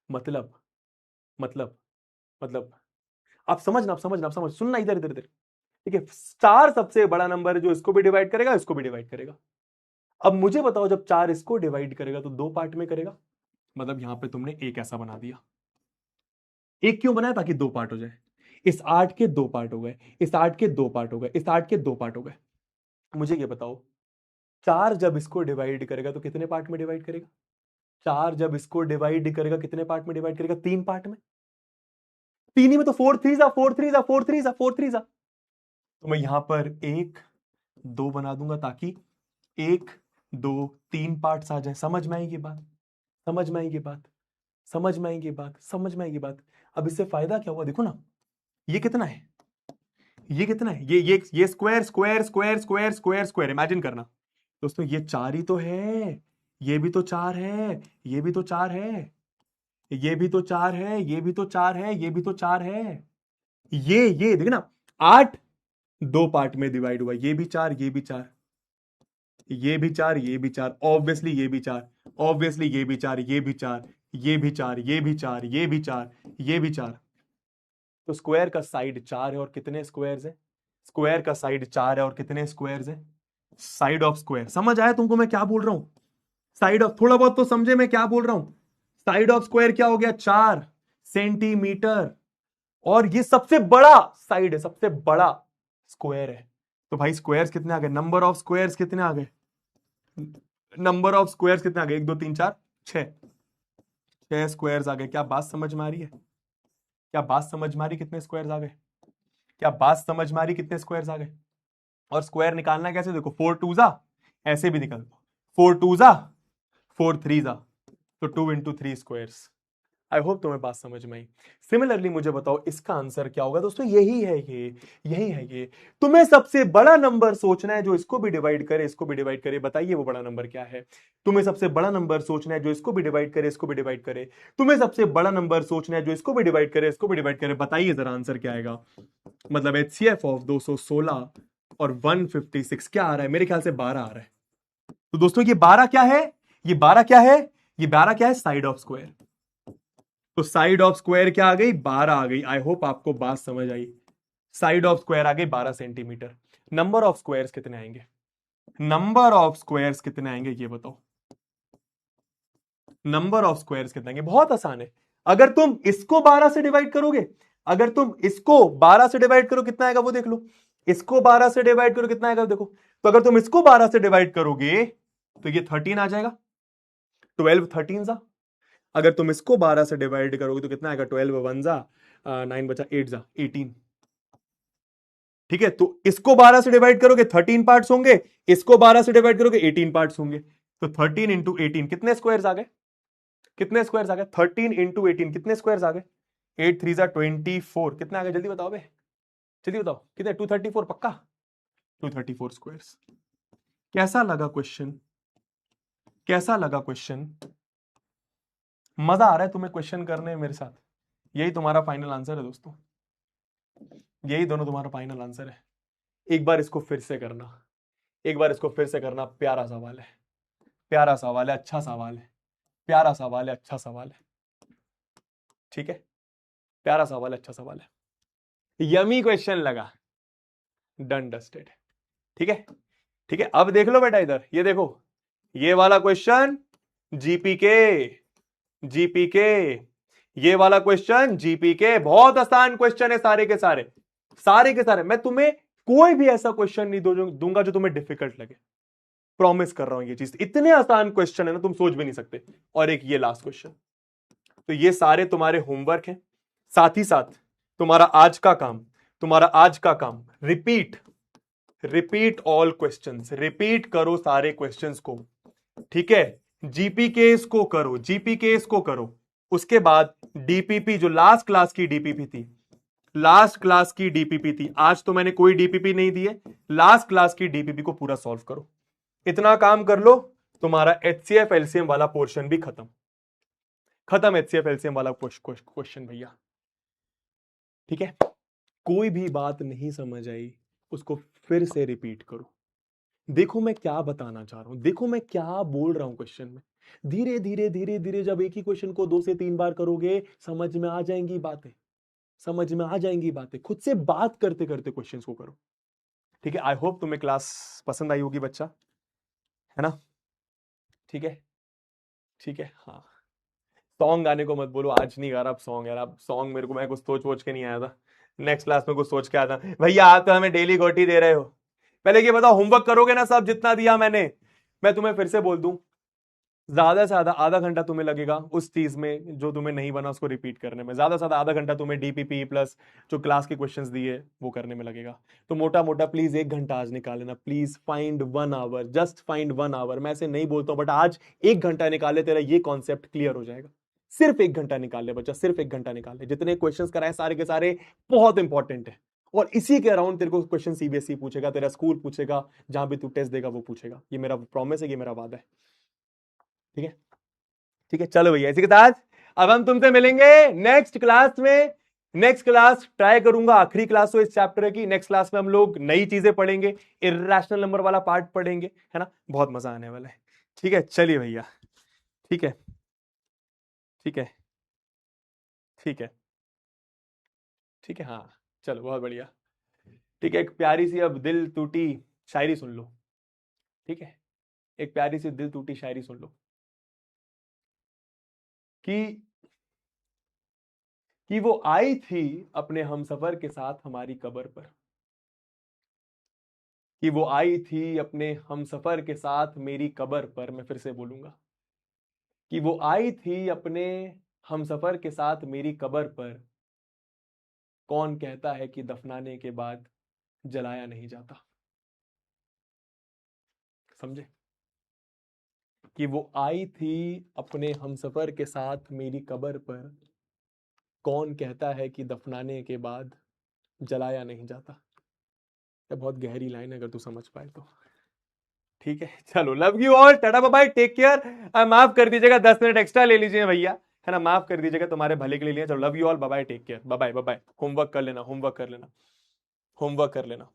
S1: मतलब मतलब मतलब आप समझना, आप समझना, आप समझ, सुनना, इधर इधर इधर, ठीक है? 4 सबसे बड़ा नंबर है जो इसको भी डिवाइड करेगा, इसको भी डिवाइड करेगा। अब मुझे बताओ, जब 4 इसको डिवाइड करेगा तो 2 पार्ट में करेगा, मतलब यहां पे तुमने एक ऐसा बना दिया। एक क्यों बनाया? ताकि 2 पार्ट हो जाए। इस 8 के 2 पार्ट हो गए, इस 8 के 2 पार्ट हो गए, इस 8 के 2 पार्ट हो गए। मुझे ये बताओ, 4 जब इसको डिवाइड करेगा तो कितने पार्ट में डिवाइड करेगा? 4 जब इसको डिवाइड करेगा कितने पार्ट में डिवाइड करेगा? 3 पार्ट में। 3 ही में तो 4 3 जा 4 3 जा 4 3 जा 4 3 जा। तो मैं यहां पर 1 2 बना दूंगा ताकि 1 2 3 पार्ट्स आ जाए। समझ में आएगी बात? समझ में आएगी बात? समझ में आएगी बात? समझ में आएगी बात? अब इससे फायदा क्या हुआ? देखो ना, ये कितना है, ये कितना है, ये square square square square square square, imagine करना दोस्तों, ये 4 ही तो है, ये भी तो 4 है, ये भी तो 4 है, ये भी तो 4 है, ये भी तो 4 है, ये भी तो 4 है। ये देखना, 8 2 पार्ट में डिवाइड हुआ, ये भी 4, ये भी 4, ये भी 4, ये भी 4, ऑब्वियसली ये भी 4, ऑब्वियसली ये भी 4, ये भी 4, ये भी 4, ये भी 4, ये भी 4, ये भी 4। तो स्क्वायर का साइड 4 है और कितने स्क्वायर्स है? स्क्वायर का साइड 4 है और कितने स्क्वायर्स है? Side of square. समझ आया तुमको मैं क्या बोल रहा हूं? साइड ऑफ, थोड़ा बहुत तो समझे मैं क्या बोल रहा हूं? साइड ऑफ स्क्वायर क्या हो गया? 4 सेंटीमीटर। और ये सबसे बड़ा साइड है, सबसे बड़ा स्क्वायर है। तो भाई स्क्वायर्स कितने आ गए, नंबर ऑफ स्क्वायर्स कितने आ गए, नंबर ऑफ स्क्वायर्स कितने आ गए, 1 2 3 4 6, 6 स्क्वायर्स आ गए। क्या बात समझ में आ रही है, क्या बात समझ में आ रही, कितने स्क्वायर्स आ गए, क्या बात समझ में आ रही, कितने स्क्वायर्स आ गए। और स्क्वायर निकालना कैसे, देखो 4 2 जा, ऐसे भी निकल दो, 4 2 जा 4 3 जा, तो 2 इंटू 3 स्क्वायर्स। आई होप तुम्हें बात समझ में आई। सिमिलरली मुझे बताओ इसका आंसर क्या होगा दोस्तों, यही है ये, यही है ये। तुम्हें सबसे बड़ा नंबर सोचना है जो इसको भी डिवाइड करे, इसको भी डिवाइड करे, बताइए वो बड़ा नंबर क्या है। तुम्हें सबसे बड़ा नंबर सोचना है जो इसको भी डिवाइड करे, इसको भी डिवाइड करे। तुम्हें सबसे बड़ा नंबर सोचना है जो इसको भी डिवाइड करे, इसको भी डिवाइड करे, बताइए जरा आंसर क्या आएगा। मतलब HCF ऑफ 216 और 156 क्या आ रहा है, मेरे ख्याल से 12 आ रहा है। तो दोस्तों ये 12 क्या है, ये 12 क्या है, ये 12 क्या है, साइड ऑफ स्क्वायर। तो साइड ऑफ स्क्वायर क्या आ गई, 12 आ गई। आई होप आपको बात समझ आई। साइड ऑफ स्क्वायर आ गई 12 सेंटीमीटर। नंबर ऑफ स्क्वायर्स कितने आएंगे, नंबर ऑफ स्क्वायर्स कितने आएंगे ये बताओ, नंबर ऑफ स्क्वायर्स कितने आएंगे। बहुत आसान है, अगर तुम इसको 12 से डिवाइड करोगे, अगर तुम इसको 12 से डिवाइड करो कितना आएगा वो देख लो, इसको 12 से डिवाइड करो कितना आएगा देखो। तो अगर तुम इसको 12 से डिवाइड करोगे तो ये 13 आ जाएगा, 12 13 जा। अगर तुम इसको 12 से डिवाइड करोगे तो कितना आएगा, 12 1 जा 9 बचा 8 जा 18। ठीक है, तो इसको 12 से डिवाइड करोगे 13 पार्ट्स होंगे, इसको 12 से डिवाइड करोगे 18 पार्ट्स होंगे। तो 13 इंटू 18 कितने स्क्वायर्स आ गए, कितने स्क्वायर्स आ गए, 13 इंटू 18 कितने स्क्वायर्स आ गए, 8 3 जा 24, कितने आ गए जल्दी बताओ बे, जल्दी बताओ कितने, 234 पक्का, 234 स्क्वायर्स। कैसा लगा क्वेश्चन, कैसा लगा क्वेश्चन, मजा आ रहा है तुम्हें क्वेश्चन करने में मेरे साथ, यही तुम्हारा फाइनल आंसर है दोस्तों, यही दोनों तुम्हारा फाइनल आंसर है। एक बार इसको फिर से करना, एक बार इसको फिर से करना, प्यारा सवाल है, प्यारा सवाल है, अच्छा सवाल है, प्यारा सवाल है, अच्छा सवाल है। ठीक है, प्यारा सवाल है, अच्छा सवाल है, यमी क्वेश्चन लगा, डन डस्टेड। ठीक है, ठीक है, अब देख लो बेटा इधर, ये देखो, ये वाला क्वेश्चन जीपीके, जीपीके, ये वाला क्वेश्चन जीपीके, बहुत आसान क्वेश्चन है सारे के सारे, सारे के सारे। मैं तुम्हें कोई भी ऐसा क्वेश्चन नहीं दूंगा जो तुम्हें डिफिकल्ट लगे, प्रॉमिस कर रहा हूं ये चीज, इतने आसान क्वेश्चन है ना तुम सोच भी नहीं सकते। और एक ये लास्ट क्वेश्चन, तो ये सारे तुम्हारे होमवर्क हैं, साथ ही साथ तुम्हारा आज का काम, तुम्हारा आज का काम, repeat, repeat all questions, repeat करो सारे क्वेश्चंस को। ठीक है, जीपीकेस को करो, जीपीकेस को करो। उसके बाद डीपीपी, जो लास्ट क्लास की डीपीपी थी, लास्ट क्लास की डीपीपी थी, आज तो मैंने कोई डीपीपी नहीं दी है, लास्ट क्लास की डीपीपी को पूरा सॉल्व करो। इतना काम कर लो, तुम्हारा HCF एलसीएम वाला पोर्शन भी खत्म, खत्म HCF एलसीएम वाला क्वेश्चन भैया। ठीक है, कोई भी बात नहीं समझ आई उसको फिर से रिपीट करो, देखो मैं क्या बताना चाह रहा हूं, देखो मैं क्या बोल रहा हूं क्वेश्चन में। धीरे धीरे धीरे धीरे जब एक ही क्वेश्चन को 2 से 3 बार करोगे समझ में आ जाएंगी बातें, समझ में आ जाएंगी बातें, खुद से बात करते करते क्वेश्चंस को करो। ठीक है, आई होप तुम्हें क्लास पसंद आई होगी बच्चा, है ना। ठीक है, ठीक है, हाँ। सॉन्ग गाने को मत बोलो, आज नहीं गा रहा अब सॉन्ग यार, अब सॉन्ग मेरे को, मैं कुछ सोच के नहीं आया था, नेक्स्ट क्लास में कुछ सोच के आया था। भैया आप तो हमें डेली गोटी दे रहे हो, पहले ये बताओ होमवर्क करोगे ना सब जितना दिया मैंने। मैं तुम्हें फिर से बोल दूं, ज्यादा से ज्यादा आधा घंटा तुम्हें लगेगा उस चीज में जो तुम्हें नहीं बना उसको रिपीट करने में, ज्यादा से ज्यादा आधा घंटा तुम्हें डीपीपी प्लस जो क्लास के क्वेश्चंस दिए वो करने में लगेगा। तो मोटा मोटा प्लीज 1 घंटा आज निकाल लेना, please find 1 hour, just find 1 hour. मैं ऐसे नहीं बोलता हूं बट आज 1 घंटा निकाले, तेरा ये कॉन्सेप्ट क्लियर हो जाएगा। सिर्फ 1 घंटा निकाल ले बच्चा, सिर्फ 1 घंटा निकाल ले, जितने क्वेश्चन कराए सारे के सारे बहुत इंपॉर्टेंट है। और इसी के अराउंड तेरे को क्वेश्चन सीबीएसई पूछेगा, तेरा स्कूल पूछेगा, जहां भी तू टेस्ट देगा वो पूछेगा, ये मेरा प्रॉमिस है, ये मेरा वादा है। ठीक है, ठीक है, चलो भैया, इसी के साथ अब हम तुमसे मिलेंगे नेक्स्ट क्लास में। नेक्स्ट क्लास ट्राई करूंगा आखिरी क्लास हो इस चैप्टर की, नेक्स्ट क्लास में हम लोग नई चीजें पढ़ेंगे, इर्रेशनल नंबर वाला पार्ट पढ़ेंगे, है ना, बहुत मजा आने वाला है। ठीक है, चलिए भैया, ठीक है, ठीक है, ठीक है, ठीक है, हाँ, चलो बहुत बढ़िया। ठीक है, एक प्यारी सी अब दिल टूटी शायरी सुन लो। ठीक है, एक प्यारी सी दिल टूटी शायरी सुन लो कि वो आई थी अपने हमसफर के साथ हमारी कब्र पर, कि वो आई थी अपने हमसफर के साथ मेरी कब्र पर। मैं फिर से बोलूंगा कि वो आई थी अपने हमसफर के साथ मेरी कब्र पर, कौन कहता है कि दफनाने के बाद जलाया नहीं जाता। समझे? कि वो आई थी अपने हमसफर के साथ मेरी कब्र पर, कौन कहता है कि दफनाने के बाद जलाया नहीं जाता। ये बहुत गहरी लाइन है, अगर तू समझ पाए तो। ठीक है, चलो, love you all, tata bye bye, take care. माफ कर दीजिएगा, 10 मिनट एक्स्ट्रा ले लीजिए भैया, है ना, माफ कर दीजिएगा, तुम्हारे भले के लिए। चलो, love you all, bye bye, take care, bye bye bye bye. Homework कर लेना, होमवर्क कर लेना, होमवर्क कर लेना।